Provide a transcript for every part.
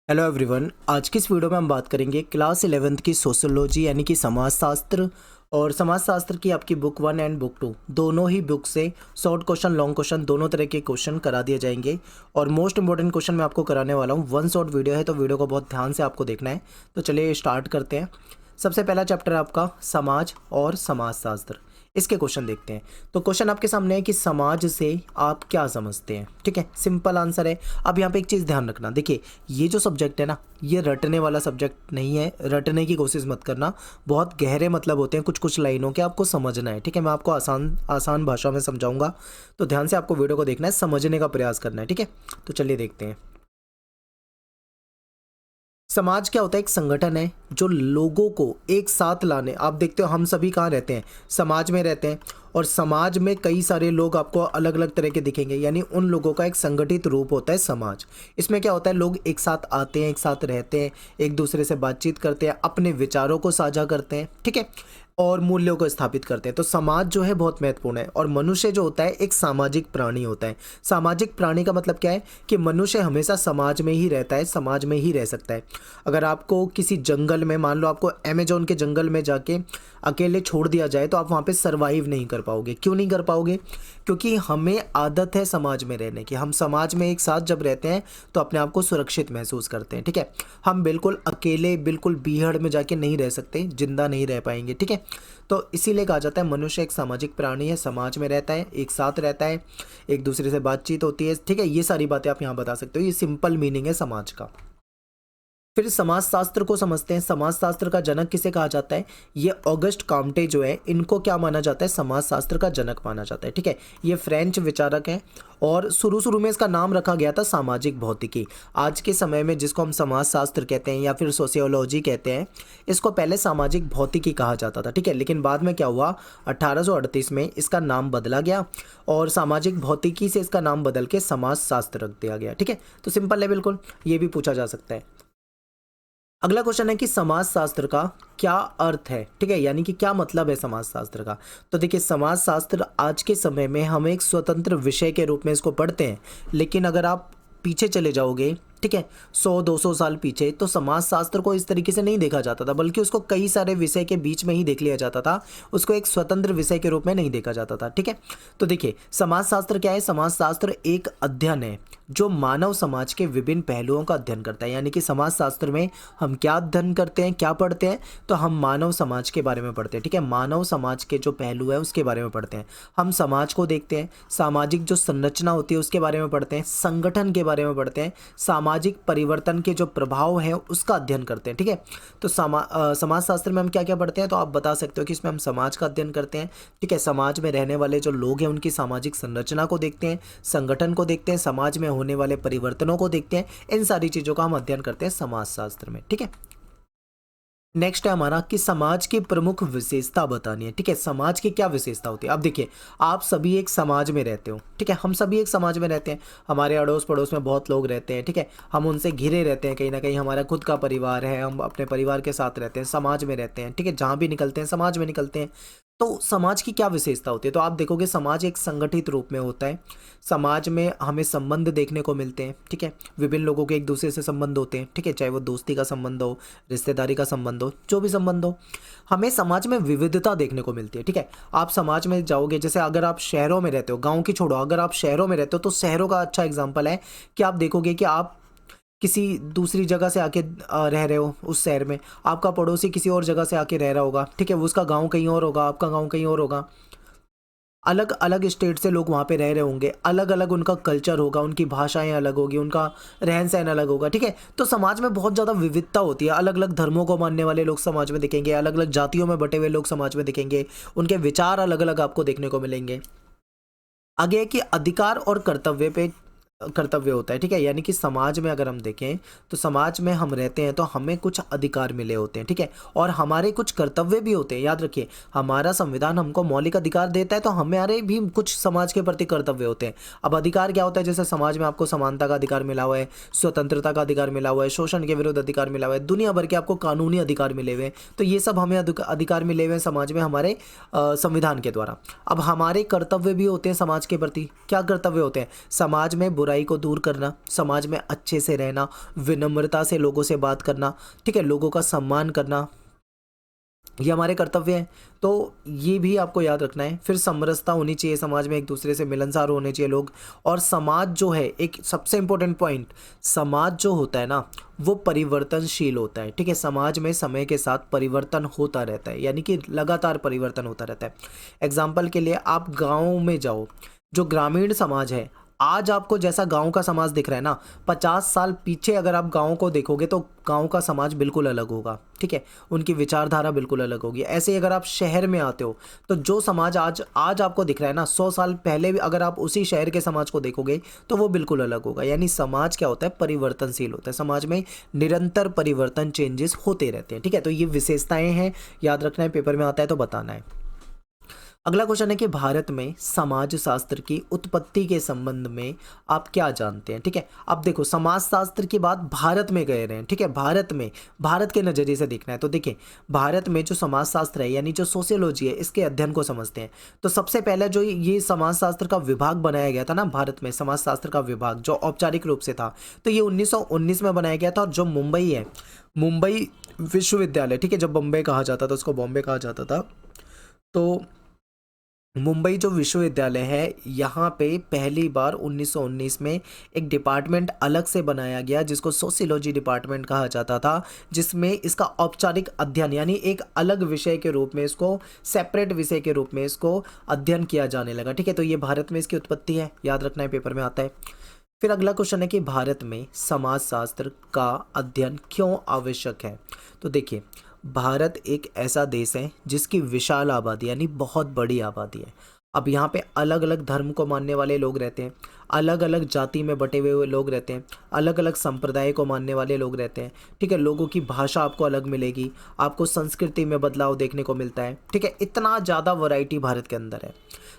Hello everyone. आज की इस वीडियो में हम बात करेंगे क्लास 11th की सोशियोलॉजी यानी कि समाजशास्त्र। और समाजशास्त्र की आपकी बुक 1 एंड बुक 2 दोनों ही बुक से शॉर्ट क्वेश्चन लॉन्ग क्वेश्चन दोनों तरह के क्वेश्चन करा दिए जाएंगे। और मोस्ट इंपॉर्टेंट क्वेश्चन मैं आपको कराने वाला हूँ। वन शॉर्ट वीडियो है तो वीडियो को बहुत ध्यान से आपको देखना है। तो चलिए स्टार्ट करते हैं। सबसे पहला चैप्टर है आपका समाज और समाजशास्त्र। इसके क्वेश्चन देखते हैं। तो क्वेश्चन आपके सामने है कि समाज से आप क्या समझते हैं। ठीक है, सिंपल आंसर है। अब यहाँ पे एक चीज़ ध्यान रखना, देखिए ये जो सब्जेक्ट है ना, ये रटने वाला सब्जेक्ट नहीं है। रटने की कोशिश मत करना, बहुत गहरे मतलब होते हैं कुछ कुछ लाइनों के, आपको समझना है। ठीक है, मैं आपको आसान आसान भाषा में समझाऊंगा, तो ध्यान से आपको वीडियो को देखना है, समझने का प्रयास करना है। ठीक है, तो चलिए देखते हैं। समाज क्या होता है? एक संगठन है जो लोगों को एक साथ लाने, आप देखते हो हम सभी कहाँ रहते हैं? समाज में रहते हैं। और समाज में कई सारे लोग आपको अलग अलग तरह के दिखेंगे, यानी उन लोगों का एक संगठित रूप होता है समाज। इसमें क्या होता है? लोग एक साथ आते हैं, एक साथ रहते हैं, एक दूसरे से बातचीत करते हैं, अपने विचारों को साझा करते हैं। ठीक है, और मूल्यों को स्थापित करते हैं। तो समाज जो है बहुत महत्वपूर्ण है। और मनुष्य जो होता है एक सामाजिक प्राणी होता है। सामाजिक प्राणी का मतलब क्या है? कि मनुष्य हमेशा समाज में ही रहता है, समाज में ही रह सकता है। अगर आपको किसी जंगल में, मान लो आपको अमेजोन के जंगल में जाके अकेले छोड़ दिया जाए, तो आप वहाँ पे सरवाइव नहीं कर पाओगे। क्यों नहीं कर पाओगे? क्योंकि हमें आदत है समाज में रहने की। हम समाज में एक साथ जब रहते हैं तो अपने आप को सुरक्षित महसूस करते हैं। ठीक है, हम बिल्कुल अकेले, बिल्कुल बीहड़ में जाके नहीं रह सकते, जिंदा नहीं रह पाएंगे। ठीक है, तो इसीलिए कहा जाता है मनुष्य एक सामाजिक प्राणी है, समाज में रहता है, एक साथ रहता है, एक दूसरे से बातचीत होती है। ठीक है, ये सारी बातें आप यहाँ बता सकते हो। ये सिंपल मीनिंग है समाज का। फिर समाजशास्त्र को समझते हैं। समाजशास्त्र का जनक किसे कहा जाता है? ये ऑगस्ट काम्टे जो है, इनको क्या माना जाता है? समाजशास्त्र का जनक माना जाता है। ठीक है, ये फ्रेंच विचारक हैं और शुरू शुरू में इसका नाम रखा गया था सामाजिक भौतिकी। आज के समय में जिसको हम समाजशास्त्र कहते हैं या फिर सोशियोलॉजी कहते हैं, इसको पहले सामाजिक भौतिकी कहा जाता था। ठीक है, लेकिन बाद में क्या हुआ, 1838 में इसका नाम बदला गया और सामाजिक भौतिकी से इसका नाम बदल के समाजशास्त्र रख दिया गया। ठीक है, तो सिंपल है बिल्कुल, ये भी पूछा जा सकता है। अगला क्वेश्चन है कि समाजशास्त्र का क्या अर्थ है। ठीक है, यानी कि क्या मतलब है समाजशास्त्र का। तो देखिए, समाजशास्त्र आज के समय में हम एक स्वतंत्र विषय के रूप में इसको पढ़ते हैं, लेकिन अगर आप पीछे चले जाओगे, ठीक है, 100-200 साल पीछे, तो समाजशास्त्र को इस तरीके से नहीं देखा जाता था, बल्कि उसको कई सारे विषय के बीच में ही देख लिया जाता था। उसको एक स्वतंत्र विषय के रूप में नहीं देखा जाता था। ठीक है, तो देखिए समाजशास्त्र क्या है? समाजशास्त्र एक अध्ययन है जो मानव समाज के विभिन्न पहलुओं का अध्ययन करता है। यानी कि समाजशास्त्र में हम क्या अध्ययन करते हैं, क्या पढ़ते हैं? तो हम मानव समाज के बारे में पढ़ते हैं। ठीक है, मानव समाज के जो पहलू है उसके बारे में पढ़ते हैं। हम समाज को देखते हैं, सामाजिक जो संरचना होती है उसके बारे में पढ़ते हैं, संगठन के बारे में पढ़ते हैं, सामाजिक परिवर्तन के जो प्रभाव है उसका अध्ययन करते हैं। ठीक है, तो समाजशास्त्र में हम क्या क्या पढ़ते हैं? तो आप बता सकते हो कि इसमें हम समाज का अध्ययन करते हैं। ठीक है, समाज में रहने वाले जो लोग हैं उनकी सामाजिक संरचना को देखते हैं, संगठन को देखते हैं, समाज में होने वाले परिवर्तनों को देखते हैं। इन सारी चीजों का हम अध्ययन करते हैं समाजशास्त्र में। ठीक है, नेक्स्ट है हमारा कि समाज की प्रमुख विशेषता बतानी है। ठीक है, समाज की क्या विशेषता होती है? अब देखिए, आप सभी एक समाज में रहते हो। ठीक है, हम सभी एक समाज में रहते हैं, हमारे अड़ोस पड़ोस में बहुत लोग रहते हैं। ठीक है, हम उनसे घिरे रहते हैं, कहीं ना कहीं हमारा खुद का परिवार है, हम अपने परिवार के साथ रहते हैं, समाज में रहते हैं। ठीक है, जहाँ भी निकलते हैं समाज में निकलते हैं। तो समाज की क्या विशेषता होती है? तो आप देखोगे समाज एक संगठित रूप में होता है। समाज में हमें संबंध देखने को मिलते हैं। ठीक है, विभिन्न लोगों के एक दूसरे से संबंध होते हैं। ठीक है, चाहे वो दोस्ती का संबंध हो, रिश्तेदारी का संबंध हो, जो भी संबंध हो, हमें समाज में विविधता देखने को मिलती है। ठीक है, आप समाज में जाओगे, जैसे अगर आप शहरों में रहते हो, गांव की छोड़ो, अगर आप शहरों में रहते हो तो शहरों का अच्छा एग्जाम्पल है कि आप देखोगे कि आप किसी दूसरी जगह से आके रह रहे हो, उस शहर में आपका पड़ोसी किसी और जगह से आके रह रहा होगा। ठीक है, उसका गांव कहीं और होगा, आपका गांव कहीं और होगा, अलग अलग स्टेट से लोग वहाँ पे रह रहे होंगे, अलग अलग उनका कल्चर होगा, उनकी भाषाएं अलग होगी, उनका रहन सहन अलग होगा। ठीक है, तो समाज में बहुत ज़्यादा विविधता होती है। अलग अलग धर्मों को मानने वाले लोग समाज में दिखेंगे, अलग अलग जातियों में बटे हुए लोग समाज में दिखेंगे, उनके विचार अलग अलग आपको देखने को मिलेंगे। आगे है कि अधिकार और कर्तव्य पे कर्तव्य होता है। ठीक है, यानी कि समाज में अगर हम देखें तो समाज में हम रहते हैं तो हमें कुछ अधिकार मिले होते हैं। ठीक है, और हमारे कुछ कर्तव्य भी होते हैं। याद रखिए, हमारा संविधान हमको मौलिक अधिकार देता है तो हमारे भी कुछ समाज के प्रति कर्तव्य होते हैं। अब अधिकार क्या होता है? जैसे समाज में आपको समानता का अधिकार मिला हुआ है, स्वतंत्रता का अधिकार मिला हुआ है, शोषण के विरुद्ध अधिकार मिला हुआ है, दुनिया भर के आपको कानूनी अधिकार मिले हुए हैं। तो ये सब हमें अधिकार मिले हुए हैं समाज में हमारे संविधान के द्वारा। अब हमारे कर्तव्य भी होते हैं समाज के प्रति। क्या कर्तव्य होते हैं? समाज में बुराई को दूर करना, समाज में अच्छे से रहना, विनम्रता से लोगों से बात करना, ठीक है, लोगों का सम्मान करना, ये हमारे कर्तव्य हैं। तो ये भी आपको याद रखना है। फिर समरसता होनी चाहिए समाज में, एक दूसरे से मिलनसार होने चाहिए लोग। और समाज जो है, एक सबसे इम्पोर्टेंट पॉइंट, समाज जो होता है ना वो परिवर्तनशील होता है, ठीक है। समाज में समय के साथ परिवर्तन होता रहता है, यानी कि लगातार परिवर्तन होता रहता है। एग्जाम्पल के लिए आप गाँव में जाओ, जो ग्रामीण समाज है, आज आपको जैसा गांव का समाज दिख रहा है ना, 50 साल पीछे अगर आप गांव को देखोगे तो गांव का समाज बिल्कुल अलग होगा, ठीक है। उनकी विचारधारा बिल्कुल अलग होगी। ऐसे ही अगर आप शहर में आते हो तो जो समाज आज आज आपको दिख रहा है ना, 100 साल पहले भी अगर आप उसी शहर के समाज को देखोगे तो वो बिल्कुल अलग होगा। यानी समाज क्या होता है, परिवर्तनशील होता है। समाज में निरंतर परिवर्तन, चेंजेस होते रहते हैं, ठीक है। तो ये विशेषताएं हैं, याद रखना है, पेपर में आता है तो बताना है। अगला क्वेश्चन है कि भारत में समाज शास्त्र की उत्पत्ति के संबंध में आप क्या जानते हैं, ठीक है। अब देखो, समाज शास्त्र की बात भारत में कह रहे हैं, ठीक है, भारत में, भारत के नज़रिए से देखना है। तो देखिए, भारत में जो समाज शास्त्र है, यानी जो सोशियोलॉजी है, इसके अध्ययन को समझते हैं। तो सबसे पहले जो ये समाज शास्त्र का विभाग बनाया गया था ना भारत में, समाज शास्त्र का विभाग जो औपचारिक रूप से था, तो ये 1919 में बनाया गया था। और जो मुंबई है, मुंबई विश्वविद्यालय, ठीक है, जब बॉम्बे कहा जाता था, उसको बॉम्बे कहा जाता था, तो मुंबई जो विश्वविद्यालय है, यहाँ पे पहली बार 1919 में एक डिपार्टमेंट अलग से बनाया गया जिसको सोशियोलॉजी डिपार्टमेंट कहा जाता था, जिसमें इसका औपचारिक अध्ययन, यानी एक अलग विषय के रूप में, इसको सेपरेट विषय के रूप में इसको अध्ययन किया जाने लगा, ठीक है। तो ये भारत में इसकी उत्पत्ति है, याद रखना है, पेपर में आता है। फिर अगला क्वेश्चन है कि भारत में समाजशास्त्र का अध्ययन क्यों आवश्यक है। तो देखिए, भारत एक ऐसा देश है जिसकी विशाल आबादी, यानी बहुत बड़ी आबादी है। अब यहाँ पे अलग अलग धर्म को मानने वाले लोग रहते हैं, अलग अलग जाति में बटे हुए लोग रहते हैं, अलग अलग संप्रदाय को मानने वाले लोग रहते हैं, ठीक है। लोगों की भाषा आपको अलग मिलेगी, आपको संस्कृति में बदलाव देखने को मिलता है, ठीक है। इतना ज़्यादा वैरायटी भारत के अंदर है।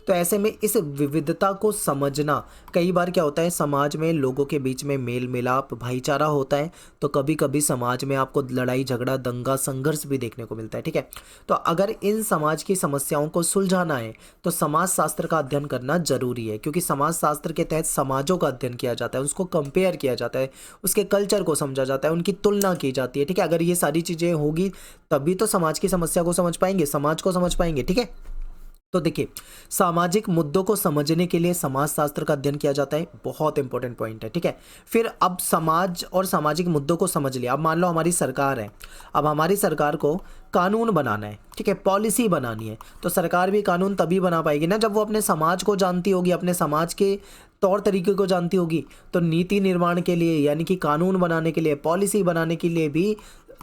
तो ऐसे में इस विविधता को समझना, कई बार क्या होता है, समाज में लोगों के बीच में मेल मिलाप, भाईचारा होता है, तो कभी कभी समाज में आपको लड़ाई झगड़ा, दंगा, संघर्ष भी देखने को मिलता है, ठीक है। तो अगर इन समाज की समस्याओं को सुलझाना है तो समाज शास्त्र का अध्ययन करना जरूरी है, क्योंकि समाज शास्त्र के तहत समाजों का अध्ययन किया जाता है, उसको कंपेयर किया जाता है, उसके कल्चर को समझा जाता है, उनकी तुलना की जाती है, ठीक है। अगर ये सारी चीज़ें होगी तभी तो समाज की समस्या को समझ पाएंगे, समाज को समझ पाएंगे, ठीक है। तो देखिए, सामाजिक मुद्दों को समझने के लिए समाजशास्त्र का अध्ययन किया जाता है, बहुत इंपॉर्टेंट पॉइंट है, ठीक है। फिर अब समाज और सामाजिक मुद्दों को समझ लिया, अब मान लो हमारी सरकार है, अब हमारी सरकार को कानून बनाना है, ठीक है, पॉलिसी बनानी है, तो सरकार भी कानून तभी बना पाएगी ना जब वो अपने समाज को जानती होगी, अपने समाज के तौर तरीके को जानती होगी। तो नीति निर्माण के लिए, यानी कि कानून बनाने के लिए, पॉलिसी बनाने के लिए भी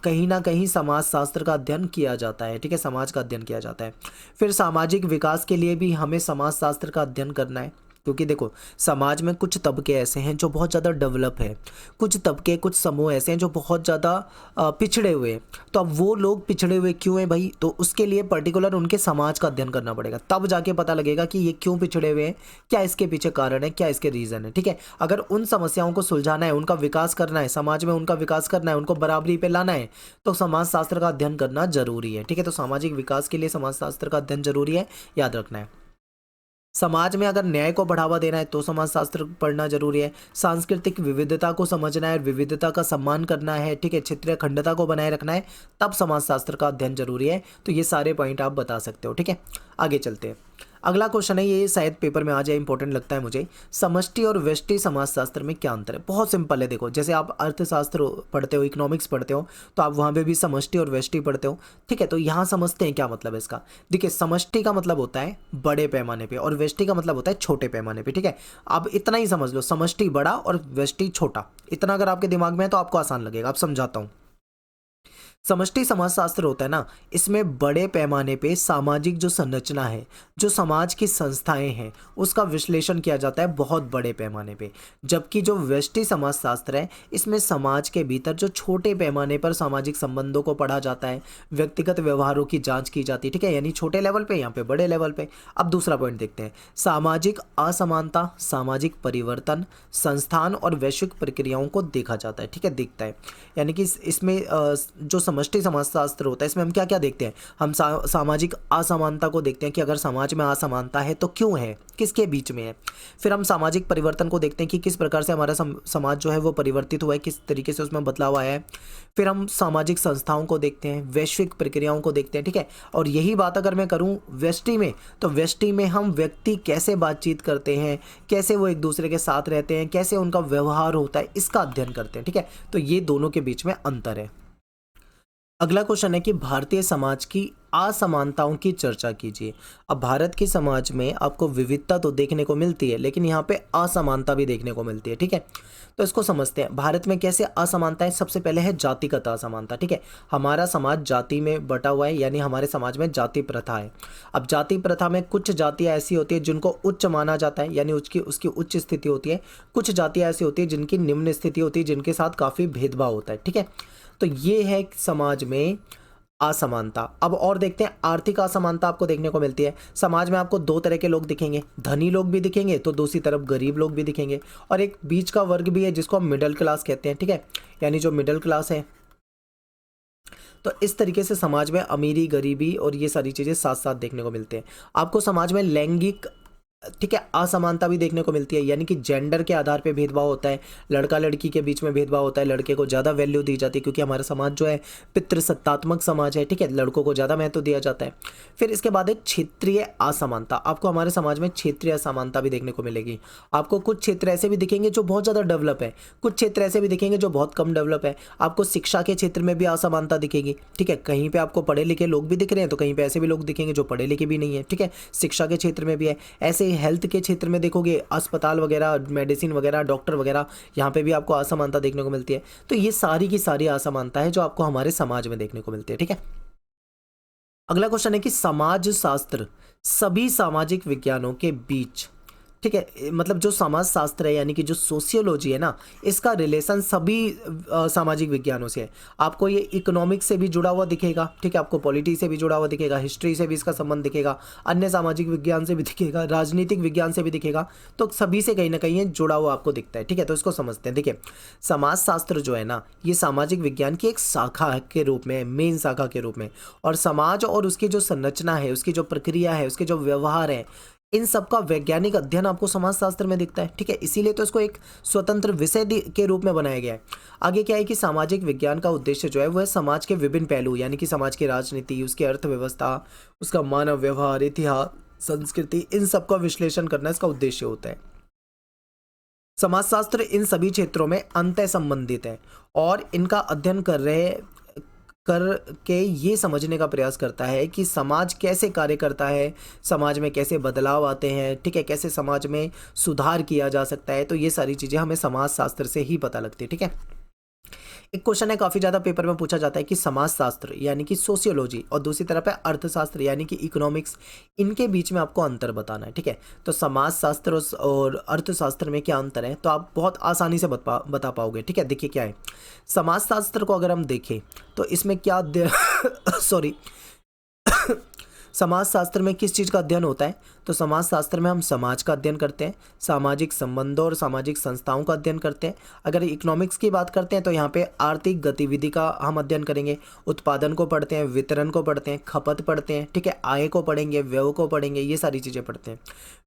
कहीं ना कहीं समाज शास्त्र का अध्ययन किया जाता है, ठीक है, समाज का अध्ययन किया जाता है। फिर सामाजिक विकास के लिए भी हमें समाज शास्त्र का अध्ययन करना है, क्योंकि देखो, समाज में कुछ तबके ऐसे हैं जो बहुत ज़्यादा डेवलप है, कुछ तबके, कुछ समूह ऐसे हैं जो बहुत ज़्यादा पिछड़े हुए हैं। तो अब वो लोग पिछड़े हुए क्यों हैं भाई, तो उसके लिए पर्टिकुलर उनके समाज का अध्ययन करना पड़ेगा, तब जाके पता लगेगा कि ये क्यों पिछड़े हुए हैं, क्या इसके पीछे कारण है, क्या इसके रीज़न है, ठीक है। अगर उन समस्याओं को सुलझाना है, उनका विकास करना है, समाज में उनका विकास करना है, उनको बराबरी पे लाना है, तो समाज शास्त्र का अध्ययन करना जरूरी है, ठीक है। तो सामाजिक विकास के लिए समाज शास्त्र का अध्ययन जरूरी है, याद रखना है। समाज में अगर न्याय को बढ़ावा देना है तो समाज शास्त्र पढ़ना जरूरी है। सांस्कृतिक विविधता को समझना है, विविधता का सम्मान करना है, ठीक है, क्षेत्रीय अखंडता को बनाए रखना है, तब समाज शास्त्र का अध्ययन जरूरी है। तो ये सारे पॉइंट आप बता सकते हो, ठीक है। आगे चलते हैं। अगला क्वेश्चन है, ये शायद पेपर में आ जाए, इंपॉर्टेंट लगता है मुझे। समष्टि और व्यष्टि समाजशास्त्र में क्या अंतर है। बहुत सिंपल है, देखो, जैसे आप अर्थशास्त्र पढ़ते हो, इकोनॉमिक्स पढ़ते हो, तो आप वहाँ पे भी समष्टि और व्यष्टि पढ़ते हो, ठीक है। तो यहाँ समझते हैं क्या मतलब है इसका। देखिए, समष्टि का मतलब होता है बड़े पैमाने पे और व्यष्टि का मतलब होता है छोटे पैमाने पे, ठीक है। अब इतना ही समझ लो, समष्टि बड़ा और व्यष्टि छोटा, इतना अगर आपके दिमाग में है तो आपको आसान लगेगा। अब समझाता हूँ। समष्टि समाजशास्त्र होता है ना, इसमें बड़े पैमाने पे सामाजिक जो संरचना है, जो समाज की संस्थाएं हैं, उसका विश्लेषण किया जाता है बहुत बड़े पैमाने पे। जबकि जो व्यष्टि समाजशास्त्र है, इसमें समाज के भीतर जो छोटे पैमाने पर सामाजिक संबंधों को पढ़ा जाता है, व्यक्तिगत व्यवहारों की जांच की जाती है, ठीक है, यानी छोटे लेवल पे, यहाँ पे बड़े लेवल पे। अब दूसरा पॉइंट देखते हैं, सामाजिक असमानता, सामाजिक परिवर्तन, संस्थान और वैश्विक प्रक्रियाओं को देखा जाता है, ठीक है, दिखता है। यानी कि इसमें जो समष्टि समाजशास्त्र होता है, इसमें हम क्या क्या देखते हैं, हम सामाजिक असमानता को देखते हैं कि अगर समाज में असमानता है तो क्यों है, किसके बीच में है। फिर हम सामाजिक परिवर्तन को देखते हैं कि किस प्रकार से हमारा समाज जो है वो परिवर्तित हुआ है, किस तरीके से उसमें बदलाव आया है। फिर हम सामाजिक संस्थाओं को देखते हैं, वैश्विक प्रक्रियाओं को देखते हैं, ठीक है। और यही बात अगर मैं करूं व्यष्टि में, तो व्यष्टि में हम व्यक्ति कैसे बातचीत करते हैं, कैसे वो एक दूसरे के साथ रहते हैं, कैसे उनका व्यवहार होता है, इसका अध्ययन करते हैं, ठीक है। तो ये दोनों के बीच में अंतर है। अगला क्वेश्चन है कि भारतीय समाज की असमानताओं की चर्चा कीजिए। अब भारत के समाज में आपको विविधता तो देखने को मिलती है, लेकिन यहाँ पे असमानता भी देखने को मिलती है, ठीक है। तो इसको समझते हैं, भारत में कैसे असमानता है। सबसे पहले है जातिगत असमानता, ठीक है। हमारा समाज जाति में बटा हुआ है, यानी हमारे समाज में जाति प्रथा है। अब जाति प्रथा में कुछ जातियाँ ऐसी होती है जिनको उच्च माना जाता है, यानी उसकी उच्च स्थिति होती है। कुछ जातियाँ ऐसी होती है जिनकी निम्न स्थिति होती है, जिनके साथ काफ़ी भेदभाव होता है, ठीक है। तो ये है समाज में असमानता। अब और देखते हैं, आर्थिक असमानता आपको देखने को मिलती है। समाज में आपको दो तरह के लोग दिखेंगे, धनी लोग भी दिखेंगे तो दूसरी तरफ गरीब लोग भी दिखेंगे, और एक बीच का वर्ग भी है जिसको हम मिडिल क्लास कहते हैं, ठीक है। यानी जो मिडिल क्लास है, तो इस तरीके से समाज में अमीरी, गरीबी और ये सारी चीज़ें साथ साथ देखने को मिलते हैं। आपको समाज में लैंगिक, ठीक है, असमानता भी देखने को मिलती है, यानी कि जेंडर के आधार पे भेदभाव होता है। लड़का लड़की के बीच में भेदभाव होता है, लड़के को ज़्यादा वैल्यू दी जाती है क्योंकि हमारा समाज जो है पितृसत्तात्मक समाज है, ठीक है। लड़कों को ज़्यादा महत्व दिया जाता है। फिर इसके बाद है क्षेत्रीय असमानता। आपको हमारे समाज में क्षेत्रीय असमानता भी देखने को मिलेगी। आपको कुछ क्षेत्र ऐसे भी दिखेंगे जो बहुत ज़्यादा डेवलप है, कुछ क्षेत्र ऐसे भी दिखेंगे जो बहुत कम डेवलप है। आपको शिक्षा के क्षेत्र में भी असमानता दिखेगी, ठीक है। कहीं पर आपको पढ़े लिखे लोग भी दिख रहे हैं, तो कहीं पर ऐसे भी लोग दिखेंगे जो पढ़े लिखे भी नहीं है, ठीक है। शिक्षा के क्षेत्र में भी है ऐसे। हेल्थ के क्षेत्र में देखोगे, अस्पताल वगैरह, मेडिसिन वगैरह, डॉक्टर वगैरह, यहाँ पे भी आपको असमानता देखने को मिलती है। तो ये सारी की सारी असमानता है जो आपको हमारे समाज में देखने को मिलती है, ठीक है। अगला क्वेश्चन है कि समाज शास्त्र सभी सामाजिक विज्ञानों के बीच, ठीक है, मतलब जो समाज शास्त्र है यानी कि जो सोशियोलॉजी है ना, इसका रिलेशन सभी सामाजिक विज्ञानों से है। आपको ये इकोनॉमिक्स से भी जुड़ा हुआ दिखेगा, ठीक है। आपको पॉलिटी से भी जुड़ा हुआ दिखेगा, हिस्ट्री से भी इसका संबंध दिखेगा, अन्य सामाजिक विज्ञान से भी दिखेगा, राजनीतिक विज्ञान से भी दिखेगा। तो सभी से कहीं ना कहीं जुड़ा हुआ आपको दिखता है, ठीक है। तो इसको समझते हैं। देखिए, समाज शास्त्र जो है ना, ये सामाजिक विज्ञान की एक शाखा के रूप में, मेन शाखा के रूप में, और समाज और उसकी जो संरचना है, उसकी जो प्रक्रिया है, उसके जो व्यवहार है, इन सब का वैज्ञानिक अध्ययन आपको समाजशास्त्र में दिखता है, ठीक है। इसीलिए तो इसको एक स्वतंत्र विषय के रूप में बनाया गया है। आगे क्या है कि सामाजिक विज्ञान का उद्देश्य जो है वो है समाज के विभिन्न पहलू, यानी कि समाज की राजनीति, उसकी अर्थव्यवस्था, उसका मानव व्यवहार, इतिहास, संस्कृति, इन सब का विश्लेषण करना इसका उद्देश्य होता है। समाजशास्त्र इन सभी क्षेत्रों में अंतः संबंधित है और इनका अध्ययन करके ये समझने का प्रयास करता है कि समाज कैसे कार्य करता है, समाज में कैसे बदलाव आते हैं, ठीक है, कैसे समाज में सुधार किया जा सकता है। तो ये सारी चीज़ें हमें समाजशास्त्र से ही पता लगती है, ठीक है। एक क्वेश्चन है काफ़ी ज़्यादा पेपर में पूछा जाता है कि समाजशास्त्र यानी कि सोशियोलॉजी और दूसरी तरफ है अर्थशास्त्र यानी कि इकोनॉमिक्स, इनके बीच में आपको अंतर बताना है, ठीक है। तो समाजशास्त्र और अर्थशास्त्र में क्या अंतर है, तो आप बहुत आसानी से बता पाओगे, ठीक है। देखिए क्या है, समाजशास्त्र को अगर हम देखें तो इसमें क्या सॉरी समाजशास्त्र में किस चीज़ का अध्ययन होता है, तो समाजशास्त्र में हम समाज का अध्ययन करते हैं, सामाजिक संबंधों और सामाजिक संस्थाओं का अध्ययन करते हैं। अगर इकोनॉमिक्स की बात करते हैं तो यहाँ पे आर्थिक गतिविधि का हम अध्ययन करेंगे, उत्पादन को पढ़ते हैं, वितरण को पढ़ते हैं, खपत पढ़ते हैं, ठीक है, आय को पढ़ेंगे, व्यय को पढ़ेंगे, ये सारी चीज़ें पढ़ते हैं।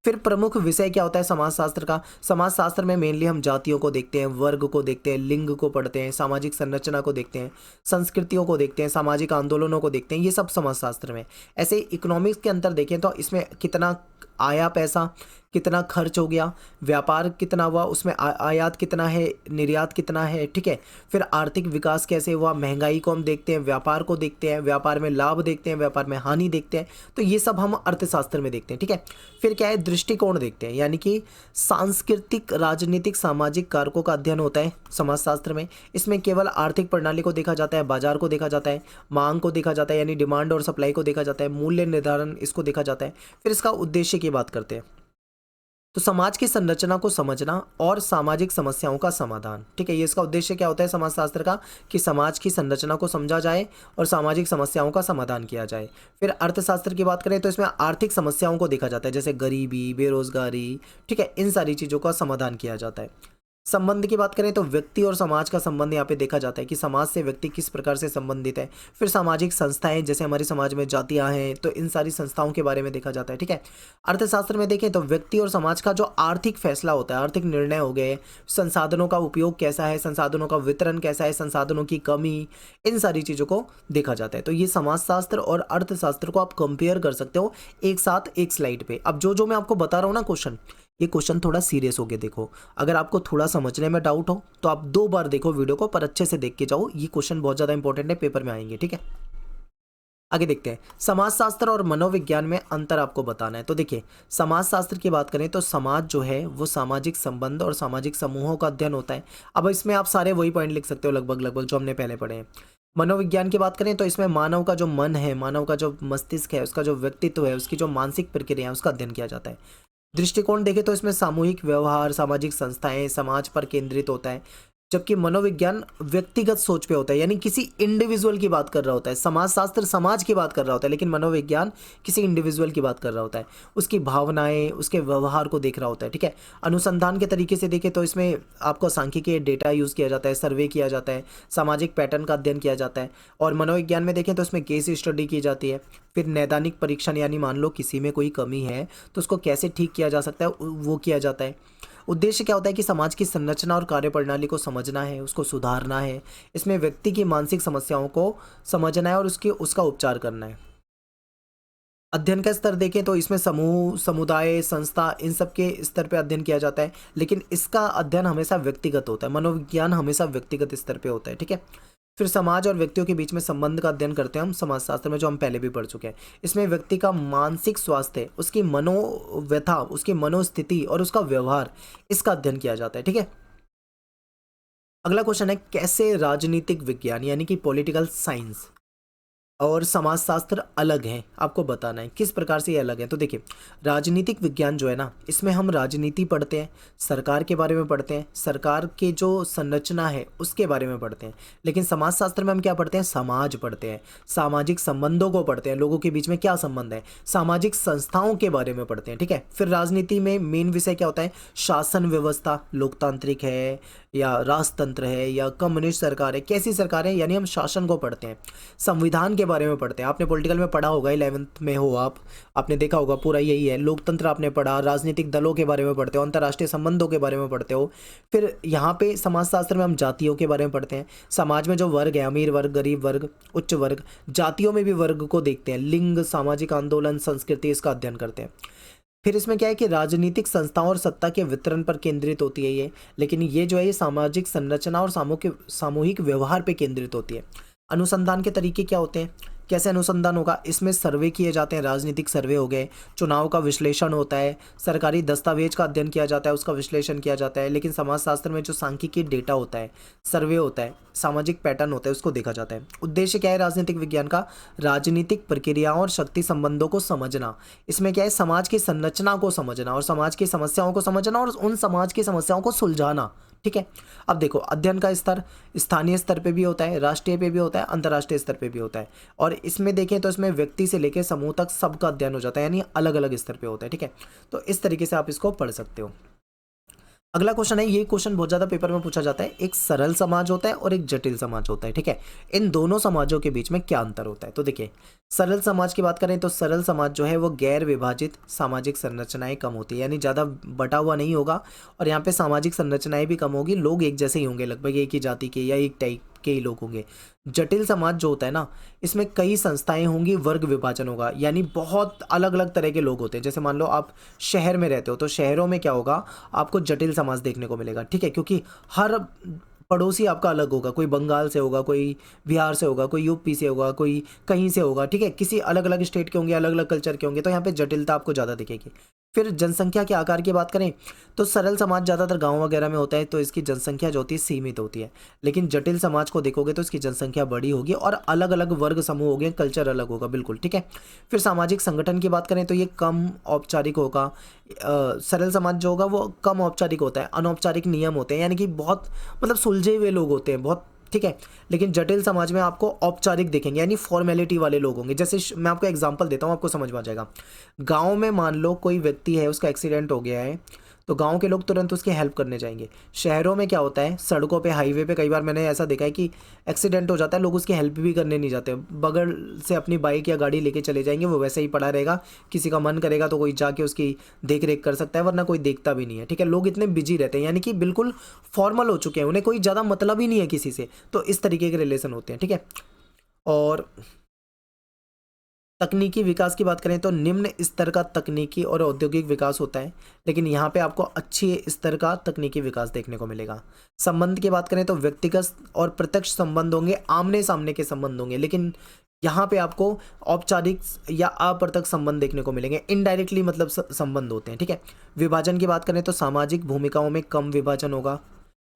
फिर प्रमुख विषय क्या होता है समाजशास्त्र का, समाजशास्त्र में मेनली हम जातियों को देखते हैं, वर्ग को देखते हैं, लिंग को पढ़ते हैं, सामाजिक संरचना को देखते हैं, संस्कृतियों को देखते हैं, सामाजिक आंदोलनों को देखते हैं, ये सब समाजशास्त्र में। ऐसे इकोनॉमिक्स के अंतर देखें तो इसमें कितना आया पैसा, कितना खर्च हो गया, व्यापार कितना हुआ, उसमें आयात कितना है, निर्यात कितना है, ठीक है। फिर आर्थिक विकास कैसे हुआ, महंगाई को हम देखते हैं, व्यापार को देखते हैं, व्यापार में लाभ देखते हैं, व्यापार में हानि देखते हैं। तो ये सब हम अर्थशास्त्र में देखते हैं, ठीक है। फिर क्या है, दृष्टिकोण देखते हैं, यानी कि सांस्कृतिक, राजनीतिक, सामाजिक कारकों का अध्ययन होता है समाजशास्त्र में। इसमें केवल आर्थिक प्रणाली को देखा जाता है, बाजार को देखा जाता है, मांग को देखा जाता है, यानी डिमांड और सप्लाई को देखा जाता है, मूल्य निर्धारण इसको देखा जाता है। फिर इसका उद्देश्य की बात करते हैं, तो समाज की संरचना को समझना और सामाजिक समस्याओं का समाधान, ठीक है। ये इसका उद्देश्य क्या होता है समाजशास्त्र का, कि समाज की संरचना को समझा जाए और सामाजिक समस्याओं का समाधान किया जाए। फिर अर्थशास्त्र की बात करें तो इसमें आर्थिक समस्याओं को देखा जाता है, जैसे गरीबी, बेरोजगारी, ठीक है, इन सारी चीज़ों का समाधान किया जाता है। संबंध की बात करें तो व्यक्ति और समाज का संबंध यहाँ पे देखा जाता है कि समाज से व्यक्ति किस प्रकार से संबंधित है। फिर सामाजिक संस्थाएं, जैसे हमारे समाज में जातियां हैं तो इन सारी संस्थाओं के बारे में देखा जाता है, ठीक है। अर्थशास्त्र में देखें तो व्यक्ति और समाज का जो आर्थिक फैसला होता है, आर्थिक निर्णय हो गए, संसाधनों का उपयोग कैसा है, संसाधनों का वितरण कैसा है, संसाधनों की कमी, इन सारी चीज़ों को देखा जाता है। तो ये समाजशास्त्र और अर्थशास्त्र को आप कंपेयर कर सकते हो एक साथ एक स्लाइड पे। अब जो जो मैं आपको बता रहा हूँ ना क्वेश्चन, ये क्वेश्चन थोड़ा सीरियस हो गया देखो। अगर आपको थोड़ा समझने में डाउट हो तो आप 2 बार देखो वीडियो को, पर अच्छे से देख के जाओ। ये क्वेश्चन बहुत ज़्यादा इंपॉर्टेंट है, पेपर में आएंगे, ठीक है। आगे देखते हैं, समाजशास्त्र और मनोविज्ञान में अंतर आपको बताना है। तो देखिए, समाजशास्त्र की बात करें तो समाज जो है वो सामाजिक संबंध और सामाजिक समूहों का अध्ययन होता है। अब इसमें आप सारे वही पॉइंट लिख सकते हो लगभग लगभग जो हमने पहले पढ़े हैं। मनोविज्ञान की बात करें तो इसमें मानव का जो मन है, मानव का जो मस्तिष्क है, उसका जो व्यक्तित्व है, उसकी जो मानसिक प्रक्रिया है, उसका अध्ययन किया जाता है। दृष्टिकोण देखें तो इसमें सामूहिक व्यवहार, सामाजिक संस्थाएं, समाज पर केंद्रित होता है। जबकि मनोविज्ञान व्यक्तिगत सोच पे होता है, यानी किसी इंडिविजुअल की बात कर रहा होता है। समाजशास्त्र समाज की बात कर रहा होता है, लेकिन मनोविज्ञान किसी इंडिविजुअल की बात कर रहा होता है, उसकी भावनाएं, उसके व्यवहार को देख रहा होता है, ठीक है। अनुसंधान के तरीके से देखें तो इसमें आपको सांख्यिकीय डेटा यूज़ किया जाता है, सर्वे किया जाता है, सामाजिक पैटर्न का अध्ययन किया जाता है। और मनोविज्ञान में देखें तो इसमें केस स्टडी की जाती है। फिर नैदानिक परीक्षण, यानी मान लो किसी में कोई कमी है तो उसको कैसे ठीक किया जा सकता है, वो किया जाता है। उद्देश्य क्या होता है कि समाज की संरचना और कार्यप्रणाली को समझना है, उसको सुधारना है। इसमें व्यक्ति की मानसिक समस्याओं को समझना है और उसका उपचार करना है। अध्ययन का स्तर देखें तो इसमें समूह, समुदाय, संस्था, इन सब के स्तर पे अध्ययन किया जाता है, लेकिन इसका अध्ययन हमेशा व्यक्तिगत होता है। मनोविज्ञान हमेशा व्यक्तिगत स्तर पे होता है, ठीक है। फिर समाज और व्यक्तियों के बीच में संबंध का अध्ययन करते हैं हम समाजशास्त्र में, जो हम पहले भी पढ़ चुके हैं। इसमें व्यक्ति का मानसिक स्वास्थ्य, उसकी मनोव्यथा, उसकी मनोस्थिति और उसका व्यवहार, इसका अध्ययन किया जाता है, ठीक है। अगला क्वेश्चन है, कैसे राजनीतिक विज्ञान यानी कि पॉलिटिकल साइंस और समाजशास्त्र अलग हैं, आपको बताना है किस प्रकार से ये अलग है। तो देखिए, राजनीतिक विज्ञान जो है ना, इसमें हम राजनीति पढ़ते हैं, सरकार के बारे में पढ़ते हैं, सरकार के जो संरचना है उसके बारे में पढ़ते हैं। लेकिन समाजशास्त्र में हम क्या पढ़ते हैं, समाज पढ़ते हैं, सामाजिक संबंधों को पढ़ते हैं, लोगों के बीच में क्या संबंध है, सामाजिक संस्थाओं के बारे में पढ़ते हैं, ठीक है। फिर राजनीति में मेन विषय क्या होता है, शासन व्यवस्था, लोकतांत्रिक है या राजतंत्र है या कम्युनिस्ट सरकार है, कैसी सरकार है, यानी हम शासन को पढ़ते हैं। संविधान के बारे में पढ़ते हैं, आपने पॉलिटिकल में पढ़ा होगा, 11th में हो आपने देखा होगा, पूरा यही है। लोकतंत्र आपने पढ़ा, राजनीतिक दलों के बारे में पढ़ते हो, अंतर्राष्ट्रीय संबंधों के बारे में पढ़ते हो। फिर यहाँ पे समाजशास्त्र में हम जातियों के बारे में पढ़ते हैं, समाज में जो वर्ग है, अमीर वर्ग, गरीब वर्ग, उच्च वर्ग, जातियों में भी वर्ग को देखते हैं, लिंग, सामाजिक आंदोलन, संस्कृति, इसका अध्ययन करते हैं। फिर इसमें क्या है कि राजनीतिक संस्थाओं और सत्ता के वितरण पर केंद्रित होती है ये, लेकिन ये जो है ये सामाजिक संरचना और सामूहिक व्यवहार पे केंद्रित होती है। अनुसंधान के तरीके क्या होते हैं, कैसे अनुसंधान होगा, इसमें सर्वे किए जाते हैं, राजनीतिक सर्वे हो गए, चुनाव का विश्लेषण होता है, सरकारी दस्तावेज का अध्ययन किया जाता है, उसका विश्लेषण किया जाता है। लेकिन समाजशास्त्र में जो सांख्यिकीय डेटा होता है, सर्वे होता है, सामाजिक पैटर्न होता है, उसको देखा जाता है। उद्देश्य क्या है राजनीतिक विज्ञान का, राजनीतिक प्रक्रियाओं और शक्ति संबंधों को समझना। इसमें क्या है, समाज की संरचना को समझना और समाज की समस्याओं को समझना और उन समाज की समस्याओं को सुलझाना, ठीक है। अब देखो, अध्ययन का स्तर स्थानीय स्तर पे भी होता है, राष्ट्रीय पे भी होता है, अंतर्राष्ट्रीय स्तर पे भी होता है। और इसमें देखें तो इसमें व्यक्ति से लेकर समूह तक सबका अध्ययन हो जाता है, यानी अलग अलग स्तर पे होता है, ठीक है। तो इस तरीके से आप इसको पढ़ सकते हो। अगला क्वेश्चन है, ये क्वेश्चन बहुत ज़्यादा पेपर में पूछा जाता है, एक सरल समाज होता है और एक जटिल समाज होता है, ठीक है। इन दोनों समाजों के बीच में क्या अंतर होता है। तो देखिए, सरल समाज की बात करें तो सरल समाज जो है वो गैर विभाजित सामाजिक संरचनाएं कम होती है, यानी ज़्यादा बटा हुआ नहीं होगा, और यहाँ पे सामाजिक संरचनाएं भी कम होगी, लोग एक जैसे ही होंगे, लगभग एक ही जाति के या एक टाइप के ही लोग होंगे। जटिल समाज जो होता है ना, इसमें कई संस्थाएं होंगी, वर्ग विभाजन होगा, यानी बहुत अलग अलग तरह के लोग होते हैं। जैसे मान लो आप शहर में रहते हो तो शहरों में क्या होगा, आपको जटिल समाज देखने को मिलेगा, ठीक है, क्योंकि हर पड़ोसी आपका अलग होगा, कोई बंगाल से होगा, कोई बिहार से होगा, कोई यूपी से होगा, कोई कहीं से होगा, ठीक है, किसी अलग अलग स्टेट के होंगे, अलग अलग कल्चर के होंगे, तो यहाँ पे जटिलता आपको ज़्यादा दिखेगी। फिर जनसंख्या के आकार की बात करें तो सरल समाज ज़्यादातर गांव वगैरह में होता है, तो इसकी जनसंख्या जो होती है सीमित होती है। लेकिन जटिल समाज को देखोगे तो इसकी जनसंख्या बड़ी होगी और अलग अलग वर्ग समूह होंगे, कल्चर अलग होगा, बिल्कुल, ठीक है। फिर सामाजिक संगठन की बात करें तो ये कम औपचारिक होगा। सरल समाज जो होगा वो कम औपचारिक होता है, अनौपचारिक नियम होते हैं, यानी कि बहुत मतलब सुलझे हुए लोग होते हैं बहुत, ठीक है। लेकिन जटिल समाज में आपको औपचारिक दिखेंगे, यानी फॉर्मेलिटी वाले लोग होंगे। जैसे मैं आपको एग्जांपल देता हूँ, आपको समझ में आ जाएगा। गांव में मान लो कोई व्यक्ति है, उसका एक्सीडेंट हो गया है, तो गांव के लोग तुरंत उसकी हेल्प करने जाएंगे। शहरों में क्या होता है, सड़कों पे, हाईवे पे कई बार मैंने ऐसा देखा है कि एक्सीडेंट हो जाता है, लोग उसकी हेल्प भी करने नहीं जाते, बगल से अपनी बाइक या गाड़ी लेके चले जाएंगे, वो वैसे ही पड़ा रहेगा। किसी का मन करेगा तो कोई जाके उसकी देख रेख कर सकता है, वरना कोई देखता भी नहीं है। ठीक है, लोग इतने बिजी रहते हैं, यानी कि बिल्कुल फॉर्मल हो चुके हैं, उन्हें कोई ज़्यादा मतलब ही नहीं है किसी से। तो इस तरीके के रिलेशन होते हैं। ठीक है, और तकनीकी विकास की बात करें तो निम्न स्तर का तकनीकी और औद्योगिक विकास होता है, लेकिन यहाँ पे आपको अच्छी स्तर का तकनीकी विकास देखने को मिलेगा। संबंध की बात करें तो व्यक्तिगत और प्रत्यक्ष संबंध होंगे, आमने सामने के संबंध होंगे, लेकिन यहाँ पे आपको औपचारिक या अप्रत्यक्ष संबंध देखने को मिलेंगे, इनडायरेक्टली मतलब संबंध होते हैं। ठीक है, विभाजन की बात करें तो सामाजिक भूमिकाओं में कम विभाजन होगा,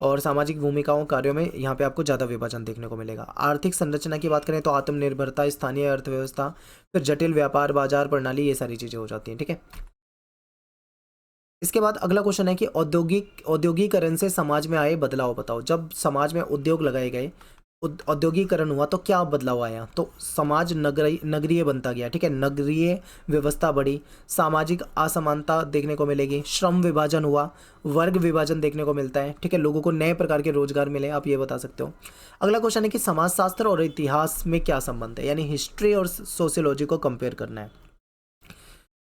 और सामाजिक भूमिकाओं कार्यों में यहाँ पे आपको ज़्यादा विभाजन देखने को मिलेगा। आर्थिक संरचना की बात करें तो आत्मनिर्भरता, स्थानीय अर्थव्यवस्था, फिर जटिल व्यापार बाजार प्रणाली, ये सारी चीज़ें हो जाती हैं। ठीक है, इसके बाद अगला क्वेश्चन है कि औद्योगिकरण से समाज में आए बदलाव बताओ। जब समाज में उद्योग लगाए गए, औद्योगिकरण हुआ तो क्या बदलाव आया, तो समाज नगरीय बनता गया। ठीक है, नगरीय व्यवस्था बढ़ी, सामाजिक असमानता देखने को मिलेगी, श्रम विभाजन हुआ, वर्ग विभाजन देखने को मिलता है। ठीक है, लोगों को नए प्रकार के रोजगार मिले, आप ये बता सकते हो। अगला क्वेश्चन है कि समाजशास्त्र और इतिहास में क्या संबंध है, यानी हिस्ट्री और सोशियोलॉजी को कंपेयर करना है।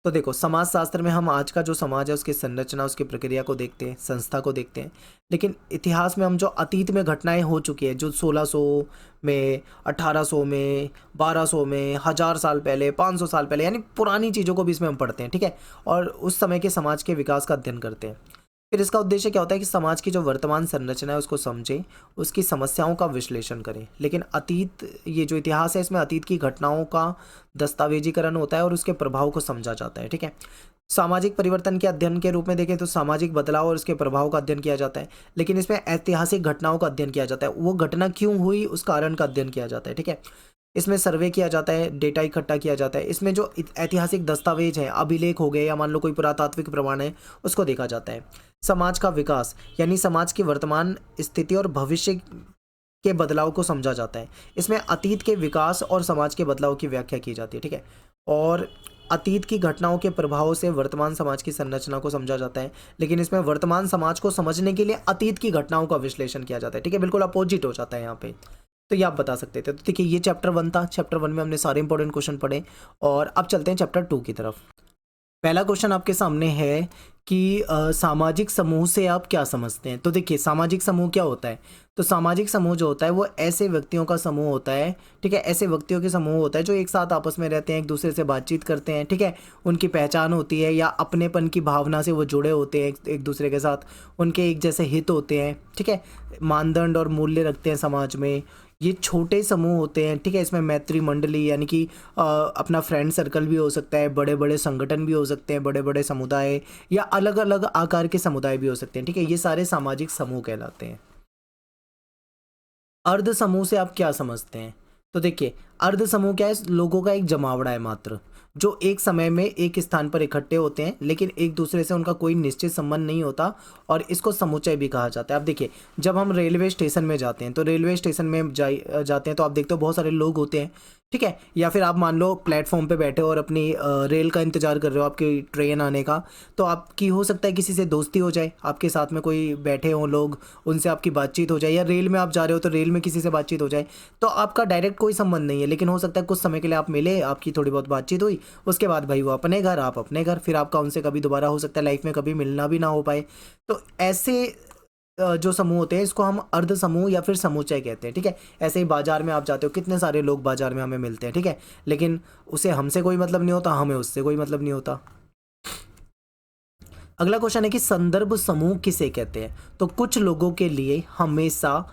तो देखो, समाजशास्त्र में हम आज का जो समाज है उसकी संरचना, उसकी प्रक्रिया को देखते हैं, संस्था को देखते हैं, लेकिन इतिहास में हम जो अतीत में घटनाएं हो चुकी है, जो 1600 में, 1800 में, 1200 में, 1000 साल पहले, 500 साल पहले, यानी पुरानी चीज़ों को भी इसमें हम पढ़ते हैं। ठीक है, और उस समय के समाज के विकास का अध्ययन करते हैं। फिर इसका उद्देश्य क्या होता है कि समाज की जो वर्तमान संरचना है उसको समझें, उसकी समस्याओं का विश्लेषण करें। लेकिन अतीत, ये जो इतिहास है इसमें अतीत की घटनाओं का दस्तावेजीकरण होता है और उसके प्रभाव को समझा जाता है। ठीक है, सामाजिक परिवर्तन के अध्ययन के रूप में देखें तो सामाजिक बदलाव और उसके प्रभाव का अध्ययन किया जाता है, लेकिन इसमें ऐतिहासिक घटनाओं का अध्ययन किया जाता है, वो घटना क्यों हुई उस कारण का अध्ययन किया जाता है। ठीक है, इसमें सर्वे किया जाता है, डेटा इकट्ठा किया जाता है, इसमें जो ऐतिहासिक दस्तावेज हैं, अभिलेख हो गए या मान लो कोई पुरातात्विक प्रमाण है, उसको देखा जाता है। समाज का विकास, यानी समाज की वर्तमान स्थिति और भविष्य के बदलाव को समझा जाता है, इसमें अतीत के विकास और समाज के बदलाव की व्याख्या की जाती है। ठीक है, और अतीत की घटनाओं के प्रभाव से वर्तमान समाज की संरचना को समझा जाता है, लेकिन इसमें वर्तमान समाज को समझने के लिए अतीत की घटनाओं का विश्लेषण किया जाता है। ठीक है, बिल्कुल अपोजिट हो जाता है यहाँ पे। तो ये आप बता सकते थे। तो देखिए, ये चैप्टर 1 था। चैप्टर 1 में हमने सारे इंपॉर्टेंट क्वेश्चन पढ़े, और अब चलते हैं चैप्टर 2 की तरफ। पहला क्वेश्चन आपके सामने है कि सामाजिक समूह से आप क्या समझते हैं। तो देखिए, सामाजिक समूह क्या होता है, तो सामाजिक समूह जो होता है वो ऐसे व्यक्तियों का समूह होता है। ठीक है, ऐसे व्यक्तियों के समूह होता है जो एक साथ आपस में रहते हैं, एक दूसरे से बातचीत करते हैं। ठीक है, उनकी पहचान होती है या अपनेपन की भावना से वो जुड़े होते हैं एक दूसरे के साथ, उनके एक जैसे हित होते हैं। ठीक है, मानदंड और मूल्य रखते हैं समाज में। ये छोटे समूह होते हैं। ठीक है, इसमें मैत्री मंडली यानी कि अपना फ्रेंड सर्कल भी हो सकता है, बड़े बड़े संगठन भी हो सकते हैं, बड़े बड़े समुदाय या अलग अलग आकार के समुदाय भी हो सकते हैं। ठीक है, ये सारे सामाजिक समूह कहलाते हैं। अर्ध समूह से आप क्या समझते हैं, तो देखिए, अर्ध समूह क्या है, लोगों का एक जमावड़ा है मात्र, जो एक समय में एक स्थान पर इकट्ठे होते हैं, लेकिन एक दूसरे से उनका कोई निश्चित संबंध नहीं होता, और इसको समुच्चय भी कहा जाता है। आप देखिए, जब हम रेलवे स्टेशन में जाते हैं, तो रेलवे स्टेशन में जाते हैं तो आप देखते हो बहुत सारे लोग होते हैं। ठीक है, या फिर आप मान लो प्लेटफॉर्म पे बैठे हो और अपनी रेल का इंतजार कर रहे हो, आपकी ट्रेन आने का, तो आपकी हो सकता है किसी से दोस्ती हो जाए, आपके साथ में कोई बैठे हों लोग, उनसे आपकी बातचीत हो जाए, या रेल में आप जा रहे हो तो रेल में किसी से बातचीत हो जाए। तो आपका डायरेक्ट कोई संबंध नहीं है, लेकिन हो सकता है कुछ समय के लिए आप मिले, आपकी थोड़ी बहुत बातचीत हुई, उसके बाद भाई वो अपने घर, आप अपने घर, फिर आपका उनसे कभी दोबारा हो सकता है लाइफ में कभी मिलना भी ना हो पाए। तो ऐसे जो समूह होते हैं इसको हम अर्ध समूह या फिर समुच्चय कहते हैं। ठीक है, ऐसे ही बाजार में आप जाते हो, कितने सारे लोग बाजार में हमें मिलते हैं। ठीक है, लेकिन उसे हमसे कोई मतलब नहीं होता, हमें उससे कोई मतलब नहीं होता। अगला क्वेश्चन है कि संदर्भ समूह किसे कहते हैं, तो कुछ लोगों के लिए हमेशा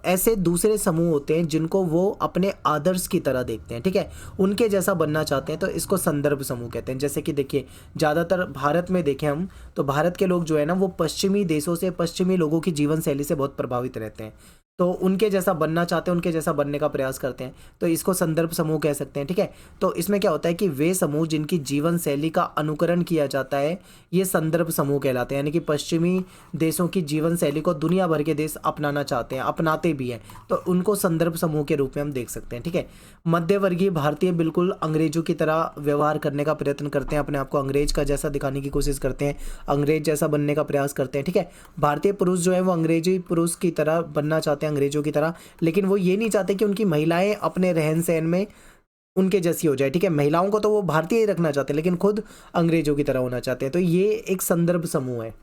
ऐसे दूसरे समूह होते हैं जिनको वो अपने आदर्श की तरह देखते हैं। ठीक है, उनके जैसा बनना चाहते हैं, तो इसको संदर्भ समूह कहते हैं। जैसे कि देखिए, ज़्यादातर भारत में देखें हम, तो भारत के लोग जो है ना, वो पश्चिमी देशों से, पश्चिमी लोगों की जीवन शैली से बहुत प्रभावित रहते हैं। तो उनके जैसा बनना चाहते हैं, उनके जैसा बनने का प्रयास करते हैं, तो इसको संदर्भ समूह कह सकते हैं। ठीक है, तो इसमें क्या होता है कि वे समूह जिनकी जीवन शैली का अनुकरण किया जाता है, ये संदर्भ समूह कहलाते हैं। यानी कि पश्चिमी देशों की जीवन शैली को दुनिया भर के देश अपनाना चाहते हैं, अपनाते भी हैं, तो उनको संदर्भ समूह के रूप में हम देख सकते हैं। ठीक है, मध्यवर्गीय भारतीय बिल्कुल अंग्रेजों की तरह व्यवहार करने का प्रयत्न करते हैं, अपने आप को अंग्रेज का जैसा दिखाने की कोशिश करते हैं, अंग्रेज जैसा बनने का प्रयास करते हैं। ठीक है, भारतीय पुरुष जो है वो अंग्रेजी पुरुष की तरह बनना चाहते हैं, अंग्रेजों की तरह, लेकिन वो ये नहीं चाहते कि उनकी महिलाएं अपने रहन सहन में उनके जैसी हो जाए। ठीक है, महिलाओं को तो वो भारतीय ही रखना चाहते हैं, लेकिन खुद अंग्रेजों की तरह होना चाहते हैं। तो ये एक संदर्भ समूह है।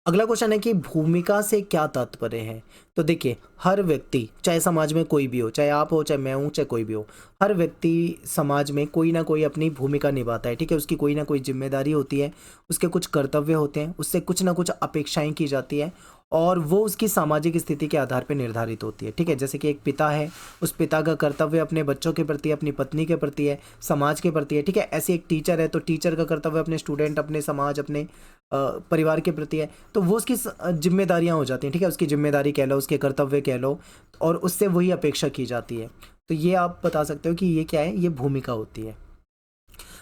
अगला क्वेश्चन है कि भूमिका से क्या तात्पर्य है। तो देखिए, हर व्यक्ति, चाहे समाज में कोई भी हो, चाहे आप हो, चाहे मैं हूँ, चाहे कोई भी हो, हर व्यक्ति समाज में कोई ना कोई अपनी भूमिका निभाता है। ठीक है, उसकी कोई ना कोई जिम्मेदारी होती है, उसके कुछ कर्तव्य होते हैं, उससे कुछ ना कुछ अपेक्षाएं की जाती है, और वो उसकी सामाजिक स्थिति के आधार पर निर्धारित होती है। ठीक है, जैसे कि एक पिता है, उस पिता का कर्तव्य अपने बच्चों के प्रति, अपनी पत्नी के प्रति है, समाज के प्रति है। ठीक है, ऐसे एक टीचर है, तो टीचर का कर्तव्य अपने स्टूडेंट, अपने समाज, अपने परिवार के प्रति है, तो वो उसकी जिम्मेदारियां हो जाती हैं। ठीक है, उसकी जिम्मेदारी कह लो, उसके कर्तव्य कह लो, और उससे वही अपेक्षा की जाती है। तो ये आप बता सकते हो कि ये क्या है, ये भूमिका होती है।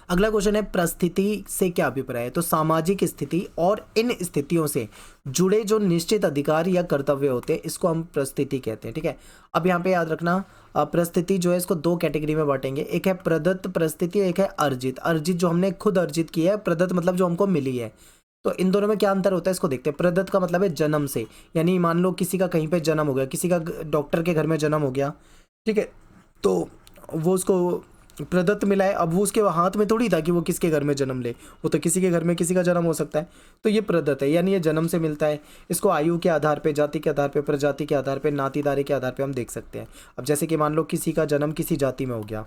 अगला क्वेश्चन है, परिस्थिति से क्या अभिप्राय है। तो सामाजिक स्थिति और इन स्थितियों से जुड़े जो निश्चित अधिकार या कर्तव्य होते हैं, इसको हम परिस्थिति कहते हैं। ठीक है, अब यहाँ पे याद रखना, परिस्थिति जो है इसको दो कैटेगरी में बांटेंगे, एक है प्रदत्त परिस्थिति, एक है अर्जित। अर्जित जो हमने खुद अर्जित की है, प्रदत्त मतलब जो हमको मिली है। तो इन दोनों में क्या अंतर होता है, इसको देखते हैं। प्रदत्त का मतलब है जन्म से, यानी मान लो किसी का कहीं पे जन्म हो गया, किसी का डॉक्टर के घर में जन्म हो गया। ठीक है, तो वो उसको प्रदत्त मिला है। अब वो उसके हाथ में थोड़ी था कि वो किसके घर में जन्म ले, वो तो किसी के घर में किसी का जन्म हो सकता है। तो ये प्रदत्त है, यानी ये जन्म से मिलता है। इसको आयु के आधार पे, जाति के आधार पे, प्रजाति के आधार पे, नातीदारी के आधार पे हम देख सकते हैं। अब जैसे कि मान लो किसी का जन्म किसी जाति में हो गया,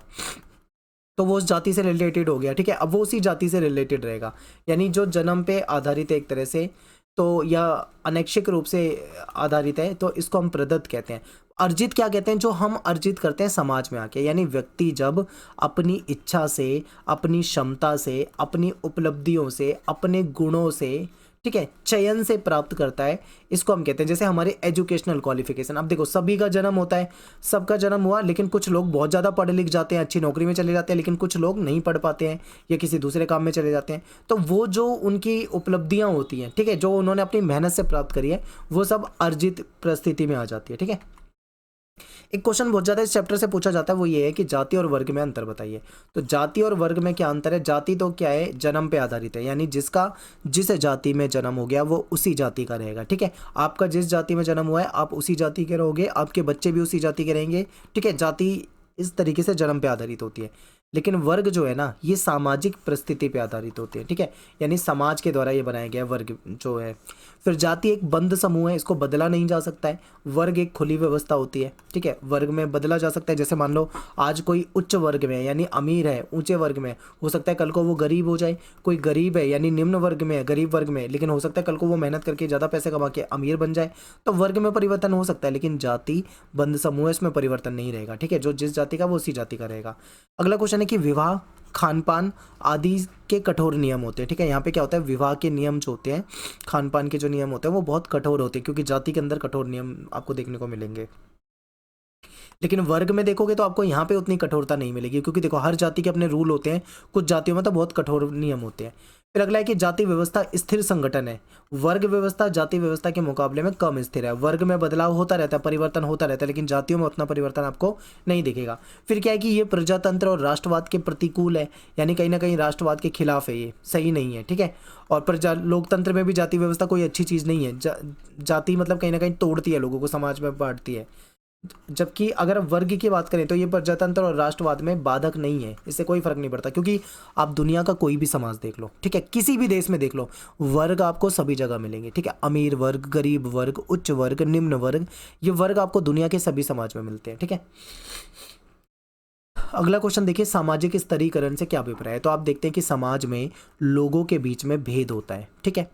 तो वो उस जाति से रिलेटेड हो गया। ठीक है, अब वो उसी जाति से रिलेटेड रहेगा, यानी जो जन्म पे आधारित है एक तरह से, तो या अनैच्छिक रूप से आधारित है, तो इसको हम प्रदत्त कहते हैं। अर्जित क्या कहते हैं, जो हम अर्जित करते हैं समाज में आके, यानी व्यक्ति जब अपनी इच्छा से, अपनी क्षमता से, अपनी उपलब्धियों से, अपने गुणों से, ठीक है, चयन से प्राप्त करता है, इसको हम कहते हैं। जैसे हमारे एजुकेशनल क्वालिफिकेशन, अब देखो सभी का जन्म होता है, सबका जन्म हुआ, लेकिन कुछ लोग बहुत ज़्यादा पढ़ लिख जाते हैं, अच्छी नौकरी में चले जाते हैं, लेकिन कुछ लोग नहीं पढ़ पाते हैं या किसी दूसरे काम में चले जाते हैं। तो वो जो उनकी उपलब्धियाँ होती हैं, ठीक है, जो उन्होंने अपनी मेहनत से प्राप्त करी है, वो सब अर्जित परिस्थिति में आ जाती है। ठीक है, एक क्वेश्चन बहुत ज़्यादा इस चैप्टर से पूछा जाता है, वो ये है कि जाति और वर्ग में अंतर बताइए। तो जाति और वर्ग में क्या अंतर है। जाति तो क्या है, जन्म पे आधारित है, यानी जिसका जिस जाति में जन्म हो गया वो उसी जाति का रहेगा। ठीक है, आपका जिस जाति में जन्म हुआ है आप उसी जाति के रहोगे, आपके बच्चे भी उसी जाति के रहेंगे। ठीक है, जाति इस तरीके से जन्म पे आधारित होती है, लेकिन वर्ग जो है ना, ये सामाजिक परिस्थिति पे आधारित होती है। ठीक है, यानी समाज के द्वारा ये बनाया गया वर्ग जो है। फिर जाति एक बंद समूह है, इसको बदला नहीं जा सकता है। वर्ग एक खुली व्यवस्था होती है। ठीक है, वर्ग में बदला जा सकता है। जैसे मान लो आज कोई उच्च वर्ग में है, यानी अमीर है, ऊंचे वर्ग में, हो सकता है कल को वो गरीब हो जाए। कोई गरीब है, यानी निम्न वर्ग में है, गरीब वर्ग में, लेकिन हो सकता है कल को वो मेहनत करके ज़्यादा पैसे कमा के अमीर बन जाए। तो वर्ग में परिवर्तन हो सकता है, लेकिन जाति बंद समूह है, इसमें परिवर्तन नहीं रहेगा। ठीक है, जो जिस जाति का वो उसी जाति का रहेगा। अगला क्वेश्चन है कि विवाह, खान पान आदि के कठोर नियम होते हैं। ठीक है, यहाँ पे क्या होता है, विवाह के नियम जो होते हैं, खान पान के जो नियम होते हैं, वो बहुत कठोर होते हैं, क्योंकि जाति के अंदर कठोर नियम आपको देखने को मिलेंगे। लेकिन वर्ग में देखोगे तो आपको यहाँ पे उतनी कठोरता नहीं मिलेगी, क्योंकि देखो हर जाति के अपने रूल होते हैं, कुछ जातियों में तो बहुत कठोर नियम होते हैं। फिर अगला है कि जाति व्यवस्था स्थिर संगठन है। वर्ग व्यवस्था जाति व्यवस्था के मुकाबले में कम स्थिर है। वर्ग में बदलाव होता रहता है, परिवर्तन होता रहता है, लेकिन जातियों में उतना परिवर्तन आपको नहीं दिखेगा। फिर क्या है कि ये प्रजातंत्र और राष्ट्रवाद के प्रतिकूल है, यानी कहीं ना कहीं राष्ट्रवाद के खिलाफ है, ये सही नहीं है। ठीक है, और प्रजा लोकतंत्र में भी जाति व्यवस्था कोई अच्छी चीज़ नहीं है। जाति मतलब कहीं ना कहीं तोड़ती है लोगों को, समाज में बांटती है। जबकि अगर वर्ग की बात करें तो ये प्रजातंत्र और राष्ट्रवाद में बाधक नहीं है, इससे कोई फर्क नहीं पड़ता। क्योंकि आप दुनिया का कोई भी समाज देख लो, ठीक है, किसी भी देश में देख लो, वर्ग आपको सभी जगह मिलेंगे। ठीक है, अमीर वर्ग, गरीब वर्ग, उच्च वर्ग, निम्न वर्ग, ये वर्ग आपको दुनिया के सभी समाज में मिलते हैं। ठीक है, अगला क्वेश्चन देखिए, सामाजिक स्तरीकरण से क्या अभिप्राय है। तो आप देखते हैं कि समाज में लोगों के बीच में भेद होता है। ठीक है,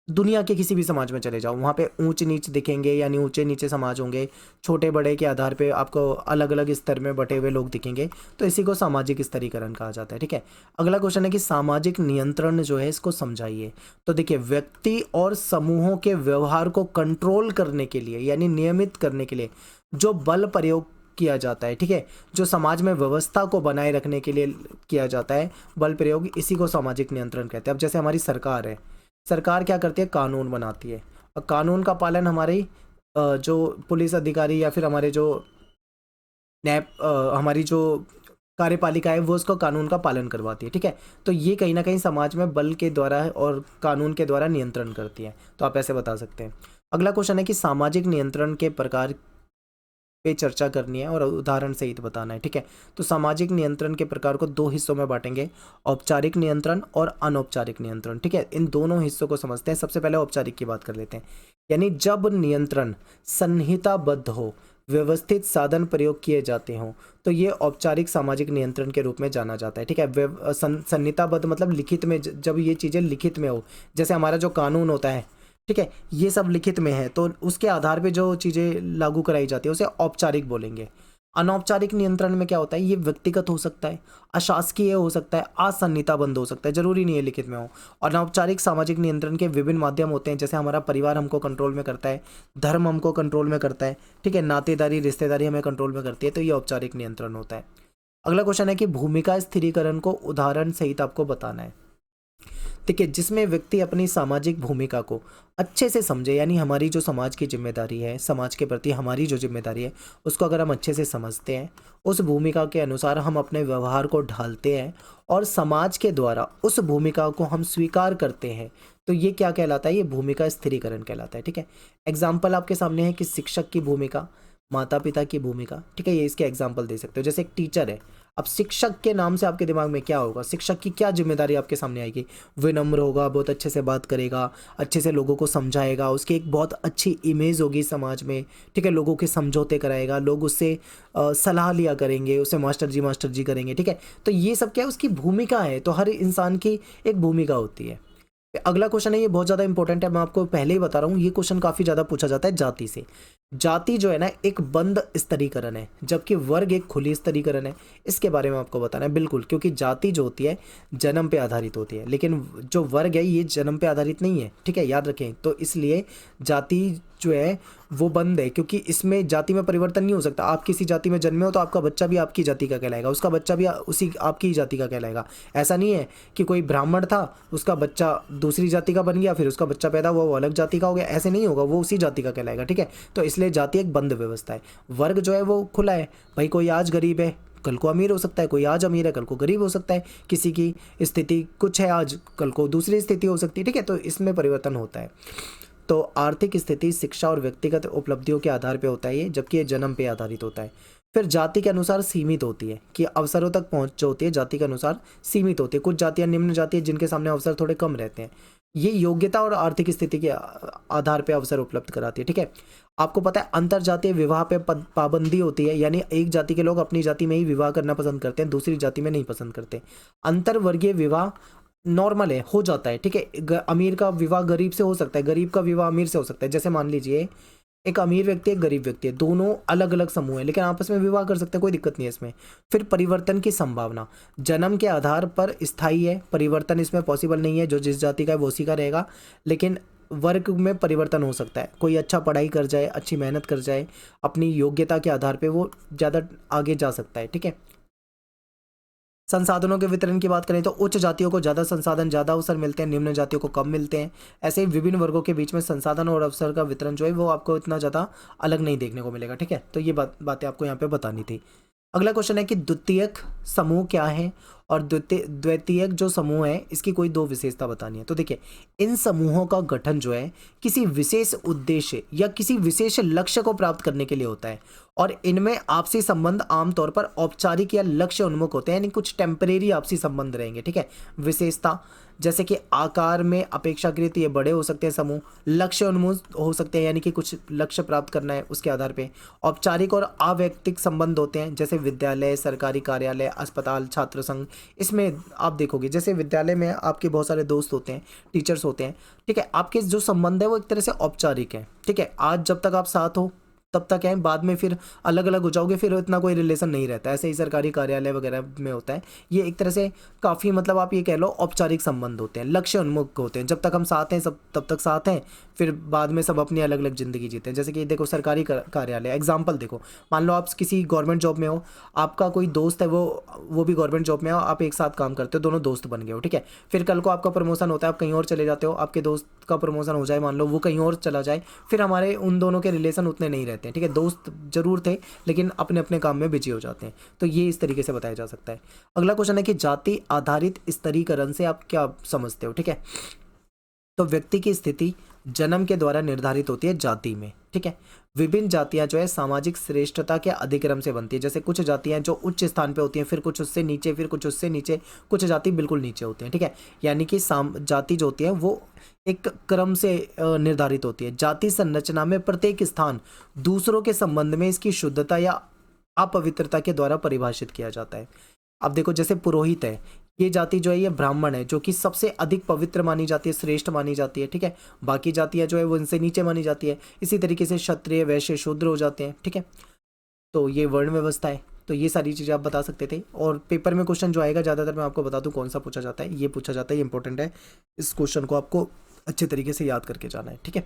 दुनिया के किसी भी समाज में चले जाओ, वहाँ पे ऊंच नीच दिखेंगे, यानी ऊंचे नीचे समाज होंगे, छोटे बड़े के आधार पे आपको अलग अलग स्तर में बटे हुए लोग दिखेंगे। तो इसी को सामाजिक स्तरीकरण कहा जाता है। ठीक है, अगला क्वेश्चन है कि सामाजिक नियंत्रण जो है इसको समझाइए। तो देखिए, व्यक्ति और समूहों के व्यवहार को कंट्रोल करने के लिए यानी नियमित करने के लिए जो बल प्रयोग किया जाता है, ठीक है, जो समाज में व्यवस्था को बनाए रखने के लिए किया जाता है बल प्रयोग, इसी को सामाजिक नियंत्रण कहते हैं। अब जैसे हमारी सरकार है, सरकार क्या करती है, कानून बनाती है, और कानून का पालन हमारे जो पुलिस अधिकारी या फिर हमारे जो हमारी जो कार्यपालिका है वो उसको कानून का पालन करवाती है। ठीक है, तो ये कहीं ना कहीं समाज में बल के द्वारा और कानून के द्वारा नियंत्रण करती है। तो आप ऐसे बता सकते हैं। अगला क्वेश्चन है कि सामाजिक नियंत्रण के प्रकार पे चर्चा करनी है और उदाहरण सहित बताना है। ठीक है, तो सामाजिक नियंत्रण के प्रकार को दो हिस्सों में बांटेंगे, औपचारिक नियंत्रण और अनौपचारिक नियंत्रण। ठीक है, इन दोनों हिस्सों को समझते हैं। सबसे पहले औपचारिक की बात कर लेते हैं, यानी जब नियंत्रण संहिताबद्ध हो, व्यवस्थित साधन प्रयोग किए जाते हों, तो ये औपचारिक सामाजिक नियंत्रण के रूप में जाना जाता है। ठीक है, संहिताबद्ध मतलब लिखित में, जब ये चीज़ें लिखित में हो, जैसे हमारा जो कानून होता है, ठीक है, ये सब लिखित में है, तो उसके आधार पे जो चीज़ें लागू कराई जाती है उसे औपचारिक बोलेंगे। अनौपचारिक नियंत्रण में क्या होता है, ये व्यक्तिगत हो सकता है, अशासकीय हो सकता है, असंहिताबद्ध हो सकता है, जरूरी नहीं है लिखित में हो। अनौपचारिक सामाजिक नियंत्रण के विभिन्न माध्यम होते हैं, जैसे हमारा परिवार हमको कंट्रोल में करता है, धर्म हमको कंट्रोल में करता है, ठीक है, नातेदारी रिश्तेदारी हमें कंट्रोल में करती है, तो ये औपचारिक नियंत्रण होता है। अगला क्वेश्चन है कि भूमिका स्थिरीकरण को उदाहरण सहित आपको बताना है। देखिए, जिसमें व्यक्ति अपनी सामाजिक भूमिका को अच्छे से समझे, यानी हमारी जो समाज की जिम्मेदारी है, समाज के प्रति हमारी जो जिम्मेदारी है, उसको अगर हम अच्छे से समझते हैं, उस भूमिका के अनुसार हम अपने व्यवहार को ढालते हैं और समाज के द्वारा उस भूमिका को हम स्वीकार करते हैं, तो ये क्या कहलाता है, ये भूमिका स्थिरीकरण कहलाता है। ठीक है, एग्जाम्पल आपके सामने है कि शिक्षक की भूमिका, माता पिता की भूमिका, ठीक है, ये इसके एग्जाम्पल दे सकते हो। जैसे एक टीचर है, अब शिक्षक के नाम से आपके दिमाग में क्या होगा, शिक्षक की क्या जिम्मेदारी आपके सामने आएगी, विनम्र होगा, बहुत अच्छे से बात करेगा, अच्छे से लोगों को समझाएगा, उसकी एक बहुत अच्छी इमेज होगी समाज में, ठीक है, लोगों के समझौते कराएगा, लोग उससे सलाह लिया करेंगे, उसे मास्टर जी करेंगे। ठीक है, तो ये सब क्या है, उसकी भूमिका है। तो हर इंसान की एक भूमिका होती है। अगला क्वेश्चन है, ये बहुत ज़्यादा इंपॉर्टेंट है, मैं आपको पहले ही बता रहा हूँ, ये क्वेश्चन काफ़ी ज़्यादा पूछा जाता है जाति से। जाति जो है ना, एक बंद स्तरीकरण है, जबकि वर्ग एक खुली स्तरीकरण है। इसके बारे में आपको बताना है बिल्कुल, क्योंकि जाति जो होती है जन्म पे आधारित होती है, लेकिन जो वर्ग है ये जन्म पे आधारित नहीं है। ठीक है, याद रखें। तो इसलिए जाति जो है वो बंद है, क्योंकि इसमें जाति में परिवर्तन नहीं हो सकता। आप किसी जाति में जन्मे हो तो आपका बच्चा भी आपकी जाति का कहलाएगा, उसका बच्चा भी उसी आपकी जाति का कहलाएगा। ऐसा नहीं है कि कोई ब्राह्मण था, उसका बच्चा दूसरी जाति का बन गया, फिर उसका बच्चा पैदा हुआ वो अलग जाति का हो गया, ऐसे नहीं होगा, वो उसी जाति का कहलाएगा। ठीक है, तो इसलिए जाति एक बंद व्यवस्था है। वर्ग जो है वो खुला है, भाई कोई आज गरीब है कल को अमीर हो सकता है, कोई आज अमीर है कल को गरीब हो सकता है, किसी की स्थिति कुछ है आज कल को दूसरी स्थिति हो सकती है। ठीक है, तो इसमें परिवर्तन होता है। तो आर्थिक स्थिति, शिक्षा और व्यक्तिगत उपलब्धियों के आधार पे होता है ये, जबकि ये जन्म पे आधारित होता है। फिर जाति के अनुसार सीमित होती है, कि अवसरों तक पहुंच जो होती है जाति के अनुसार सीमित होती है। कुछ जातियां निम्न जाति है जिनके सामने अवसर थोड़े कम रहते हैं, ये योग्यता और आर्थिक स्थिति के आधार पे अवसर उपलब्ध कराती है। ठीक है, आपको पता है अंतर जातीय विवाह पे पाबंदी होती है, यानी एक जाति के लोग अपनी जाति में ही विवाह करना पसंद करते हैं, दूसरी जाति में नहीं पसंद करते। अंतर वर्गीय विवाह नॉर्मल है, हो जाता है। ठीक है, अमीर का विवाह गरीब से हो सकता है, गरीब का विवाह अमीर से हो सकता है। जैसे मान लीजिए एक अमीर व्यक्ति एक गरीब व्यक्ति है, दोनों अलग अलग समूह है, लेकिन आपस में विवाह कर सकते हैं, कोई दिक्कत नहीं है इसमें। फिर परिवर्तन की संभावना, जन्म के आधार पर स्थायी है, परिवर्तन इसमें पॉसिबल नहीं है, जो जिस जाति का है वो उसी का रहेगा। लेकिन वर्ग में परिवर्तन हो सकता है, कोई अच्छा पढ़ाई कर जाए, अच्छी मेहनत कर जाए, अपनी योग्यता के आधार पर वो ज़्यादा आगे जा सकता है। ठीक है, संसाधनों के वितरण की बात करें तो उच्च जातियों को ज़्यादा संसाधन, ज़्यादा अवसर मिलते हैं, निम्न जातियों को कम मिलते हैं। ऐसे ही विभिन्न वर्गों के बीच में संसाधन और अवसर का वितरण जो है वो आपको इतना ज़्यादा अलग नहीं देखने को मिलेगा। ठीक है, तो ये बातें आपको यहाँ पे बतानी थी। अगला क्वेश्चन है कि द्वितीयक समूह क्या है और द्वितीयक जो समूह है इसकी कोई दो विशेषता बतानी है। तो देखिए, इन समूहों का गठन जो है किसी विशेष उद्देश्य या किसी विशेष लक्ष्य को प्राप्त करने के लिए होता है, और इनमें आपसी संबंध आमतौर पर औपचारिक या लक्ष्य उन्मुख होते हैं, यानी कुछ टेम्परेरी आपसी संबंध रहेंगे। ठीक है, विशेषता जैसे कि आकार में अपेक्षाकृत ये बड़े हो सकते हैं समूह, लक्ष्य उन्मुख हो सकते हैं यानी कि कुछ लक्ष्य प्राप्त करना है उसके आधार पे, औपचारिक और अवैयक्तिक संबंध होते हैं जैसे विद्यालय, सरकारी कार्यालय, अस्पताल, छात्र संघ। इसमें आप देखोगे जैसे विद्यालय में आपके बहुत सारे दोस्त होते हैं, टीचर्स होते हैं, ठीक है, आपके जो संबंध है वो एक तरह से औपचारिक है, ठीक है, आज जब तक आप साथ हो तब तक है, बाद में फिर अलग अलग हो जाओगे, फिर इतना कोई रिलेशन नहीं रहता। ऐसे ही सरकारी कार्यालय वगैरह में होता है। ये एक तरह से काफ़ी मतलब आप ये कह लो औपचारिक संबंध होते हैं, लक्ष्य उन्मुख होते हैं। जब तक हम साथ हैं सब तब तक साथ हैं, फिर बाद में सब अपनी अलग अलग ज़िंदगी जीते हैं। जैसे कि देखो सरकारी कार्यालय एग्जाम्पल देखो, मान लो आप किसी गवर्नमेंट जॉब में हो, आपका कोई दोस्त है वो भी गवर्नमेंट जॉब में हो, आप एक साथ काम करते हो, दोनों दोस्त बन गए हो, ठीक है, फिर कल को आपका प्रमोशन होता है, आप कहीं और चले जाते हो, आपके दोस्त का प्रमोशन हो जाए, मान लो वो कहीं और चला जाए, फिर हमारे उन दोनों के रिलेशन उतने नहीं रहते हैं, ठीक है, दोस्त जरूर थे लेकिन अपने अपने काम में बिजी हो जाते हैं। तो ये इस तरीके से बताया जा सकता है। अगला क्वेश्चन है कि जाति आधारित स्तरीकरण से आप क्या समझते हो, ठीक है, तो व्यक्ति की स्थिति जन्म के द्वारा निर्धारित होती है जाति में, ठीक है, विभिन्न जातियां जो है सामाजिक श्रेष्ठता के अधिक्रम से बनती है। जैसे कुछ जातियां जो उच्च स्थान पे होती हैं, फिर कुछ उससे नीचे, फिर कुछ उससे नीचे, कुछ जाति बिल्कुल नीचे होती हैं, ठीक है, यानी कि जाति जो होती है वो एक क्रम से निर्धारित होती है। जाति संरचना में प्रत्येक स्थान दूसरों के संबंध में इसकी शुद्धता या अपवित्रता के द्वारा परिभाषित किया जाता है। अब देखो जैसे पुरोहित है, ये जाति जो है ये ब्राह्मण है, जो कि सबसे अधिक पवित्र मानी जाती है, श्रेष्ठ मानी जाती है, ठीक है, बाकी जातियां जो है वो इनसे नीचे मानी जाती है। इसी तरीके से क्षत्रिय, वैश्य, शूद्र हो जाते हैं, ठीक है, तो ये वर्ण व्यवस्था है। तो ये सारी चीज़ें आप बता सकते थे। और पेपर में क्वेश्चन जो आएगा ज़्यादातर मैं आपको बता दूं कौन सा पूछा जाता है, ये पूछा जाता है, ये इंपॉर्टेंट है, इस क्वेश्चन को आपको अच्छे तरीके से याद करके जाना है, ठीक है।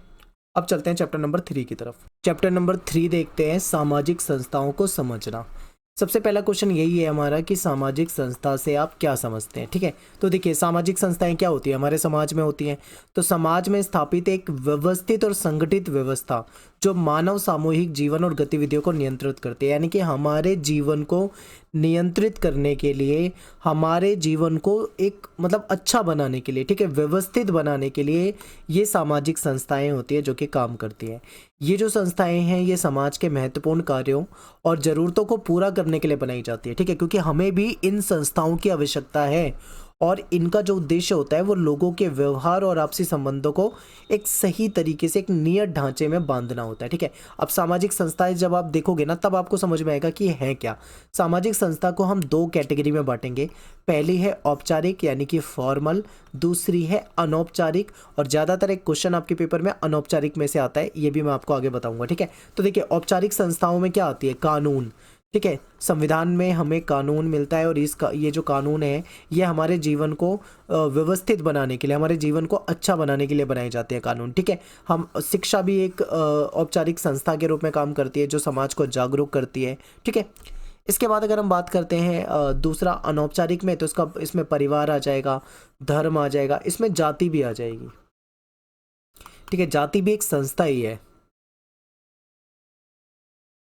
अब चलते हैं चैप्टर नंबर 3 की तरफ। चैप्टर नंबर 3 देखते हैं सामाजिक संस्थाओं को समझना। सबसे पहला क्वेश्चन यही है हमारा कि सामाजिक संस्था से आप क्या समझते हैं, ठीक है। तो देखिए सामाजिक संस्थाएं क्या होती है, हमारे समाज में होती हैं। तो समाज में स्थापित एक व्यवस्थित और संगठित व्यवस्था जो मानव सामूहिक जीवन और गतिविधियों को नियंत्रित करती है, यानी कि हमारे जीवन को नियंत्रित करने के लिए, हमारे जीवन को एक मतलब अच्छा बनाने के लिए, ठीक है, व्यवस्थित बनाने के लिए ये सामाजिक संस्थाएं होती है जो कि काम करती हैं। ये जो संस्थाएं हैं ये समाज के महत्वपूर्ण कार्यों और ज़रूरतों को पूरा करने के लिए बनाई जाती है, ठीक है, क्योंकि हमें भी इन संस्थाओं की आवश्यकता है और इनका जो उद्देश्य होता है वो लोगों के व्यवहार और आपसी संबंधों को एक सही तरीके से एक नियत ढांचे में बांधना होता है, ठीक है। अब सामाजिक संस्थाएं जब आप देखोगे ना तब आपको समझ में आएगा कि ये है क्या। सामाजिक संस्था को हम 2 कैटेगरी में बांटेंगे। पहली है औपचारिक यानी कि फॉर्मल, दूसरी है अनौपचारिक, और ज़्यादातर एक क्वेश्चन आपके पेपर में अनौपचारिक में से आता है, ये भी मैं आपको आगे बताऊंगा, ठीक है। तो देखिए औपचारिक संस्थाओं में क्या आती है, कानून, ठीक है, संविधान में हमें कानून मिलता है और ये जो कानून है ये हमारे जीवन को व्यवस्थित बनाने के लिए, हमारे जीवन को अच्छा बनाने के लिए बनाए जाते हैं कानून, ठीक है। हम शिक्षा भी एक औपचारिक संस्था के रूप में काम करती है जो समाज को जागरूक करती है, ठीक है। इसके बाद अगर हम बात करते हैं दूसरा अनौपचारिक में, तो इसमें परिवार आ जाएगा, धर्म आ जाएगा, इसमें जाति भी आ जाएगी, ठीक है, जाति भी एक संस्था ही है।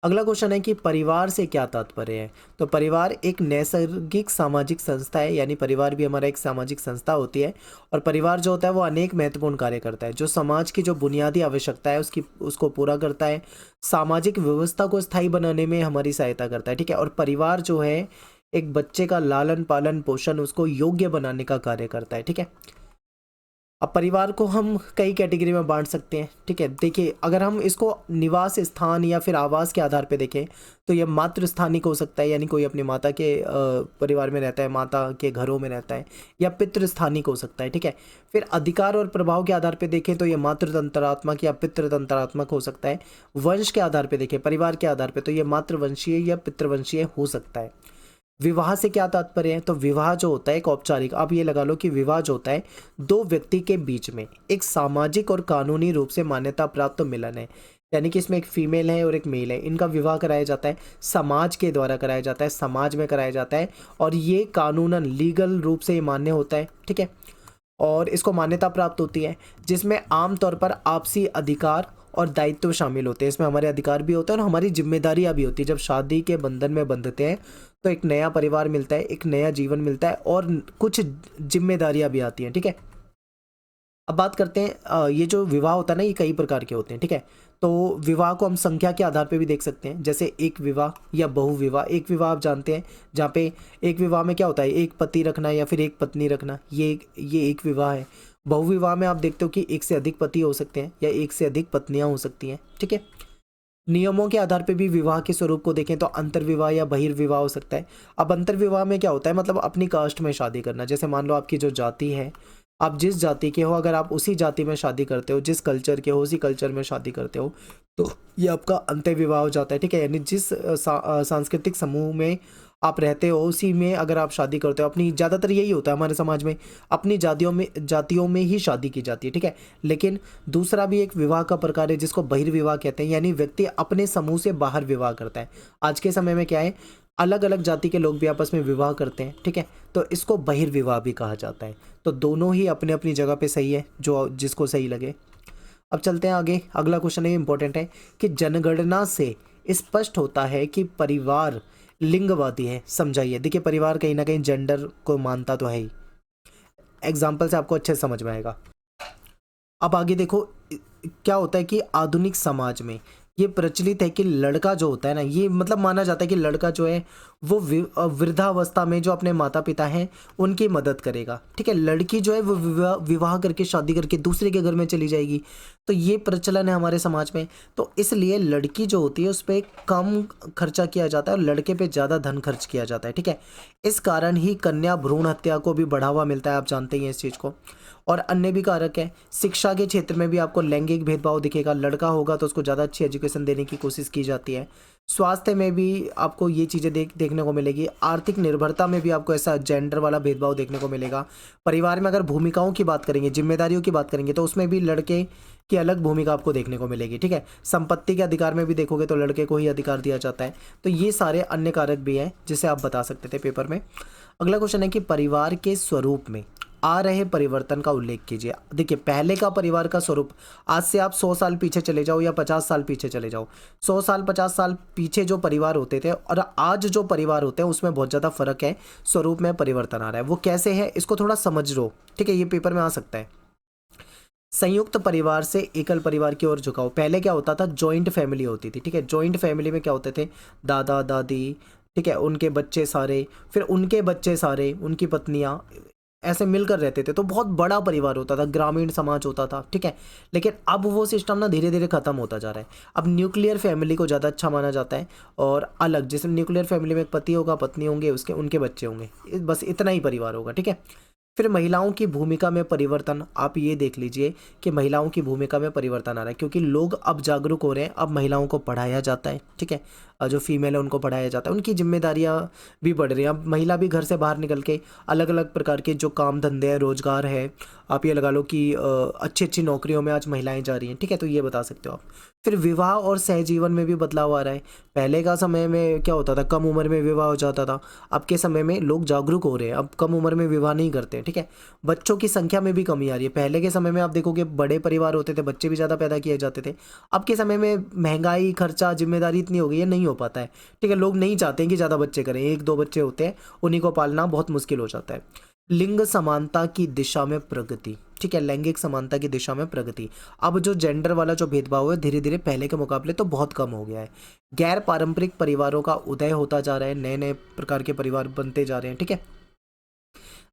अगला क्वेश्चन है कि परिवार से क्या तात्पर्य है। तो परिवार एक नैसर्गिक सामाजिक संस्था है, यानी परिवार भी हमारा एक सामाजिक संस्था होती है। और परिवार जो होता है वो अनेक महत्वपूर्ण कार्य करता है, जो समाज की जो बुनियादी आवश्यकता है उसको पूरा करता है, सामाजिक व्यवस्था को स्थायी बनाने में हमारी सहायता करता है, ठीक है। और परिवार जो है एक बच्चे का लालन पालन पोषण, उसको योग्य बनाने का कार्य करता है, ठीक है। अब परिवार को हम कई कैटेगरी में बांट सकते हैं, ठीक है। देखिए अगर हम इसको निवास स्थान या फिर आवास के आधार पे देखें तो यह मातृ स्थानिक हो सकता है, यानी कोई अपनी माता के परिवार में रहता है, माता के घरों में रहता है, या पितृ स्थानिक हो सकता है, ठीक है। फिर अधिकार और प्रभाव के आधार पे देखें तो यह मातृतंत्रात्मक या पितृतंत्रात्मक हो सकता है। वंश के आधार पे देखें, परिवार के आधार पे, तो यह मातृवंशीय या पितृवंशीय हो सकता है। विवाह से क्या तात्पर्य है, तो विवाह जो होता है एक औपचारिक, आप ये लगा लो कि विवाह जो होता है 2 व्यक्ति के बीच में एक सामाजिक और कानूनी रूप से मान्यता प्राप्त मिलन है, यानी कि इसमें एक फीमेल है और एक मेल है, इनका विवाह कराया जाता है, समाज के द्वारा कराया जाता है, समाज में कराया जाता है, और ये कानूनन लीगल रूप से मान्य होता है, ठीक है। और इसको मान्यता प्राप्त होती है, जिसमें आमतौर पर आपसी अधिकार और दायित्व शामिल होते हैं। इसमें हमारे अधिकार भी होते हैं और हमारी जिम्मेदारियां भी होती है। जब शादी के बंधन में बंधते हैं तो एक नया परिवार मिलता है, एक नया जीवन मिलता है और कुछ जिम्मेदारियां भी आती हैं, ठीक है। अब बात करते हैं ये जो विवाह होता है ना ये कई प्रकार के होते हैं, ठीक है। तो विवाह को हम संख्या के आधार पे भी देख सकते हैं, जैसे एक विवाह या बहुविवाह। एक विवाह आप जानते हैं जहाँ पे एक विवाह में क्या होता है, एक पति रखना या फिर एक पत्नी रखना, ये एक विवाह है। बहुविवाह में आप देखते हो कि एक से अधिक पति हो सकते हैं या एक से अधिक पत्नियां हो सकती हैं, ठीक है। नियमों के आधार पे भी विवाह के स्वरूप को देखें तो अंतर्विवाह या बहिर्विवाह हो सकता है। अब अंतर्विवाह में क्या होता है, मतलब अपनी कास्ट में शादी करना। जैसे मान लो आपकी जो जाति है, आप जिस जाति के हो, अगर आप उसी जाति में शादी करते हो, जिस कल्चर के हो उसी कल्चर में शादी करते हो, तो ये आपका अंतर्विवाह हो जाता है, ठीक है। यानी जिस सांस्कृतिक समूह में आप रहते हो उसी में अगर आप शादी करते हो, अपनी, ज़्यादातर यही होता है हमारे समाज में, अपनी जातियों में ही शादी की जाती है, ठीक है। लेकिन दूसरा भी एक विवाह का प्रकार है जिसको बहिर्विवाह कहते हैं, यानी व्यक्ति अपने समूह से बाहर विवाह करता है। आज के समय में क्या है, अलग अलग जाति के लोग भी आपस में विवाह करते हैं, ठीक है, तो इसको बहिर्विवाह भी कहा जाता है। तो दोनों ही अपने अपनी जगह पे सही है, जो जिसको सही लगे। अब चलते हैं आगे। अगला क्वेश्चन है, इंपॉर्टेंट है कि जनगणना से स्पष्ट होता है कि परिवार लिंगवादी है। समझाइए। देखिए, परिवार कहीं ना कहीं जेंडर को मानता तो है ही। एग्जाम्पल से आपको अच्छे से समझ में आएगा। अब आगे देखो, क्या होता है कि आधुनिक समाज में ये प्रचलित है कि लड़का जो होता है ना, ये मतलब माना जाता है कि लड़का जो है वो वृद्धावस्था में जो अपने माता पिता हैं उनकी मदद करेगा, ठीक है। लड़की जो है वो विवाह करके शादी करके दूसरे के घर में चली जाएगी। तो ये प्रचलन है हमारे समाज में। तो इसलिए लड़की जो होती है उस पर कम खर्चा किया जाता है और लड़के पे ज़्यादा धन खर्च किया जाता है, ठीक है। इस कारण ही कन्या भ्रूण हत्या को भी बढ़ावा मिलता है, आप जानते ही हैं इस चीज़ को। और अन्य भी कारक है। शिक्षा के क्षेत्र में भी आपको लैंगिक भेदभाव दिखेगा। लड़का होगा तो उसको ज़्यादा अच्छी एजुकेशन देने की कोशिश की जाती है। स्वास्थ्य में भी आपको ये चीज़ें देखने को मिलेगी। आर्थिक निर्भरता में भी आपको ऐसा जेंडर वाला भेदभाव देखने को मिलेगा। परिवार में अगर भूमिकाओं की बात करेंगे, जिम्मेदारियों की बात करेंगे, तो उसमें भी लड़के की अलग भूमिका आपको देखने को मिलेगी, ठीक है। संपत्ति के अधिकार में भी देखोगे तो लड़के को ही अधिकार दिया जाता है। तो ये सारे अन्य कारक भी हैं जिसे आप बता सकते थे पेपर में। अगला क्वेश्चन है कि परिवार के स्वरूप में आ रहे परिवर्तन का उल्लेख कीजिए। देखिए, पहले का परिवार का स्वरूप, आज से आप 100 साल पीछे चले जाओ या 50 साल पीछे चले जाओ, 100 साल 50 साल पीछे जो परिवार होते थे और आज जो परिवार होते हैं उसमें बहुत ज़्यादा फर्क है। स्वरूप में परिवर्तन आ रहा है। वो कैसे है, इसको थोड़ा समझ लो, ठीक है। ये पेपर में आ सकता है। संयुक्त परिवार से एकल परिवार की ओर झुकाव। पहले क्या होता था, जॉइंट फैमिली होती थी, ठीक है। जॉइंट फैमिली में क्या होते थे, दादा दादी, ठीक है, उनके बच्चे सारे, फिर उनके बच्चे सारे, उनकी पत्नियां, ऐसे मिलकर रहते थे। तो बहुत बड़ा परिवार होता था, ग्रामीण समाज होता था, ठीक है। लेकिन अब वो सिस्टम ना धीरे धीरे खत्म होता जा रहा है। अब न्यूक्लियर फैमिली को ज़्यादा अच्छा माना जाता है और अलग, जैसे न्यूक्लियर फैमिली में एक पति होगा, पत्नी होंगे, उसके उनके बच्चे होंगे, बस इतना ही परिवार होगा, ठीक है। फिर महिलाओं की भूमिका में परिवर्तन। आप ये देख लीजिए कि महिलाओं की भूमिका में परिवर्तन आ रहा है क्योंकि लोग अब जागरूक हो रहे हैं। अब महिलाओं को पढ़ाया जाता है, ठीक है। जो फीमेल है उनको पढ़ाया जाता है, उनकी जिम्मेदारियां भी बढ़ रही हैं। अब महिला भी घर से बाहर निकल के अलग अलग प्रकार के जो काम धंधे हैं, रोजगार है, आप ये लगा लो कि अच्छी अच्छी नौकरियों में आज महिलाएं जा रही हैं, ठीक है। तो ये बता सकते हो आप। फिर विवाह और सहजीवन में भी बदलाव आ रहा है। पहले का समय में क्या होता था, कम उम्र में विवाह हो जाता था। अब के समय में लोग जागरूक हो रहे हैं, अब कम उम्र में विवाह नहीं करते हैं, ठीक है। बच्चों की संख्या में भी कमी आ रही है। पहले के समय में आप देखोगे बड़े परिवार होते थे, बच्चे भी ज़्यादा पैदा किए जाते थे। अब के समय में महंगाई, खर्चा, जिम्मेदारी इतनी हो गई है, नहीं हो पाता है, ठीक है। लोग नहीं चाहते हैं कि ज़्यादा बच्चे करें, एक दो बच्चे होते हैं, उन्हीं को पालना बहुत मुश्किल हो जाता है। लिंग समानता की दिशा में प्रगति, ठीक है, लैंगिक समानता की दिशा में प्रगति। अब जो जेंडर वाला जो भेदभाव है धीरे धीरे पहले के मुकाबले तो बहुत कम हो गया है। गैर पारंपरिक परिवारों का उदय होता जा रहा है, नए नए प्रकार के परिवार बनते जा रहे हैं, ठीक है।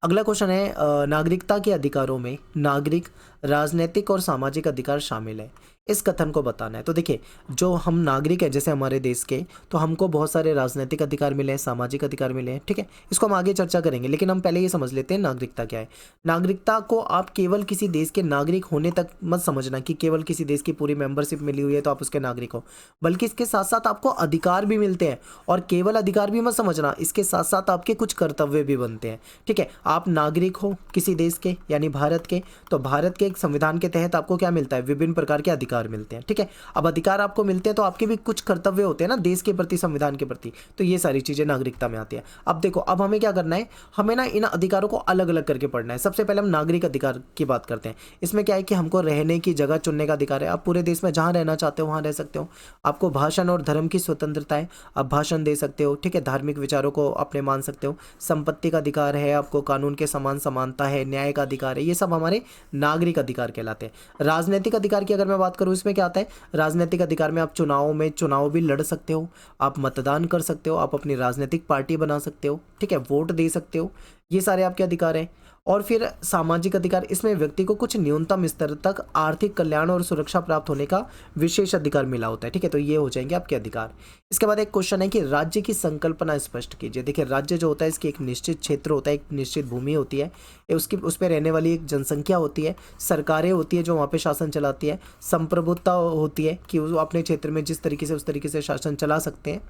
अगला क्वेश्चन है, नागरिकता के अधिकारों में नागरिक, राजनीतिक और सामाजिक अधिकार शामिल है। इस कथन को बताना है। तो देखिए, जो हम नागरिक हैं जैसे हमारे देश के, तो हमको बहुत सारे राजनीतिक अधिकार मिले हैं, सामाजिक अधिकार मिले हैं, ठीक है। इसको हम आगे चर्चा करेंगे, लेकिन हम पहले ये समझ लेते हैं नागरिकता क्या है। नागरिकता को आप केवल किसी देश के नागरिक होने तक मत समझना कि केवल किसी देश की पूरी मेंबरशिप मिली हुई है तो आप उसके नागरिक हो, बल्कि इसके साथ साथ आपको अधिकार भी मिलते हैं। और केवल अधिकार भी मत समझना, इसके साथ साथ आपके कुछ कर्तव्य भी बनते हैं, ठीक है। आप नागरिक हो किसी देश के, यानी भारत के, तो भारत के एक संविधान के तहत आपको क्या मिलता है, विभिन्न प्रकार के अधिकार मिलते हैं, ठीक है। अब अधिकार आपको मिलते हैं तो आपके भी कुछ कर्तव्य होते हैं ना, देश के प्रति, संविधान के प्रति। तो ये सारी चीजें नागरिकता में आती है। अब देखो, अब हमें क्या करना है, हमें ना इन अधिकारों को अलग अलग करके पढ़ना है। सबसे पहले हम नागरिक अधिकार की बात करते हैं। इसमें क्या है कि हमको रहने की जगह चुनने का अधिकार है। आप पूरे देश में जहां रहना चाहते हो वहां रह सकते हो। आपको भाषण और धर्म की स्वतंत्रता है, आप भाषण दे सकते हो, ठीक है। धार्मिक विचारों को अपने मान सकते हो। संपत्ति का अधिकार है, आपको कानून के समान समानता है, न्याय का अधिकार है। ये सब हमारे नागरिक अधिकार कहलाते हैं। राजनीतिक अधिकार की अगर मैं बात करूं करूँ इसमें क्या आता है, राजनीतिक अधिकार में आप चुनाव भी लड़ सकते हो, आप मतदान कर सकते हो, आप अपनी राजनीतिक पार्टी बना सकते हो, ठीक है, वोट दे सकते हो, ये सारे आपके अधिकार हैं। और फिर सामाजिक अधिकार, इसमें व्यक्ति को कुछ न्यूनतम स्तर तक आर्थिक कल्याण और सुरक्षा प्राप्त होने का विशेष अधिकार मिला होता है, ठीक है, तो ये हो जाएंगे आपके अधिकार। इसके बाद एक क्वेश्चन है कि राज्य की संकल्पना स्पष्ट कीजिए। देखिए राज्य जो होता है इसकी एक निश्चित क्षेत्र होता है, एक निश्चित भूमि होती है, उसकी उस पर रहने वाली एक जनसंख्या होती है, सरकारें होती है जो वहाँ पे शासन चलाती है, संप्रभुता होती है कि वो अपने क्षेत्र में जिस तरीके से उस तरीके से शासन चला सकते हैं।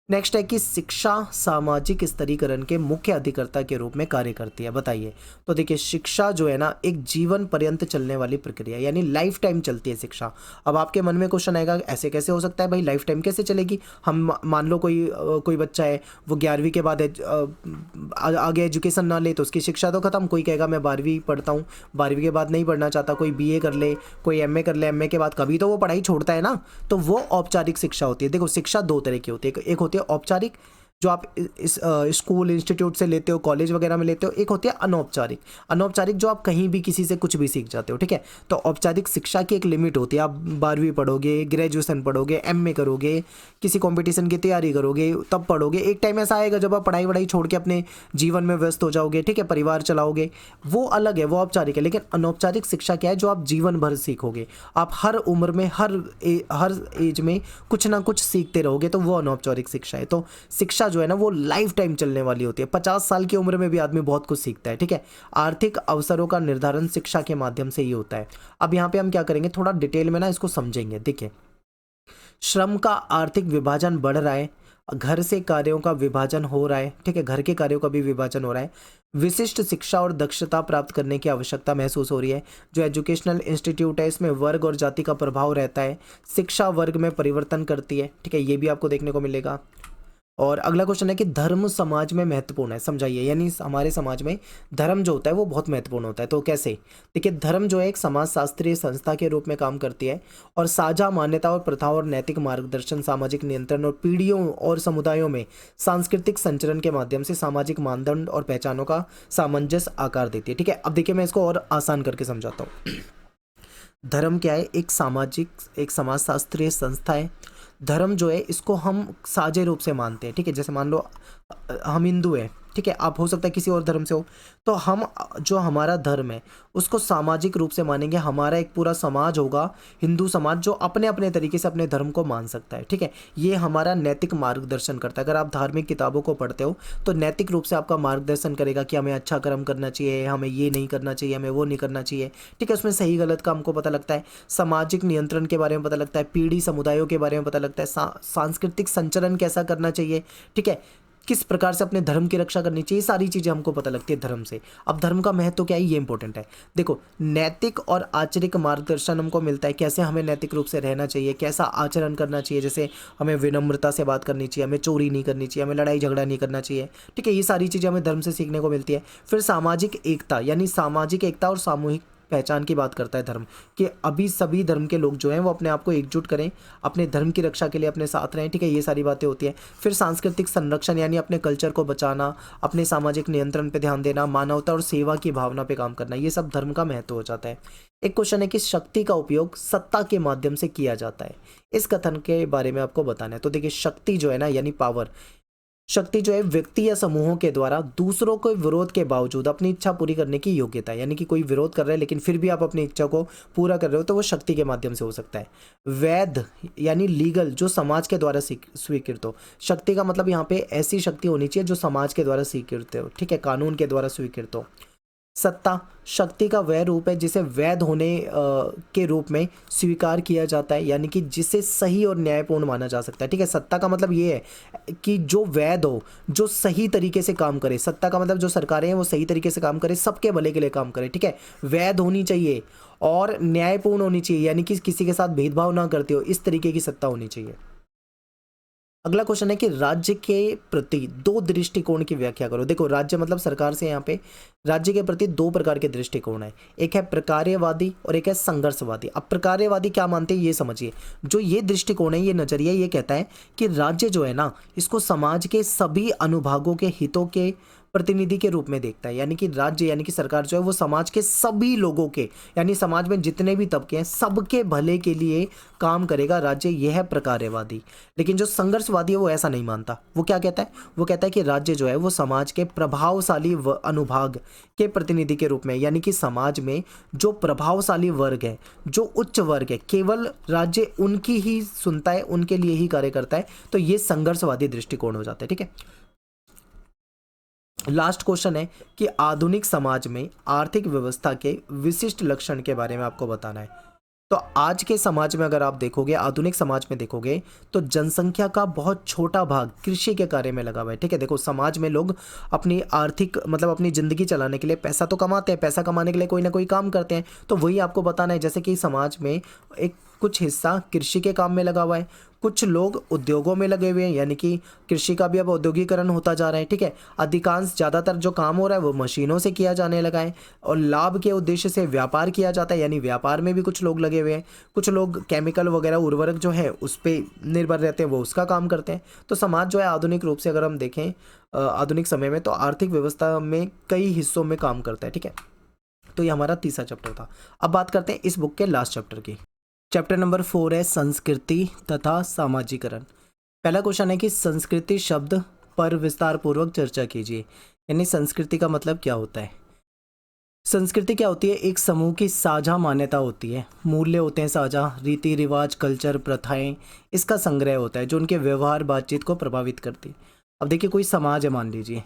नेक्स्ट है कि शिक्षा सामाजिक स्तरीकरण के मुख्य अधिकर्ता के रूप में कार्य करती है, बताइए। तो देखिए शिक्षा जो है ना एक जीवन पर्यंत चलने वाली प्रक्रिया, यानी लाइफ टाइम चलती है शिक्षा। अब आपके मन में क्वेश्चन आएगा ऐसे कैसे हो सकता है भाई, लाइफ टाइम कैसे चलेगी। हम मान लो कोई बच्चा है वो 11वीं के बाद आगे एजुकेशन ना ले तो उसकी शिक्षा तो खत्म। कोई कहेगा मैं 12वीं पढ़ता हूँ, 12वीं के बाद नहीं पढ़ना चाहता, कोई BA कर ले, कोई MA कर ले, MA के बाद कभी तो वो पढ़ाई छोड़ता है ना, तो वो औपचारिक शिक्षा होती है। देखो शिक्षा दो तरह की होती है, एक होती है औपचारिक जो आप इस स्कूल इंस्टीट्यूट से लेते हो, कॉलेज वगैरह में लेते हो, एक होती है अनौपचारिक। अनौपचारिक जो आप कहीं भी किसी से कुछ भी सीख जाते हो, ठीक है। तो औपचारिक शिक्षा की एक लिमिट होती है, आप 12वीं पढ़ोगे, ग्रेजुएशन पढ़ोगे, MA करोगे, किसी कंपटीशन की तैयारी करोगे, तब पढ़ोगे। एक टाइम ऐसा आएगा जब आप पढ़ाई वढ़ाई छोड़ के अपने जीवन में व्यस्त हो जाओगे, ठीक है, परिवार चलाओगे, वो अलग है, वो औपचारिक है। लेकिन अनौपचारिक शिक्षा क्या है, जो आप जीवन भर सीखोगे, आप हर उम्र में हर एज में कुछ ना कुछ सीखते रहोगे, तो वो अनौपचारिक शिक्षा है। तो शिक्षा जो है ना वो लाइफ टाइम चलने वाली होती है, 50 साल की उम्र में भी आदमी बहुत कुछ सीखता है, ठीक है। आर्थिक अवसरों का निर्धारण शिक्षा के माध्यम से ही होता है। अब यहाँ पे हम क्या करेंगे, थोड़ा डिटेल में ना इसको समझेंगे। देखिए श्रम का आर्थिक विभाजन बढ़ रहा है, घर से कार्यों का विभाजन हो रहा है, ठीक है, घर के कार्यों का भी विभाजन हो रहा है। विशिष्ट शिक्षा और दक्षता प्राप्त करने की आवश्यकता महसूस हो रही है। जो एजुकेशनल इंस्टीट्यूट है इसमें वर्ग और जाति का प्रभाव रहता है, शिक्षा वर्ग में परिवर्तन करती है, ठीक है, ये भी आपको देखने को मिलेगा। और अगला क्वेश्चन है कि धर्म समाज में महत्वपूर्ण है, समझाइए। यानी हमारे समाज में धर्म जो होता है वो बहुत महत्वपूर्ण होता है, तो कैसे। देखिए धर्म जो है एक समाज शास्त्रीय संस्था के रूप में काम करती है और साझा मान्यता और प्रथाओं और नैतिक मार्गदर्शन, सामाजिक नियंत्रण और पीढ़ियों और समुदायों में सांस्कृतिक संचरण के माध्यम से सामाजिक मानदंड और पहचानों का सामंजस्य आकार देती है, ठीक है। अब देखिए मैं इसको और आसान करके समझाता हूँ। धर्म क्या है, एक समाज शास्त्रीय संस्था है। धर्म जो है इसको हम साझे रूप से मानते हैं, ठीक है। जैसे मान लो हम हिंदू हैं, ठीक है, आप हो सकता है किसी और धर्म से हो, तो हम जो हमारा धर्म है उसको सामाजिक रूप से मानेंगे। हमारा एक पूरा समाज होगा, हिंदू समाज, जो अपने अपने तरीके से अपने धर्म को मान सकता है, ठीक है। ये हमारा नैतिक मार्गदर्शन करता है। अगर आप धार्मिक किताबों को पढ़ते हो तो नैतिक रूप से आपका मार्गदर्शन करेगा कि हमें अच्छा कर्म करना चाहिए, हमें ये नहीं करना चाहिए, हमें वो नहीं करना चाहिए, ठीक है। उसमें सही गलत का हमको पता लगता है, सामाजिक नियंत्रण के बारे में पता लगता है, पीढ़ी समुदायों के बारे में पता लगता है, सांस्कृतिक संचरण कैसा करना चाहिए, ठीक है, किस प्रकार से अपने धर्म की रक्षा करनी चाहिए, सारी चीज़ें हमको पता लगती है धर्म से। अब धर्म का महत्व क्या है ये इंपॉर्टेंट है। देखो नैतिक और आचरिक मार्गदर्शन हमको मिलता है, कैसे हमें नैतिक रूप से रहना चाहिए, कैसा आचरण करना चाहिए, जैसे हमें विनम्रता से बात करनी चाहिए, हमें चोरी नहीं करनी चाहिए, हमें लड़ाई झगड़ा नहीं करना चाहिए, ठीक है। ये सारी चीज़ें हमें धर्म से सीखने को मिलती है। फिर सामाजिक एकता, यानी सामाजिक एकता और सामूहिक पहचान की बात करता है धर्म, कि अभी सभी धर्म के लोग जो हैं वो अपने आप को एकजुट करें, अपने धर्म की रक्षा के लिए अपने साथ रहें, ठीक है, ये सारी बातें होती हैं। फिर सांस्कृतिक संरक्षण, यानी अपने कल्चर को बचाना, अपने सामाजिक नियंत्रण पे ध्यान देना, मानवता और सेवा की भावना पे काम करना, ये सब धर्म का महत्व हो जाता है। एक क्वेश्चन है कि शक्ति का उपयोग सत्ता के माध्यम से किया जाता है, इस कथन के बारे में आपको बताना है। तो देखिए शक्ति जो है ना, यानी पावर, शक्ति जो है व्यक्ति या समूहों के द्वारा दूसरों के विरोध के बावजूद अपनी इच्छा पूरी करने की योग्यता है। यानी कि कोई विरोध कर रहा है लेकिन फिर भी आप अपनी इच्छा को पूरा कर रहे हो, तो वो शक्ति के माध्यम से हो सकता है। वैध यानी लीगल, जो समाज के द्वारा स्वीकृत हो। शक्ति का मतलब यहाँ पे ऐसी शक्ति होनी चाहिए जो समाज के द्वारा स्वीकृत हो, ठीक है, कानून के द्वारा स्वीकृत हो। सत्ता, शक्ति का वह रूप है जिसे वैध होने के रूप में स्वीकार किया जाता है, यानी कि जिसे सही और न्यायपूर्ण माना जा सकता है, ठीक है। सत्ता का मतलब ये है कि जो वैध हो, जो सही तरीके से काम करे। सत्ता का मतलब जो सरकारें हैं वो सही तरीके से काम करे, सबके भले के लिए काम करे, ठीक है। वैध होनी चाहिए और न्यायपूर्ण होनी चाहिए, यानी कि किसी के साथ भेदभाव ना करते हो, इस तरीके की सत्ता होनी चाहिए। अगला क्वेश्चन है कि राज्य के प्रति दो दृष्टिकोण की व्याख्या करो। देखो राज्य मतलब सरकार से, यहाँ पे राज्य के प्रति दो प्रकार के दृष्टिकोण है, एक है प्रकार्यवादी और एक है संघर्षवादी। अब प्रकार्यवादी क्या मानते हैं ये समझिए। जो ये दृष्टिकोण है, ये नजरिया ये कहता है कि राज्य जो है ना, इसको समाज के सभी अनुभागों के हितों के प्रतिनिधि के रूप में देखता है, यानी कि राज्य यानी कि सरकार जो है वो समाज के सभी लोगों के, यानी समाज में जितने भी तबके हैं सबके भले के लिए काम करेगा राज्य, यह है प्रकार्यवादी। लेकिन जो संघर्षवादी है वो ऐसा नहीं मानता। वो क्या कहता है? वो कहता है कि राज्य जो है वो समाज के प्रभावशाली अनुभाग के प्रतिनिधि के रूप में, यानी कि समाज में जो प्रभावशाली वर्ग है, जो उच्च वर्ग है, केवल राज्य उनकी ही सुनता है, उनके लिए ही कार्य करता है। तो ये संघर्षवादी दृष्टिकोण हो जाता है। ठीक है, लास्ट क्वेश्चन है कि आधुनिक समाज में आर्थिक व्यवस्था के विशिष्ट लक्षण के बारे में आपको बताना है। तो आज के समाज में अगर आप देखोगे, आधुनिक समाज में देखोगे, तो जनसंख्या का बहुत छोटा भाग कृषि के कार्य में लगा हुआ है। ठीक है, देखो समाज में लोग अपनी आर्थिक मतलब अपनी ज़िंदगी चलाने के लिए पैसा तो कमाते हैं, पैसा कमाने के लिए कोई ना कोई काम करते हैं। तो वही आपको बताना है, जैसे कि समाज में एक कुछ हिस्सा कृषि के काम में लगा हुआ है, कुछ लोग उद्योगों में लगे हुए हैं, यानी कि कृषि का भी अब औद्योगिकरण होता जा रहा है। ठीक है, अधिकांश ज़्यादातर जो काम हो रहा है वो मशीनों से किया जाने लगा है, और लाभ के उद्देश्य से व्यापार किया जाता है, यानी व्यापार में भी कुछ लोग लगे हुए हैं। कुछ लोग केमिकल वगैरह उर्वरक जो है उस पर निर्भर रहते हैं, वो उसका काम करते हैं। तो समाज जो है आधुनिक रूप से अगर हम देखें आधुनिक समय में, तो आर्थिक व्यवस्था में कई हिस्सों में काम करता है। ठीक है, तो ये हमारा तीसरा चैप्टर था। अब बात करते हैं इस बुक के लास्ट चैप्टर की। चैप्टर नंबर 4 है संस्कृति तथा सामाजिकरण। पहला क्वेश्चन है कि संस्कृति शब्द पर विस्तार पूर्वक चर्चा कीजिए, यानी संस्कृति का मतलब क्या होता है। संस्कृति क्या होती है? एक समूह की साझा मान्यता होती है, मूल्य होते हैं साझा, रीति रिवाज, कल्चर, प्रथाएं, इसका संग्रह होता है जो उनके व्यवहार बातचीत को प्रभावित करती है। अब देखिए कोई समाज है, मान लीजिए,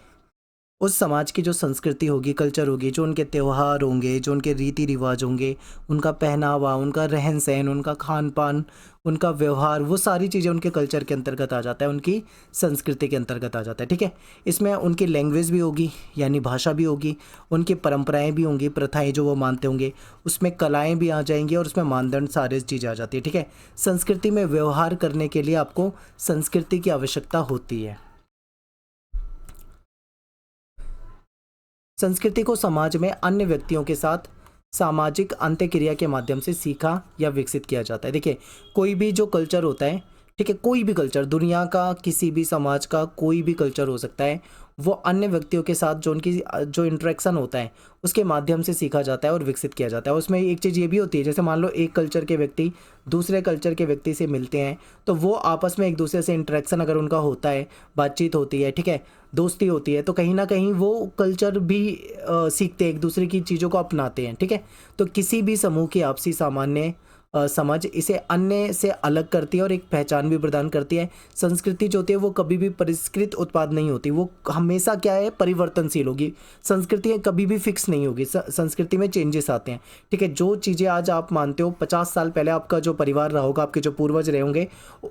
उस समाज की जो संस्कृति होगी, कल्चर होगी, जो उनके त्यौहार होंगे, जो उनके रीति रिवाज होंगे, उनका पहनावा, उनका रहन सहन, उनका खान पान, उनका व्यवहार, वो सारी चीज़ें उनके कल्चर के अंतर्गत आ जाता है, उनकी संस्कृति के अंतर्गत आ जाता है। ठीक है, इसमें उनकी लैंग्वेज भी होगी, यानी भाषा भी होगी, उनकी परंपराएं भी होंगी, प्रथाएं जो वो मानते होंगे, उसमें कलाएं भी आ जाएंगी, और उसमें मानदंड सारे चीज़ें आ जाती है। ठीक है, संस्कृति में व्यवहार करने के लिए आपको संस्कृति की आवश्यकता होती है। संस्कृति को समाज में अन्य व्यक्तियों के साथ सामाजिक अंत्यक्रिया के माध्यम से सीखा या विकसित किया जाता है। देखिए कोई भी जो कल्चर होता है, ठीक है, कोई भी कल्चर, दुनिया का किसी भी समाज का कोई भी कल्चर हो सकता है, वो अन्य व्यक्तियों के साथ जो उनकी जो इंटरेक्शन होता है उसके माध्यम से सीखा जाता है और विकसित किया जाता है। उसमें एक चीज़ ये भी होती है, जैसे मान लो एक कल्चर के व्यक्ति दूसरे कल्चर के व्यक्ति से मिलते हैं, तो वो आपस में एक दूसरे से इंटरेक्शन अगर उनका होता है, बातचीत होती है, ठीक है, दोस्ती होती है, तो कहीं ना कहीं वो कल्चर भी सीखते हैं, एक दूसरे की चीज़ों को अपनाते हैं। ठीक है, तो किसी भी समूह की आपसी सामान्य समझ इसे अन्य से अलग करती है और एक पहचान भी प्रदान करती है। संस्कृति जो होती है वो कभी भी परिष्कृत उत्पाद नहीं होती, वो हमेशा क्या है, परिवर्तनशील होगी। संस्कृति कभी भी फिक्स नहीं होगी, संस्कृति में चेंजेस आते हैं। ठीक है, जो चीज़ें आज आप मानते हो 50 साल पहले आपका जो परिवार रहा होगा, आपके जो पूर्वज रहे होंगे,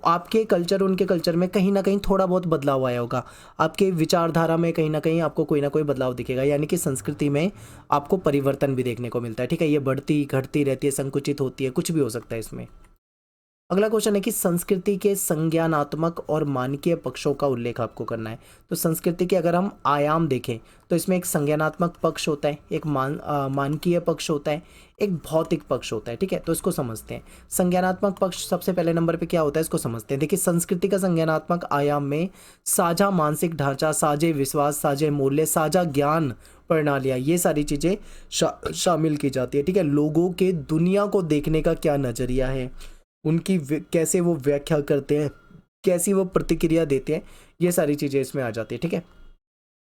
आपके कल्चर उनके कल्चर में कहीं ना कहीं थोड़ा बहुत बदलाव आया होगा, आपके विचारधारा में कहीं ना कहीं आपको कोई ना कोई बदलाव दिखेगा, यानी कि संस्कृति में आपको परिवर्तन भी देखने को मिलता है। ठीक है, ये बढ़ती घटती रहती है, संकुचित होती है, कुछ भी हो सकता है इसमें। अगला क्वेश्चन है कि संस्कृति के संज्ञानात्मक और मानकीय पक्षों का उल्लेख आपको करना है। तो संस्कृति के अगर हम आयाम देखें तो इसमें एक संज्ञानात्मक पक्ष होता है, एक मानकीय पक्ष होता है, एक भौतिक पक्ष होता है। ठीक है, तो इसको समझते हैं। संज्ञानात्मक पक्ष सबसे पहले नंबर पे क्या होता है, इसको समझते हैं। देखिए संस्कृति का संज्ञानात्मक आयाम में साझा मानसिक ढांचा, साझे विश्वास, साझे मूल्य, साझा ज्ञान प्रणालियाँ, ये सारी चीज़ें शामिल की जाती है। ठीक है, लोगों के दुनिया को देखने का क्या नज़रिया है, उनकी कैसे वो व्याख्या करते हैं, कैसी वो प्रतिक्रिया देते हैं, ये सारी चीज़ें इसमें आ जाती है। ठीक है,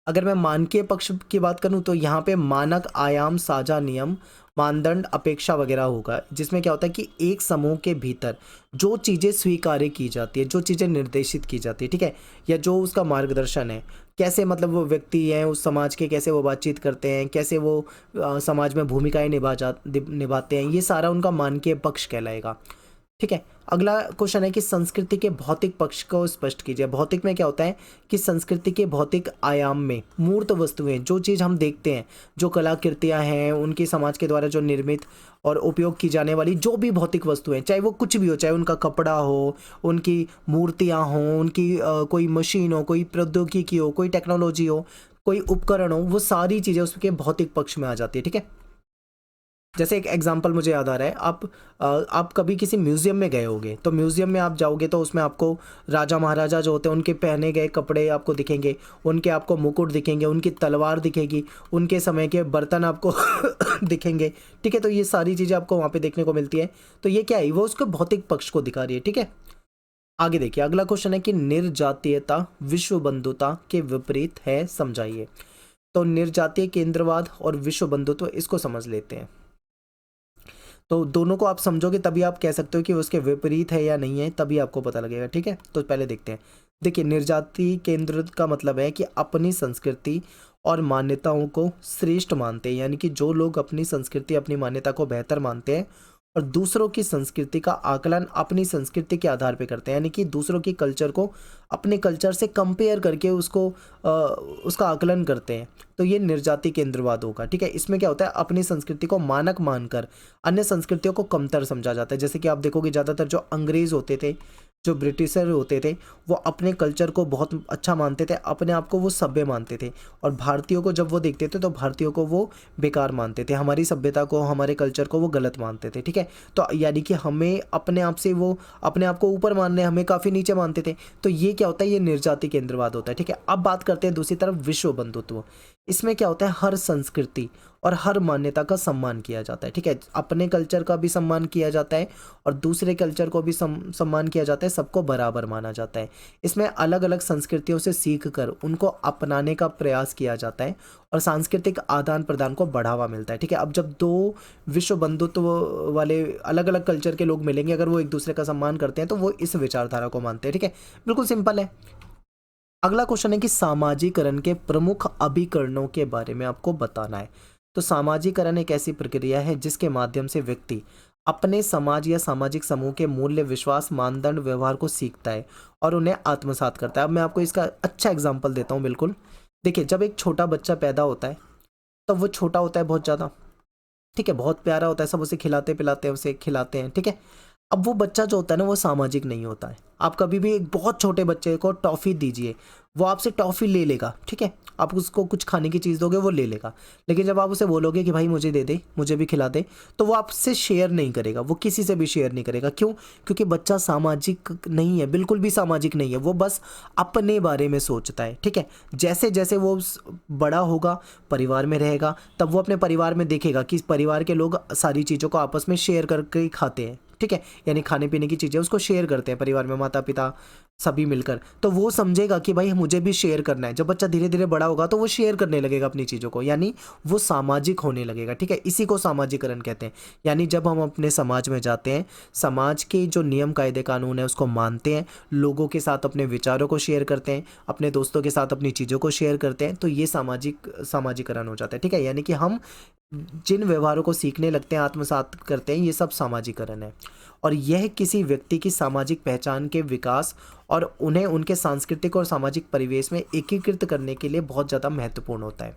अगर मैं मानकीय पक्ष की बात करूं तो यहाँ पे मानक, आयाम, साझा नियम, मानदंड, अपेक्षा वगैरह होगा, जिसमें क्या होता है कि एक समूह के भीतर जो चीज़ें स्वीकार्य की जाती है, जो चीज़ें निर्देशित की जाती है, ठीक है, या जो उसका मार्गदर्शन है, कैसे मतलब वो व्यक्ति हैं उस समाज के, कैसे वो बातचीत करते हैं, कैसे वो समाज में भूमिकाएं निभाते हैं, ये सारा उनका मानकीय पक्ष कहलाएगा। ठीक है, अगला क्वेश्चन है कि संस्कृति के भौतिक पक्ष को स्पष्ट कीजिए। भौतिक में क्या होता है कि संस्कृति के भौतिक आयाम में मूर्त वस्तुएं, जो चीज़ हम देखते हैं, जो कलाकृतियां हैं, उनकी समाज के द्वारा जो निर्मित और उपयोग की जाने वाली जो भी भौतिक वस्तुएं, चाहे वो कुछ भी हो, चाहे उनका कपड़ा हो, उनकी मूर्तियां हों, उनकी कोई मशीन हो, कोई प्रौद्योगिकी हो, कोई टेक्नोलॉजी हो, कोई उपकरण हो, वो सारी चीज़ें उसके भौतिक पक्ष में आ जाती है। ठीक है, जैसे एक एग्जांपल मुझे याद आ रहा है, आप कभी किसी म्यूज़ियम में गए होगे, तो म्यूज़ियम में आप जाओगे तो उसमें आपको राजा महाराजा जो होते हैं उनके पहने गए कपड़े आपको दिखेंगे, उनके आपको मुकुट दिखेंगे, उनकी तलवार दिखेगी, उनके समय के बर्तन आपको दिखेंगे, ठीक है। तो ये सारी चीज़ें आपको वहाँ पे देखने को मिलती है। तो ये क्या है, वो उसके भौतिक पक्ष को दिखा रही है, ठीक है। आगे देखिए, अगला क्वेश्चन है कि निर्जातीयता विश्व बंधुता के विपरीत है, समझाइए। तो निर्जातीय केंद्रवाद और विश्व बंधुत्व, इसको समझ लेते हैं। तो दोनों को आप समझोगे तभी आप कह सकते हो कि उसके विपरीत है या नहीं है, तभी आपको पता लगेगा, ठीक है। तो पहले देखते हैं। देखिए, निर्जाति केंद्र का मतलब है कि अपनी संस्कृति और मान्यताओं को श्रेष्ठ मानते हैं, यानी कि जो लोग अपनी संस्कृति अपनी मान्यता को बेहतर मानते हैं और दूसरों की संस्कृति का आकलन अपनी संस्कृति के आधार पे करते हैं, यानी कि दूसरों की कल्चर को अपने कल्चर से कंपेयर करके उसका आकलन करते हैं, तो ये निर्जाति केंद्रवाद होगा, ठीक है। इसमें क्या होता है, अपनी संस्कृति को मानक मानकर अन्य संस्कृतियों को कमतर समझा जाता है। जैसे कि आप देखोगे ज़्यादातर जो अंग्रेज़ होते थे, जो ब्रिटिशर होते थे, वो अपने कल्चर को बहुत अच्छा मानते थे, अपने आप को वो सभ्य मानते थे, और भारतीयों को जब वो देखते थे तो भारतीयों को वो बेकार मानते थे, हमारी सभ्यता को हमारे कल्चर को वो गलत मानते थे, ठीक है। तो यानी कि हमें अपने आप से वो अपने आप को ऊपर मानने, हमें काफ़ी नीचे मानते थे। तो ये क्या होता है, ये निर्जाति केंद्रवाद होता है, ठीक है। अब बात करते हैं दूसरी तरफ विश्व बंधुत्व। इसमें क्या होता है, हर संस्कृति और हर मान्यता का सम्मान किया जाता है, ठीक है। अपने कल्चर का भी सम्मान किया जाता है और दूसरे कल्चर को भी सम्मान किया जाता है, सबको बराबर माना जाता है। इसमें अलग अलग संस्कृतियों से सीख कर उनको अपनाने का प्रयास किया जाता है और सांस्कृतिक आदान प्रदान को बढ़ावा मिलता है, ठीक है। अब जब दो विश्व बंधुत्व वाले अलग अलग कल्चर के लोग मिलेंगे, अगर वो एक दूसरे का सम्मान करते हैं तो वो इस विचारधारा को मानते हैं, ठीक है। बिल्कुल सिंपल है। अगला क्वेश्चन है कि सामाजिकरण के प्रमुख अभिकरणों के बारे में आपको बताना है। तो सामाजिकरण एक ऐसी प्रक्रिया है जिसके माध्यम से व्यक्ति अपने समाज या सामाजिक समूह के मूल्य, विश्वास, मानदंड, व्यवहार को सीखता है और उन्हें आत्मसात करता है। अब मैं आपको इसका अच्छा एग्जाम्पल देता हूँ। बिल्कुल देखिए, जब एक छोटा बच्चा पैदा होता है तब वो छोटा होता है बहुत ज़्यादा, ठीक है, बहुत प्यारा होता है, सब उसे खिलाते पिलाते हैं, उसे खिलाते हैं, ठीक है। अब वो बच्चा जो होता है ना, वो सामाजिक नहीं होता है। आप कभी भी एक बहुत छोटे बच्चे को टॉफ़ी दीजिए, वो आपसे टॉफ़ी ले लेगा, ठीक है। आप उसको कुछ खाने की चीज़ दोगे, वो ले लेगा। लेकिन जब आप उसे बोलोगे कि भाई मुझे दे दे, मुझे भी खिला दे, तो वो आपसे शेयर नहीं करेगा, वो किसी से भी शेयर नहीं करेगा। क्यों? क्योंकि बच्चा सामाजिक नहीं है, बिल्कुल भी सामाजिक नहीं है, वो बस अपने बारे में सोचता है, ठीक है। जैसे जैसे वो बड़ा होगा, परिवार में रहेगा, तब वो अपने परिवार में देखेगा कि परिवार के लोग सारी चीज़ों को आपस में शेयर करके ही खाते हैं, ठीक है। यानी खाने पीने की चीज़ें उसको शेयर करते हैं परिवार में, माता पिता सभी मिलकर, तो वो समझेगा कि भाई मुझे भी शेयर करना है। जब बच्चा धीरे धीरे बड़ा होगा तो वो शेयर करने लगेगा अपनी चीज़ों को, यानी वो सामाजिक होने लगेगा, ठीक है। इसी को सामाजिकरण कहते हैं। यानी जब हम अपने समाज में जाते हैं, समाज के जो नियम कायदे कानून है उसको मानते हैं, लोगों के साथ अपने विचारों को शेयर करते हैं, अपने दोस्तों के साथ अपनी चीज़ों को शेयर करते हैं, तो ये सामाजिकरण हो जाता है, ठीक है। यानी कि हम जिन व्यवहारों को सीखने लगते हैं, आत्मसात करते हैं, ये सब सामाजिकरण है। और यह किसी व्यक्ति की सामाजिक पहचान के विकास और उन्हें उनके सांस्कृतिक और सामाजिक परिवेश में एकीकृत करने के लिए बहुत ज़्यादा महत्वपूर्ण होता है।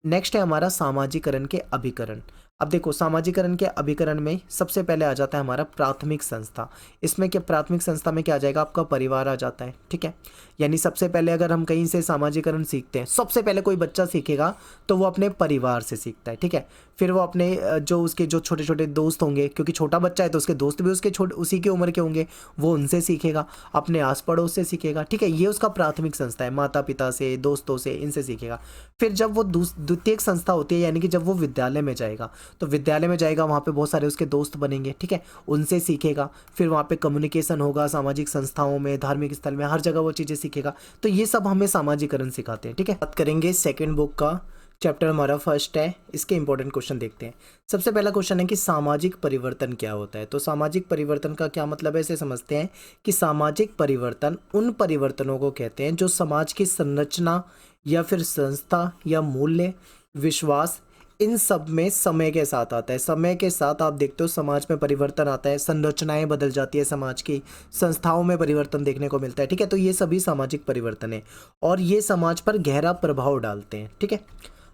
नेक्स्ट है हमारा सामाजिकरण के अभिकरण। अब देखो, सामाजिकरण के अभिकरण में सबसे पहले आ जाता है हमारा प्राथमिक संस्था। इसमें क्या, प्राथमिक संस्था में क्या आ जाएगा, आपका परिवार आ जाता है, ठीक है। यानी सबसे पहले अगर हम कहीं से सामाजिकरण सीखते हैं, सबसे पहले कोई बच्चा सीखेगा तो वो अपने परिवार से सीखता है, ठीक है। फिर वो अपने जो उसके जो छोटे छोटे दोस्त होंगे, क्योंकि छोटा बच्चा है तो उसके दोस्त भी उसके छोटे उसी की उम्र के होंगे, वो उनसे सीखेगा, अपने आस पड़ोस से सीखेगा, ठीक है। ये उसका प्राथमिक संस्था है, माता पिता से, दोस्तों से, इनसे सीखेगा। फिर जब वो द्वितीयक संस्था होती है, यानी कि जब वो विद्यालय में जाएगा, तो विद्यालय में जाएगा, वहाँ पे बहुत सारे उसके दोस्त बनेंगे, ठीक है, उनसे सीखेगा। फिर वहाँ पे कम्युनिकेशन होगा, सामाजिक संस्थाओं में, धार्मिक स्थल में, हर जगह वो चीज़ें सीखेगा। तो ये सब हमें सामाजिकरण सिखाते हैं, ठीक है। बात करेंगे सेकंड बुक का, चैप्टर हमारा फर्स्ट है, इसके इंपॉर्टेंट क्वेश्चन देखते हैं। सबसे पहला क्वेश्चन है कि सामाजिक परिवर्तन क्या होता है। तो सामाजिक परिवर्तन का क्या मतलब है, इसे समझते हैं कि सामाजिक परिवर्तन उन परिवर्तनों को कहते हैं जो समाज की संरचना या फिर संस्था या मूल्य, विश्वास, इन सब में समय के साथ आता है। समय के साथ आप देखते हो समाज में परिवर्तन आता है, संरचनाएं बदल जाती है, समाज की संस्थाओं में परिवर्तन देखने को मिलता है, ठीक है। तो ये सभी सामाजिक परिवर्तन है और ये समाज पर गहरा प्रभाव डालते हैं, ठीक है।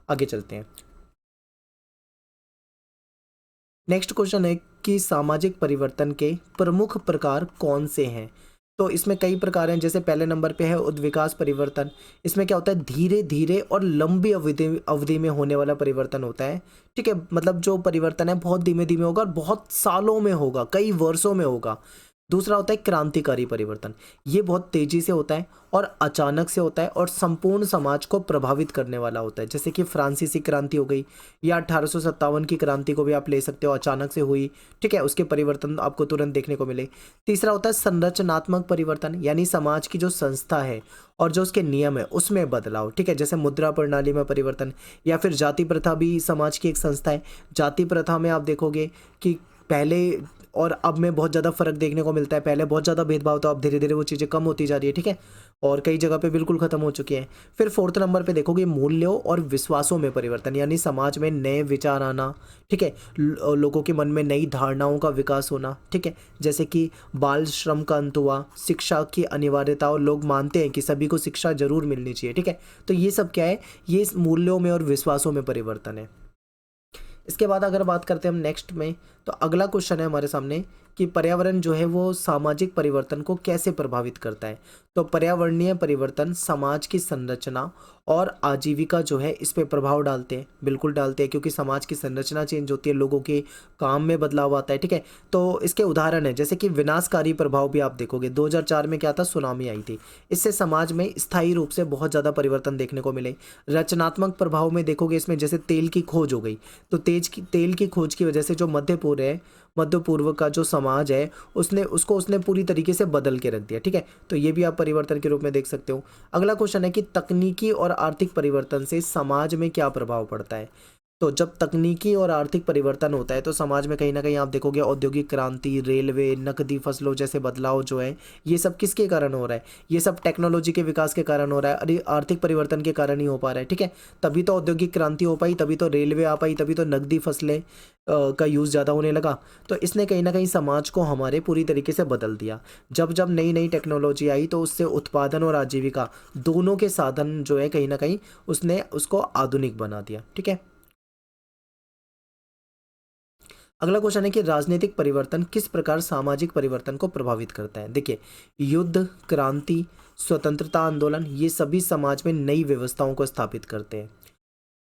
आगे चलते हैं। नेक्स्ट क्वेश्चन है कि सामाजिक परिवर्तन के प्रमुख प्रकार कौन से हैं। तो इसमें कई प्रकार हैं, जैसे पहले नंबर पे है उद्विकास परिवर्तन। इसमें क्या होता है, धीरे धीरे और लंबी अवधि अवधि में होने वाला परिवर्तन होता है। ठीक है, मतलब जो परिवर्तन है बहुत धीमे धीमे होगा और बहुत सालों में होगा, कई वर्षों में होगा। दूसरा होता है क्रांतिकारी परिवर्तन। ये बहुत तेजी से होता है और अचानक से होता है और संपूर्ण समाज को प्रभावित करने वाला होता है, जैसे कि फ्रांसीसी क्रांति हो गई या 1857 की क्रांति को भी आप ले सकते हो, अचानक से हुई। ठीक है, उसके परिवर्तन आपको तुरंत देखने को मिले। तीसरा होता है संरचनात्मक परिवर्तन, यानी समाज की जो संस्था है और जो उसके नियम है उसमें बदलाव। ठीक है, जैसे मुद्रा प्रणाली में परिवर्तन, या फिर जाति प्रथा भी समाज की एक संस्था है। जाति प्रथा में आप देखोगे कि पहले और अब में बहुत ज़्यादा फर्क देखने को मिलता है। पहले बहुत ज़्यादा भेदभाव था, अब धीरे धीरे वो चीज़ें कम होती जा रही है। ठीक है, और कई जगह पे बिल्कुल ख़त्म हो चुकी हैं। फिर फोर्थ नंबर पे देखोगे मूल्यों और विश्वासों में परिवर्तन, यानी समाज में नए विचार आना। ठीक है, लोगों के मन में नई धारणाओं का विकास होना। ठीक है, जैसे कि बाल श्रम का अंत हुआ, शिक्षा की अनिवार्यता, और लोग मानते हैं कि सभी को शिक्षा जरूर मिलनी चाहिए। ठीक है, तो ये सब क्या है, ये इस मूल्यों में और विश्वासों में परिवर्तन है। इसके बाद अगर बात करते हैं हम नेक्स्ट में, तो अगला क्वेश्चन है हमारे सामने कि पर्यावरण जो है वो सामाजिक परिवर्तन को कैसे प्रभावित करता है। तो पर्यावरणीय परिवर्तन समाज की संरचना और आजीविका जो है इस पे प्रभाव डालते हैं, बिल्कुल डालते हैं, क्योंकि समाज की संरचना चेंज होती है, लोगों के काम में बदलाव आता है। ठीक है, तो इसके उदाहरण है जैसे कि विनाशकारी प्रभाव भी आप देखोगे। 2004 में क्या था, सुनामी आई थी, इससे समाज में स्थायी रूप से बहुत ज़्यादा परिवर्तन देखने को मिले। रचनात्मक प्रभाव में देखोगे इसमें जैसे तेल की खोज हो गई, तो तेल की खोज की वजह से जो मध्य पूर्व का जो समाज है उसने पूरी तरीके से बदल के रख दिया। ठीक है, तो ये भी आप परिवर्तन के रूप में देख सकते हो। अगला क्वेश्चन है कि तकनीकी और आर्थिक परिवर्तन से समाज में क्या प्रभाव पड़ता है। तो जब तकनीकी और आर्थिक परिवर्तन होता है तो समाज में कहीं ना कहीं आप देखोगे औद्योगिक क्रांति, रेलवे, नकदी फसलों जैसे बदलाव जो है ये सब किसके कारण हो रहा है, ये सब टेक्नोलॉजी के विकास के कारण हो रहा है। अरे आर्थिक परिवर्तन के कारण ही हो पा रहा है। ठीक है, तभी तो औद्योगिक क्रांति हो पाई, तभी तो रेलवे आ पाई, तभी तो नकदी फसलें का यूज़ ज़्यादा होने लगा। तो इसने कहीं ना कहीं समाज को हमारे पूरी तरीके से बदल दिया। जब जब नई नई टेक्नोलॉजी आई तो उससे उत्पादन और आजीविका दोनों के साधन जो है कहीं ना कहीं उसने उसको आधुनिक बना दिया। ठीक है, अगला क्वेश्चन है कि राजनीतिक परिवर्तन किस प्रकार सामाजिक परिवर्तन को प्रभावित करता है। देखिए, युद्ध, क्रांति, स्वतंत्रता आंदोलन, ये सभी समाज में नई व्यवस्थाओं को स्थापित करते हैं।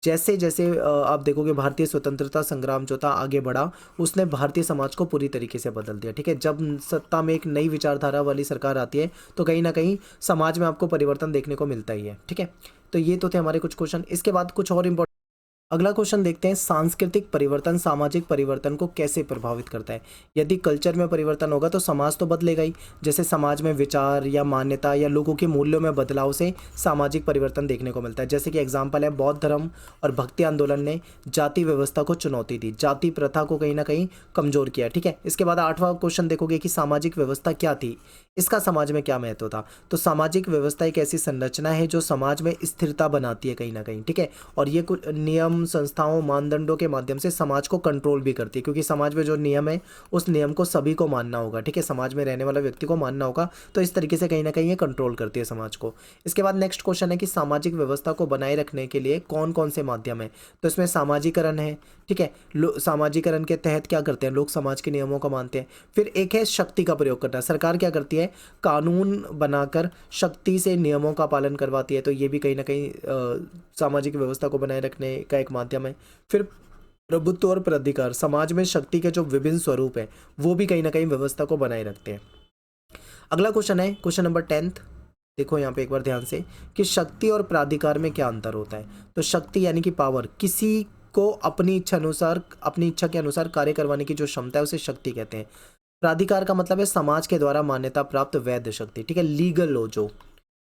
जैसे जैसे आप देखोगे भारतीय स्वतंत्रता संग्राम जो था आगे बढ़ा, उसने भारतीय समाज को पूरी तरीके से बदल दिया। ठीक है, जब सत्ता में एक नई विचारधारा वाली सरकार आती है तो कहीं ना कहीं समाज में आपको परिवर्तन देखने को मिलता ही है। ठीक है, तो ये तो थे हमारे कुछ क्वेश्चन। इसके बाद कुछ और इम्पोर्टेंट, अगला क्वेश्चन देखते हैं, सांस्कृतिक परिवर्तन सामाजिक परिवर्तन को कैसे प्रभावित करता है। यदि कल्चर में परिवर्तन होगा तो समाज तो बदलेगा ही, जैसे समाज में विचार या मान्यता या लोगों के मूल्यों में बदलाव से सामाजिक परिवर्तन देखने को मिलता है। जैसे कि एग्जाम्पल है, बौद्ध धर्म और भक्ति आंदोलन ने जाति व्यवस्था को चुनौती दी, जाति प्रथा को कहीं ना कहीं कमजोर किया। ठीक है, इसके बाद 8वां क्वेश्चन देखोगे कि सामाजिक व्यवस्था क्या थी, इसका समाज में क्या महत्व था। तो सामाजिक व्यवस्था एक ऐसी संरचना है जो समाज में स्थिरता बनाती है कहीं ना कहीं। ठीक है, और ये कुछ नियम, संस्थाओं, मानदंडों के माध्यम से समाज को कंट्रोल भी करती है, क्योंकि समाज में जो नियम है उस नियम को सभी को मानना होगा। ठीक है, समाज में रहने वाला व्यक्ति को मानना होगा, तो इस तरीके से कहीं ना कहीं ये कंट्रोल करती है समाज को। इसके बाद नेक्स्ट क्वेश्चन है कि सामाजिक व्यवस्था को बनाए रखने के लिए कौन कौन से माध्यम है। तो इसमें सामाजिकरण है। ठीक है, सामाजिकरण के तहत क्या करते हैं, लोग समाज के नियमों को मानते हैं। फिर एक है शक्ति का प्रयोग करना, सरकार क्या करती है, कानून बनाकर शक्ति से नियमों का पालन करवाती है, तो ये भी कहीं ना कहीं सामाजिक व्यवस्था को बनाए रखने का एक माध्यम है। फिर प्रभुत्व और प्राधिकार, समाज में शक्ति के जो विभिन्न स्वरूप है वो भी कहीं ना कहीं व्यवस्था को बनाए रखते हैं। अगला क्वेश्चन है क्वेश्चन नंबर 10th। देखो यहाँ पे एक बार ध्यान से कि शक्ति और प्राधिकार में क्या अंतर होता है। तो शक्ति यानी कि पावर, किसी को अपनी इच्छा के अनुसार कार्य करवाने की जो क्षमता है उसे शक्ति कहते हैं। प्राधिकार का मतलब है समाज के द्वारा मान्यता प्राप्त वैध शक्ति। ठीक है, लीगल हो जो,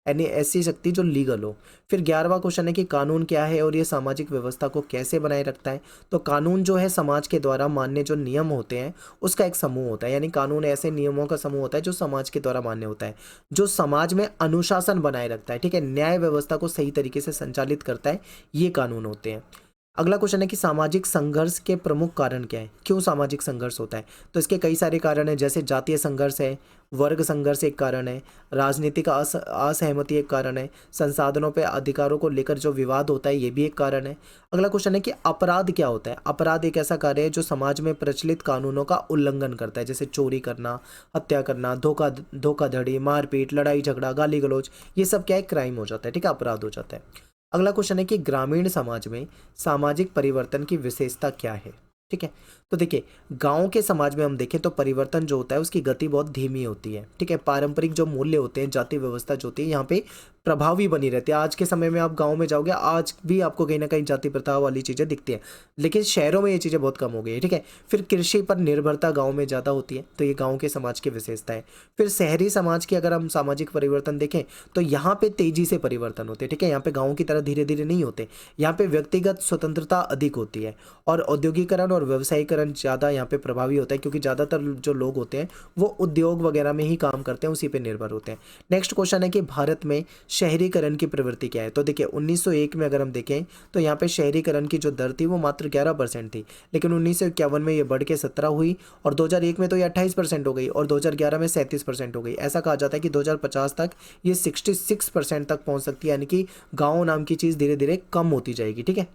यानी ऐसी शक्ति जो लीगल हो। फिर 11वां क्वेश्चन है कि कानून क्या है और ये सामाजिक व्यवस्था को कैसे बनाए रखता है। तो कानून जो है समाज के द्वारा मान्य जो नियम होते हैं उसका एक समूह होता है, यानी कानून ऐसे नियमों का समूह होता है जो समाज के द्वारा मान्य होता है, जो समाज में अनुशासन बनाए रखता है। ठीक है, न्याय व्यवस्था को सही तरीके से संचालित करता है, ये कानून होते हैं। अगला क्वेश्चन है कि सामाजिक संघर्ष के प्रमुख कारण क्या है, क्यों सामाजिक संघर्ष होता है। तो इसके कई सारे कारण हैं, जैसे जातीय संघर्ष है, वर्ग संघर्ष एक कारण है, राजनीतिक असहमति एक कारण है, संसाधनों पे अधिकारों को लेकर जो विवाद होता है ये भी एक कारण है। अगला क्वेश्चन है कि अपराध क्या होता है। अपराध एक ऐसा कार्य है जो समाज में प्रचलित कानूनों का उल्लंघन करता है, जैसे चोरी करना, हत्या करना, धोखाधड़ी, मारपीट, लड़ाई झगड़ा, गाली गलौज, ये सब क्या है, क्राइम हो जाता है, ठीक है, अपराध हो जाता है। अगला क्वेश्चन है कि ग्रामीण समाज में सामाजिक परिवर्तन की विशेषता क्या है, ठीक है। तो देखिए, गांव के समाज में हम देखें तो परिवर्तन जो होता है उसकी गति बहुत धीमी होती है, ठीक है। पारंपरिक जो मूल्य होते हैं, जाति व्यवस्था जो होती है, यहाँ पे प्रभावी बनी रहती है। आज के समय में आप गांव में जाओगे, आज भी आपको कहीं ना कहीं जाति प्रथा वाली चीज़ें दिखती हैं, लेकिन शहरों में ये चीज़ें बहुत कम हो गई है, ठीक है। फिर कृषि पर निर्भरता गाँव में ज़्यादा होती है, तो ये गाँव के समाज की विशेषता है। फिर शहरी समाज की अगर हम सामाजिक परिवर्तन देखें तो यहाँ पे तेजी से परिवर्तन होते हैं, ठीक है। यहाँ पे गाँव की तरह धीरे धीरे नहीं होते, यहाँ पे व्यक्तिगत स्वतंत्रता अधिक होती है और औद्योगिकरण और व्यवसायीकरण ज़्यादा यहाँ पे प्रभावी होता है, क्योंकि ज़्यादातर जो लोग होते हैं वो उद्योग वगैरह में ही काम करते हैं, उसी पे निर्भर होते हैं। नेक्स्ट क्वेश्चन है कि भारत में शहरीकरण की प्रवृत्ति क्या है। तो देखिए, 1901 में अगर हम देखें तो यहाँ पे शहरीकरण की जो दर थी वो मात्र 11% थी, लेकिन 1951 में ये बढ़ के 17 हुई और 2001 में तो ये 28% हो गई और 2011 में 37% हो गई। ऐसा कहा जाता है कि 2050 तक ये 66% तक पहुँच सकती है, यानी कि गाँव नाम की चीज़ धीरे धीरे कम होती जाएगी, ठीक है।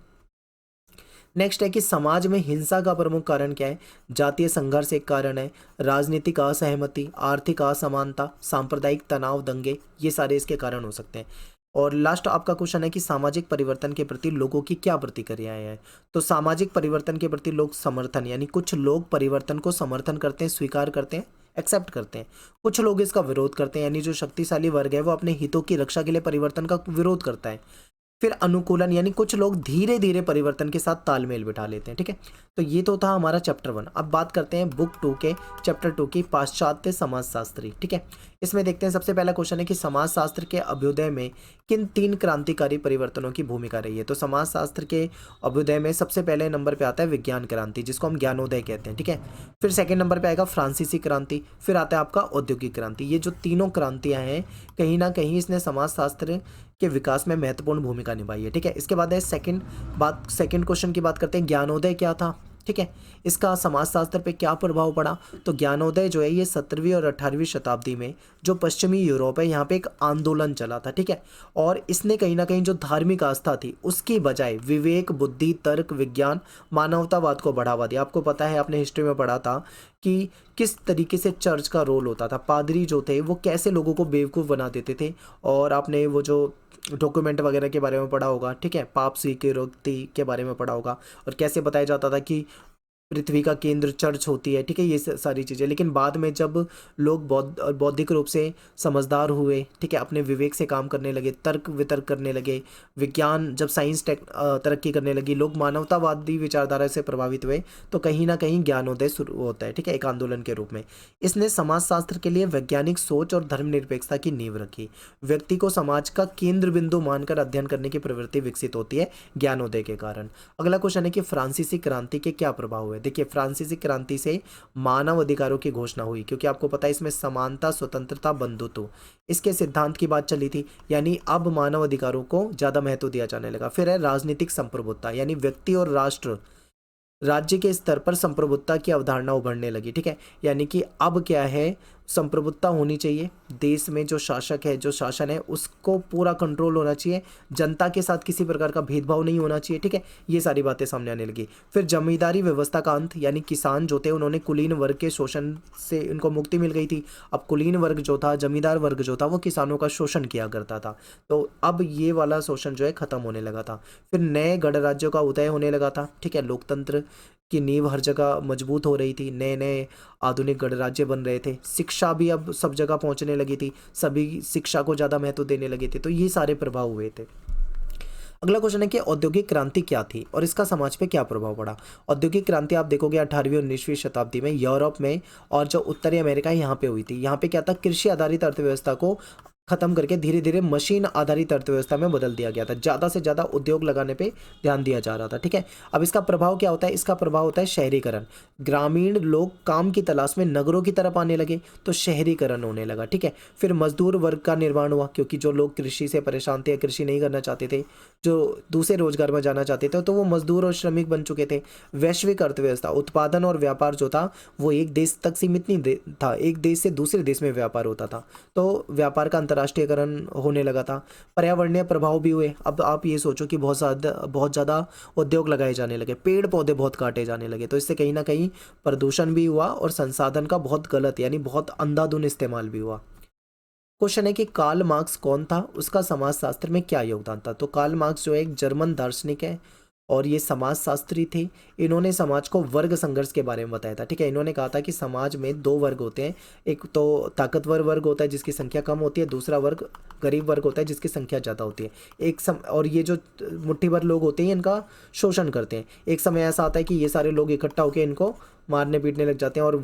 नेक्स्ट है कि समाज में हिंसा का प्रमुख कारण क्या है। जातीय संघर्ष एक कारण है, राजनीतिक असहमति, आर्थिक असमानता, सांप्रदायिक तनाव, दंगे, ये सारे इसके कारण हो सकते हैं। और लास्ट आपका क्वेश्चन है कि सामाजिक परिवर्तन के प्रति लोगों की क्या प्रतिक्रियाएं हैं। तो सामाजिक परिवर्तन के प्रति लोग समर्थन, यानी कुछ लोग परिवर्तन को समर्थन करते हैं, स्वीकार करते हैं, एक्सेप्ट करते हैं। कुछ लोग इसका विरोध करते हैं, यानी जो शक्तिशाली वर्ग है वो अपने हितों की रक्षा के लिए परिवर्तन का विरोध करता है। फिर अनुकूलन, यानी कुछ लोग धीरे धीरे परिवर्तन के साथ तालमेल बिठा लेते हैं, ठीक है। तो ये तो था हमारा चैप्टर 1। अब बात करते हैं बुक 2 के चैप्टर 2 की, पाश्चात्य समाजशास्त्री, ठीक है। इसमें देखते हैं, सबसे पहला क्वेश्चन है कि समाजशास्त्र के अभ्युदय में किन 3 क्रांतिकारी परिवर्तनों की भूमिका रही है। तो समाजशास्त्र के अभ्युदय में सबसे पहले नंबर पे आता है विज्ञान क्रांति, जिसको हम ज्ञानोदय कहते हैं, ठीक है। फिर सेकंड नंबर पे आएगा फ्रांसीसी क्रांति, फिर आता है आपका औद्योगिक क्रांति। ये जो तीनों क्रांतियां हैं, कहीं ना कहीं इसने समाजशास्त्र के विकास में महत्वपूर्ण भूमिका निभाई है, ठीक है। इसके बाद है सेकंड क्वेश्चन की बात करते हैं, ज्ञानोदय क्या था, ठीक है। इसका समाजशास्त्र पे क्या प्रभाव पड़ा। तो ज्ञानोदय जो है ये 17वीं और 18वीं शताब्दी में जो पश्चिमी यूरोप है यहाँ पे एक आंदोलन चला था, ठीक है। और इसने कहीं ना कहीं जो धार्मिक आस्था थी उसकी बजाय विवेक, बुद्धि, तर्क, विज्ञान, मानवतावाद को बढ़ावा दिया। आपको पता है, आपने हिस्ट्री में पढ़ा था कि किस तरीके से चर्च का रोल होता था, पादरी जो थे वो कैसे लोगों को बेवकूफ़ बना देते थे। और आपने वो जो डॉक्यूमेंट वगैरह के बारे में पढ़ा होगा, ठीक है, पाप स्वीकृति के बारे में पढ़ा होगा, और कैसे बताया जाता था कि पृथ्वी का केंद्र चर्च होती है, ठीक है, ये सारी चीज़ें। लेकिन बाद में जब लोग बौद्धिक रूप से समझदार हुए, ठीक है, अपने विवेक से काम करने लगे, तर्क वितर्क करने लगे, विज्ञान जब साइंस तरक्की करने लगी, लोग मानवतावादी विचारधारा से प्रभावित हुए, तो कहीं ना कहीं ज्ञानोदय शुरू होता है, ठीक है, एक आंदोलन के रूप में। इसने समाजशास्त्र के लिए वैज्ञानिक सोच और धर्मनिरपेक्षता की नींव रखी। व्यक्ति को समाज का केंद्र बिंदु मानकर अध्ययन करने की प्रवृत्ति विकसित होती है ज्ञानोदय के कारण। अगला क्वेश्चन है कि फ्रांसीसी क्रांति के क्या प्रभाव हुए। देखिए, फ्रांसीसी क्रांति से मानव अधिकारों की घोषणा हुई, क्योंकि आपको पता है इसमें समानता, स्वतंत्रता, बंधुत्व, इसके सिद्धांत की बात चली थी, यानी अब मानव अधिकारों को ज़्यादा महत्व दिया जाने लगा। फिर है राजनीतिक संप्रभुता, यानी व्यक्ति और राष्ट्र, राज्य के स्तर पर संप्रभुता की अवधारणा उभरने लगी, ठीक है। यानी कि अब क्या है, संप्रभुता होनी चाहिए, देश में जो शासक है, जो शासन है, उसको पूरा कंट्रोल होना चाहिए, जनता के साथ किसी प्रकार का भेदभाव नहीं होना चाहिए, ठीक है। ये सारी बातें सामने आने लगी। फिर जमींदारी व्यवस्था का अंत, यानी किसान जो थे उन्होंने कुलीन वर्ग के शोषण से इनको मुक्ति मिल गई थी। अब कुलीन वर्ग जो था, जमींदार वर्ग जो था, वो किसानों का शोषण किया करता था, तो अब ये वाला शोषण जो है खत्म होने लगा था। फिर नए गणराज्यों का उदय होने लगा था, ठीक है, लोकतंत्र की नींव हर जगह मजबूत हो रही थी, नए नए आधुनिक गणराज्य बन रहे थे, शिक्षा भी अब सब जगह पहुंचने लगी थी, सभी शिक्षा को ज़्यादा महत्व देने लगे थे, तो ये सारे प्रभाव हुए थे। अगला क्वेश्चन है कि औद्योगिक क्रांति क्या थी और इसका समाज पे क्या प्रभाव पड़ा। औद्योगिक क्रांति आप देखोगे 18वीं और 19वीं शताब्दी में यूरोप में और जो उत्तरी अमेरिका है यहाँ पे हुई थी। यहाँ पे क्या था, कृषि आधारित अर्थव्यवस्था को खत्म करके धीरे धीरे मशीन आधारित अर्थव्यवस्था में बदल दिया गया था। ज़्यादा से ज़्यादा उद्योग लगाने पे ध्यान दिया जा रहा था। ठीक है, अब इसका प्रभाव क्या होता है? इसका प्रभाव होता है शहरीकरण। ग्रामीण लोग काम की तलाश में नगरों की तरफ आने लगे, तो शहरीकरण होने लगा। ठीक है, फिर मजदूर वर्ग का निर्माण हुआ, क्योंकि जो लोग कृषि से परेशान थे, कृषि नहीं करना चाहते थे, जो दूसरे रोजगार में जाना चाहते थे, तो वो मजदूर और श्रमिक बन चुके थे। वैश्विक अर्थव्यवस्था, उत्पादन और व्यापार जो था वो एक देश तक सीमित नहीं था, एक देश से दूसरे देश में व्यापार होता था, तो व्यापार का अंतर्राष्ट्रीयकरण होने लगा था। पर्यावरणीय प्रभाव भी हुए। अब आप ये सोचो कि बहुत ज़्यादा उद्योग लगाए जाने लगे, पेड़ पौधे बहुत काटे जाने लगे, तो इससे कहीं ना कहीं प्रदूषण भी हुआ और संसाधन का बहुत गलत यानी बहुत अंधाधुंध इस्तेमाल भी हुआ। क्वेश्चन है कि कार्ल मार्क्स कौन था, उसका समाजशास्त्र में क्या योगदान था? तो कार्ल मार्क्स जो है एक जर्मन दार्शनिक है और ये समाजशास्त्री थे। इन्होंने समाज को वर्ग संघर्ष के बारे में बताया था। ठीक है, इन्होंने कहा था कि समाज में दो वर्ग होते हैं, एक तो ताकतवर वर्ग होता है जिसकी संख्या कम होती है, दूसरा वर्ग गरीब वर्ग होता है जिसकी संख्या ज़्यादा होती है। और ये जो मुट्ठी भर लोग होते हैं इनका शोषण करते हैं। एक समय ऐसा आता है कि ये सारे लोग इकट्ठा होकर इनको मारने पीटने लग जाते हैं और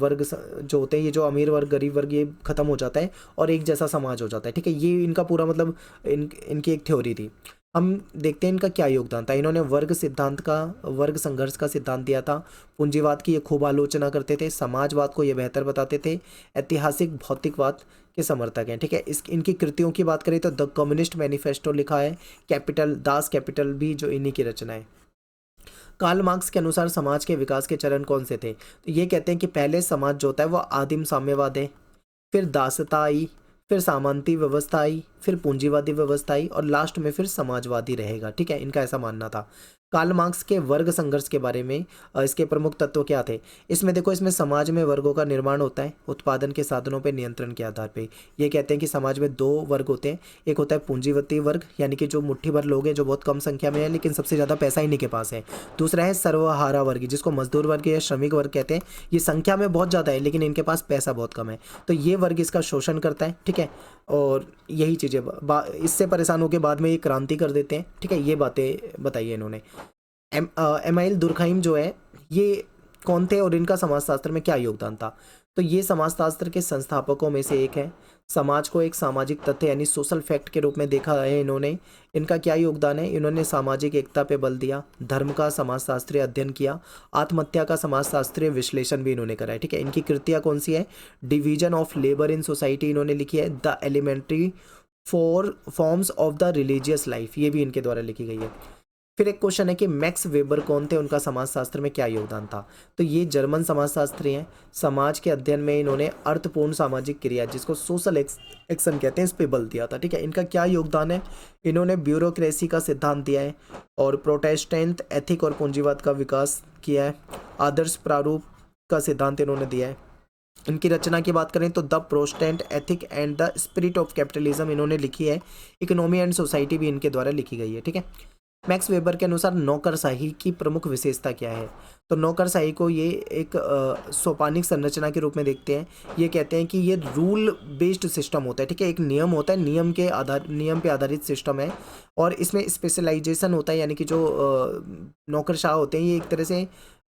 जो होते हैं, ये जो अमीर वर्ग गरीब वर्ग, ये खत्म हो जाता है और एक जैसा समाज हो जाता है। ठीक है, ये इनका पूरा मतलब इनकी एक थ्योरी थी। हम देखते हैं इनका क्या योगदान था। इन्होंने वर्ग संघर्ष का सिद्धांत दिया था। पूंजीवाद की ये खूब आलोचना करते थे। समाजवाद को ये बेहतर बताते थे। ऐतिहासिक भौतिकवाद के समर्थक हैं। ठीक है, इनकी कृतियों की बात करें तो द कम्युनिस्ट मैनिफेस्टो लिखा है, दास कैपिटल भी जो इन्हीं की रचना है। कार्ल मार्क्स के अनुसार समाज के विकास के चरण कौन से थे? तो ये कहते हैं कि पहले समाज जो होता है वो आदिम साम्यवाद है, फिर दासता आई, फिर सामंती व्यवस्था आई, फिर पूंजीवादी व्यवस्था आई और लास्ट में फिर समाजवादी रहेगा। ठीक है, इनका ऐसा मानना था। कार्ल मार्क्स के वर्ग संघर्ष के बारे में इसके प्रमुख तत्व क्या थे? इसमें देखो, इसमें समाज में वर्गों का निर्माण होता है उत्पादन के साधनों पर नियंत्रण के आधार पे। ये कहते हैं कि समाज में दो वर्ग होते हैं, एक होता है पूंजीवती वर्ग यानी कि जो मुट्ठी भर लोग हैं जो बहुत कम संख्या में है लेकिन सबसे ज़्यादा पैसा इन्हीं के पास है। दूसरा है सर्वहारा वर्ग जिसको मजदूर वर्ग या श्रमिक वर्ग कहते हैं। ये संख्या में बहुत ज़्यादा है लेकिन इनके पास पैसा बहुत कम है, तो ये वर्ग इसका शोषण करता है। ठीक है, और यही चीज़ें इससे परेशान होकर बाद में ये क्रांति कर देते हैं। ठीक है, ये बातें बताई है इन्होंने। एमाइल दुर्खाइम जो है ये कौन थे और इनका समाजशास्त्र में क्या योगदान था? तो ये समाजशास्त्र के संस्थापकों में से एक है। समाज को एक सामाजिक तथ्य यानी सोशल फैक्ट के रूप में देखा है इन्होंने। इनका क्या योगदान है? इन्होंने सामाजिक एकता पे बल दिया, धर्म का समाजशास्त्रीय अध्ययन किया, आत्महत्या का समाजशास्त्रीय विश्लेषण भी इन्होंने करा है। ठीक है, इनकी कृतियाँ कौन सी है? Division of labour in society इन्होंने लिखी है, the elementary forms of the religious life, ये भी इनके द्वारा लिखी गई है। फिर एक क्वेश्चन है कि मैक्स वेबर कौन थे, उनका समाजशास्त्र में क्या योगदान था? तो ये जर्मन समाजशास्त्री हैं। समाज के अध्ययन में इन्होंने अर्थपूर्ण सामाजिक क्रिया जिसको सोशल एक्शन कहते हैं इस पे बल दिया था। ठीक है, इनका क्या योगदान है? इन्होंने ब्यूरोक्रेसी का सिद्धांत दिया है और प्रोटेस्टेंट एथिक और पूंजीवाद का विकास किया है। आदर्श प्रारूप का सिद्धांत इन्होंने दिया है। इनकी रचना की बात करें तो the Protestant ethic and the spirit of capitalism इन्होंने लिखी है। इकोनॉमी एंड सोसाइटी भी इनके द्वारा लिखी गई है। ठीक है, मैक्स वेबर के अनुसार नौकरशाही की प्रमुख विशेषता क्या है? तो नौकरशाही को ये एक सोपानिक संरचना के रूप में देखते हैं। ये कहते हैं कि ये रूल बेस्ड सिस्टम होता है। ठीक है, एक नियम होता है, नियम पे आधारित सिस्टम है और इसमें स्पेशलाइजेशन होता है, यानी कि जो नौकरशाह होते हैं ये एक तरह से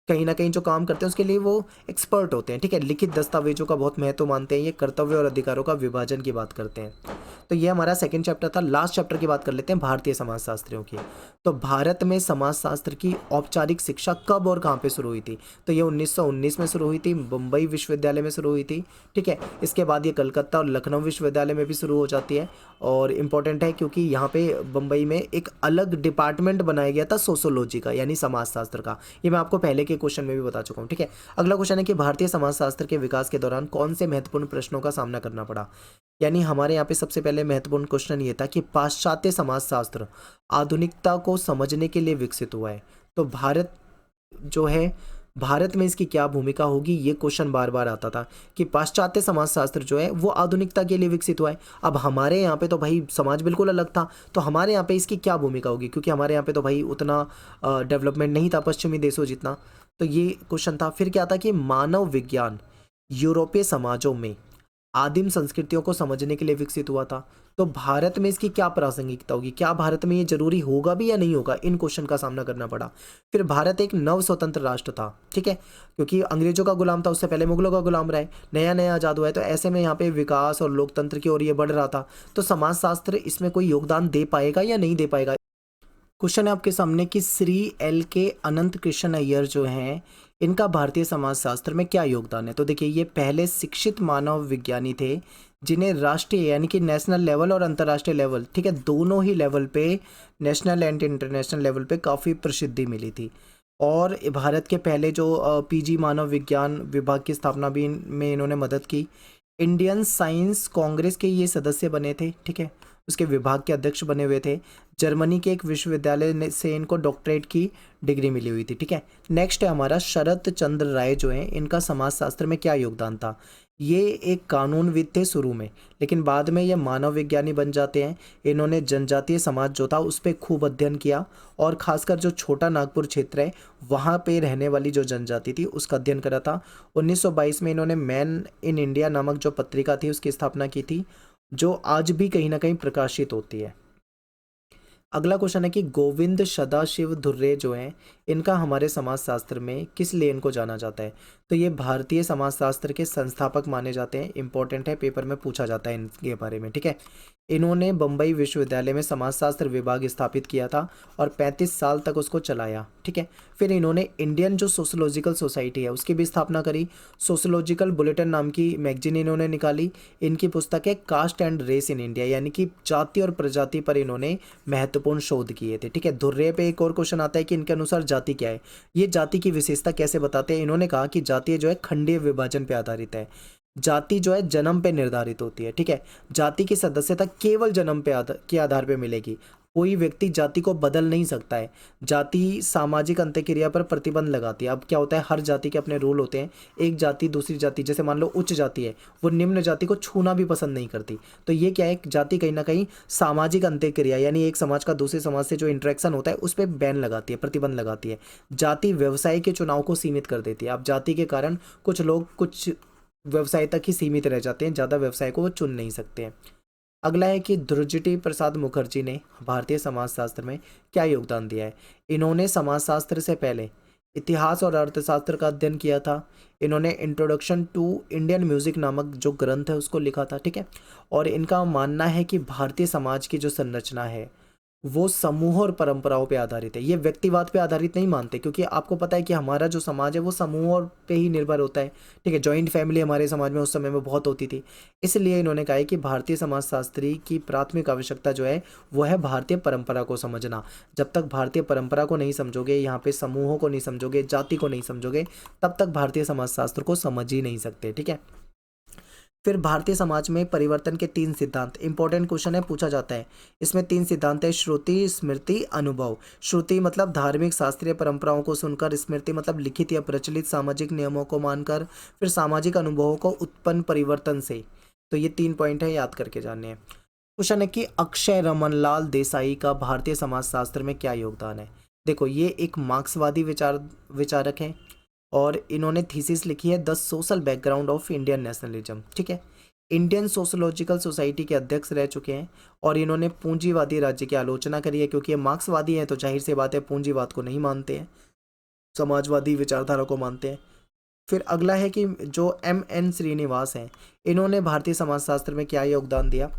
कहीं ना कहीं जो काम करते हैं उसके लिए वो एक्सपर्ट होते हैं। ठीक है, लिखित दस्तावेजों का बहुत महत्व मानते हैं, ये कर्तव्य और अधिकारों का विभाजन की बात करते हैं। तो ये हमारा सेकंड चैप्टर था। लास्ट चैप्टर की बात कर लेते हैं भारतीय समाजशास्त्रियों की। तो भारत में समाजशास्त्र की औपचारिक शिक्षा कब और कहाँ पे शुरू हुई थी? तो ये 1919 में शुरू हुई थी, मुंबई विश्वविद्यालय में शुरू हुई थी। ठीक है, इसके बाद ये कलकत्ता और लखनऊ विश्वविद्यालय में भी शुरू हो जाती है और इम्पॉर्टेंट है क्योंकि यहाँ पे बम्बई में एक अलग डिपार्टमेंट बनाया गया था सोशोलॉजी का यानी समाजशास्त्र का। ये मैं आपको पहले के क्वेश्चन में भी बता चुका हूँ। ठीक है, अगला क्वेश्चन है कि भारतीय समाजशास्त्र के विकास के दौरान कौन से महत्वपूर्ण प्रश्नों का सामना करना पड़ा? यानी हमारे यहाँ पे सबसे पहले महत्वपूर्ण क्वेश्चन ये था कि पाश्चात्य समाजशास्त्र आधुनिकता को समझने के लिए विकसित हुआ है, तो भारत में इसकी क्या भूमिका होगी, ये क्वेश्चन बार बार आता था कि पाश्चात्य समाजशास्त्र जो है वो आधुनिकता के लिए विकसित हुआ है। अब हमारे यहाँ पे तो भाई समाज बिल्कुल अलग था, तो हमारे यहाँ पे इसकी क्या भूमिका होगी, क्योंकि हमारे यहाँ पे तो भाई उतना डेवलपमेंट नहीं था पश्चिमी देशों जितना। तो ये क्वेश्चन था। फिर क्या था कि मानव विज्ञान यूरोपीय समाजों में आदिम संस्कृतियों को समझने के लिए विकसित हुआ था। तो भारत में इसकी क्या प्रासंगिकता होगी, क्या भारत में ये जरूरी होगा भी या नहीं होगा, इन क्वेश्चन का सामना करना पड़ा। फिर भारत एक नव स्वतंत्र राष्ट्र था, ठीक है, क्योंकि अंग्रेजों का गुलाम था, उससे पहले मुगलों का गुलाम रहा है, नया नया आज़ाद हुआ है, तो ऐसे में यहाँ पे विकास और लोकतंत्र की ओर ये बढ़ रहा था। तो समाजशास्त्र इसमें कोई योगदान दे पाएगा या नहीं दे पाएगा। क्वेश्चन है आपके सामने कि श्री एल के अनंत कृष्ण अय्यर जो हैं, इनका भारतीय समाजशास्त्र में क्या योगदान है। तो देखिए, ये पहले शिक्षित मानव विज्ञानी थे जिन्हें राष्ट्रीय यानी कि नेशनल लेवल और अंतर्राष्ट्रीय लेवल, ठीक है, दोनों ही लेवल पे, नेशनल एंड इंटरनेशनल लेवल पे काफ़ी प्रसिद्धि मिली थी। और भारत के पहले जो पीजी मानव विज्ञान विभाग की स्थापना भी में इन्होंने मदद की। इंडियन साइंस कांग्रेस के ये सदस्य बने थे, ठीक है, उसके विभाग के अध्यक्ष बने हुए थे। जर्मनी के एक विश्वविद्यालय से इनको डॉक्टरेट की डिग्री मिली हुई थी, ठीक है। नेक्स्ट है हमारा शरत चंद्र राय जो है, इनका समाजशास्त्र में क्या योगदान था। ये एक कानूनविद थे शुरू में, लेकिन बाद में ये मानव विज्ञानी बन जाते हैं। इन्होंने जनजातीय समाज जो था उस पर खूब अध्ययन किया, और खासकर जो छोटा नागपुर क्षेत्र है वहाँ पे रहने वाली जो जनजाति थी उसका अध्ययन करा था। 1922 में इन्होंने मैन इन इंडिया नामक जो पत्रिका थी उसकी स्थापना की थी, जो आज भी कहीं ना कहीं प्रकाशित होती है। अगला क्वेश्चन है कि गोविंद सदाशिव धुर्रे जो हैं, इनका हमारे समाजशास्त्र में किस लिए इनको जाना जाता है। तो ये भारतीय समाजशास्त्र के संस्थापक माने जाते हैं, इंपॉर्टेंट है, पेपर में पूछा जाता है इनके बारे में, ठीक है। इन्होंने बम्बई विश्वविद्यालय में समाजशास्त्र विभाग स्थापित किया था और 35 साल तक उसको चलाया, ठीक है। फिर इन्होंने इंडियन जो सोशोलॉजिकल सोसाइटी है उसकी भी स्थापना करी। सोशोलॉजिकल बुलेटिन नाम की मैगजीन इन्होंने निकाली। इनकी पुस्तक है caste and race in India, यानी कि जाति और प्रजाति पर इन्होंने महत्वपूर्ण शोध किए थे, ठीक है। धुर्रे पे एक और क्वेश्चन आता है कि इनके अनुसार जाति क्या है। ये जाति की विशेषता कैसे बताते हैं। इन्होंने कहा कि जाति जो है खंडीय विभाजन पे आधारित है। जाति जो है जन्म पे निर्धारित होती है, ठीक है। जाति की सदस्यता केवल जन्म पे के आधार पे मिलेगी। कोई व्यक्ति जाति को बदल नहीं सकता है। जाति सामाजिक अंतःक्रिया पर प्रतिबंध लगाती है। अब क्या होता है, हर जाति के अपने रूल होते हैं। एक जाति दूसरी जाति, जैसे मान लो उच्च जाति है, वो निम्न जाति को छूना भी पसंद नहीं करती। तो ये क्या है, जाति कहीं ना कहीं सामाजिक अंतःक्रिया, यानी एक समाज का दूसरे समाज से जो इंटरेक्शन होता है उस पर बैन लगाती है, प्रतिबंध लगाती है। जाति व्यवसाय के चुनाव को सीमित कर देती है। अब जाति के कारण कुछ लोग कुछ व्यवसाय तक ही सीमित रह जाते हैं, ज़्यादा व्यवसाय को वो चुन नहीं सकते हैं। अगला है कि ध्रुजटी प्रसाद मुखर्जी ने भारतीय समाजशास्त्र में क्या योगदान दिया है। इन्होंने समाजशास्त्र से पहले इतिहास और अर्थशास्त्र का अध्ययन किया था। इन्होंने इंट्रोडक्शन टू इंडियन म्यूजिक नामक जो ग्रंथ है उसको लिखा था, ठीक है। और इनका मानना है कि भारतीय समाज की जो संरचना है वो समूह और परंपराओं पे आधारित है। ये व्यक्तिवाद पे आधारित नहीं मानते, क्योंकि आपको पता है कि हमारा जो समाज है वो समूहों पे ही निर्भर होता है, ठीक है। जॉइंट फैमिली हमारे समाज में उस समय में बहुत होती थी। इसलिए इन्होंने कहा है कि भारतीय समाजशास्त्री की प्राथमिक आवश्यकता जो है वो है भारतीय परंपरा को समझना। जब तक भारतीय परंपरा को नहीं समझोगे, यहाँ पे समूहों को नहीं समझोगे, जाति को नहीं समझोगे, तब तक भारतीय समाजशास्त्र को समझ ही नहीं सकते, ठीक है। फिर भारतीय समाज में परिवर्तन के 3 सिद्धांत, इंपॉर्टेंट क्वेश्चन है, पूछा जाता है। इसमें 3 सिद्धांत है, श्रुति, स्मृति, अनुभव। श्रुति मतलब धार्मिक शास्त्रीय परंपराओं को सुनकर, स्मृति मतलब लिखित या प्रचलित सामाजिक नियमों को मानकर, फिर सामाजिक अनुभवों को उत्पन्न परिवर्तन से। तो ये 3 पॉइंट है, याद करके जानने हैं। क्वेश्चन है कि अक्षय रमनलाल देसाई का भारतीय समाजशास्त्र में क्या योगदान है। देखो, ये एक मार्क्सवादी विचारक हैं और इन्होंने थीसिस लिखी है the social background of Indian nationalism, ठीक है। इंडियन सोशोलॉजिकल सोसाइटी के अध्यक्ष रह चुके हैं और इन्होंने पूंजीवादी राज्य की आलोचना करी है, क्योंकि ये मार्क्सवादी हैं तो जाहिर सी बात है पूंजीवाद को नहीं मानते हैं, समाजवादी विचारधारा को मानते हैं। फिर अगला है कि जो M.N. श्रीनिवास हैं, इन्होंने भारतीय समाजशास्त्र में क्या योगदान दिया।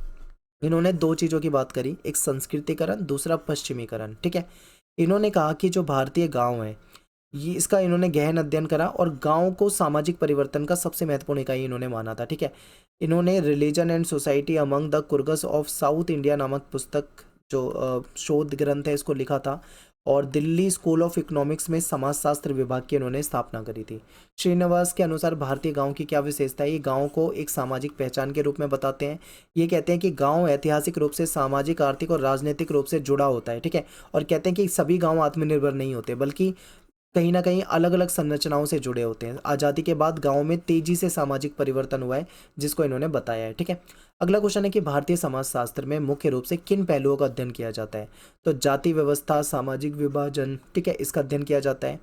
इन्होंने 2 चीज़ों की बात करी, एक संस्कृतिकरण, दूसरा पश्चिमीकरण, ठीक है। इन्होंने कहा कि जो भारतीय गांव है ये, इसका इन्होंने गहन अध्ययन करा और गांव को सामाजिक परिवर्तन का सबसे महत्वपूर्ण इकाई इन्होंने माना था, ठीक है। इन्होंने religion and society among the Coorgs of South India नामक पुस्तक, जो शोध ग्रंथ है, इसको लिखा था। और दिल्ली स्कूल ऑफ इकोनॉमिक्स में समाजशास्त्र विभाग की इन्होंने स्थापना करी थी। श्रीनिवास के अनुसार भारतीय गांव की क्या विशेषता है, ये गांव को एक सामाजिक पहचान के रूप में बताते हैं। ये कहते हैं कि गांव ऐतिहासिक रूप से सामाजिक, आर्थिक और राजनीतिक रूप से जुड़ा होता है, ठीक है। और कहते हैं कि सभी गांव आत्मनिर्भर नहीं होते, बल्कि कहीं ना कहीं अलग अलग संरचनाओं से जुड़े होते हैं। आज़ादी के बाद गांव में तेजी से सामाजिक परिवर्तन हुआ है, जिसको इन्होंने बताया है, ठीक है। अगला क्वेश्चन है कि भारतीय समाजशास्त्र में मुख्य रूप से किन पहलुओं का अध्ययन किया जाता है। तो जाति व्यवस्था, सामाजिक विभाजन, ठीक है, इसका अध्ययन किया जाता है।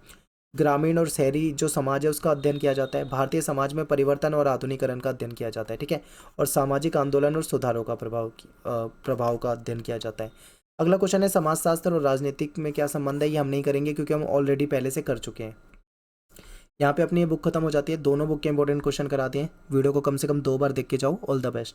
ग्रामीण और शहरी जो समाज है उसका अध्ययन किया जाता है। भारतीय समाज में परिवर्तन और आधुनिकीकरण का अध्ययन किया जाता है, ठीक है। और सामाजिक आंदोलन और सुधारों का प्रभाव का अध्ययन किया जाता है। अगला क्वेश्चन है समाजशास्त्र और राजनीतिक में क्या संबंध है। ये हम नहीं करेंगे क्योंकि हम ऑलरेडी पहले से कर चुके हैं। यहाँ पे अपनी ये बुक खत्म हो जाती है। दोनों बुक के इंपॉर्टेंट क्वेश्चन करा दिए हैं। वीडियो को कम से कम 2 बार देख के जाओ। All the best.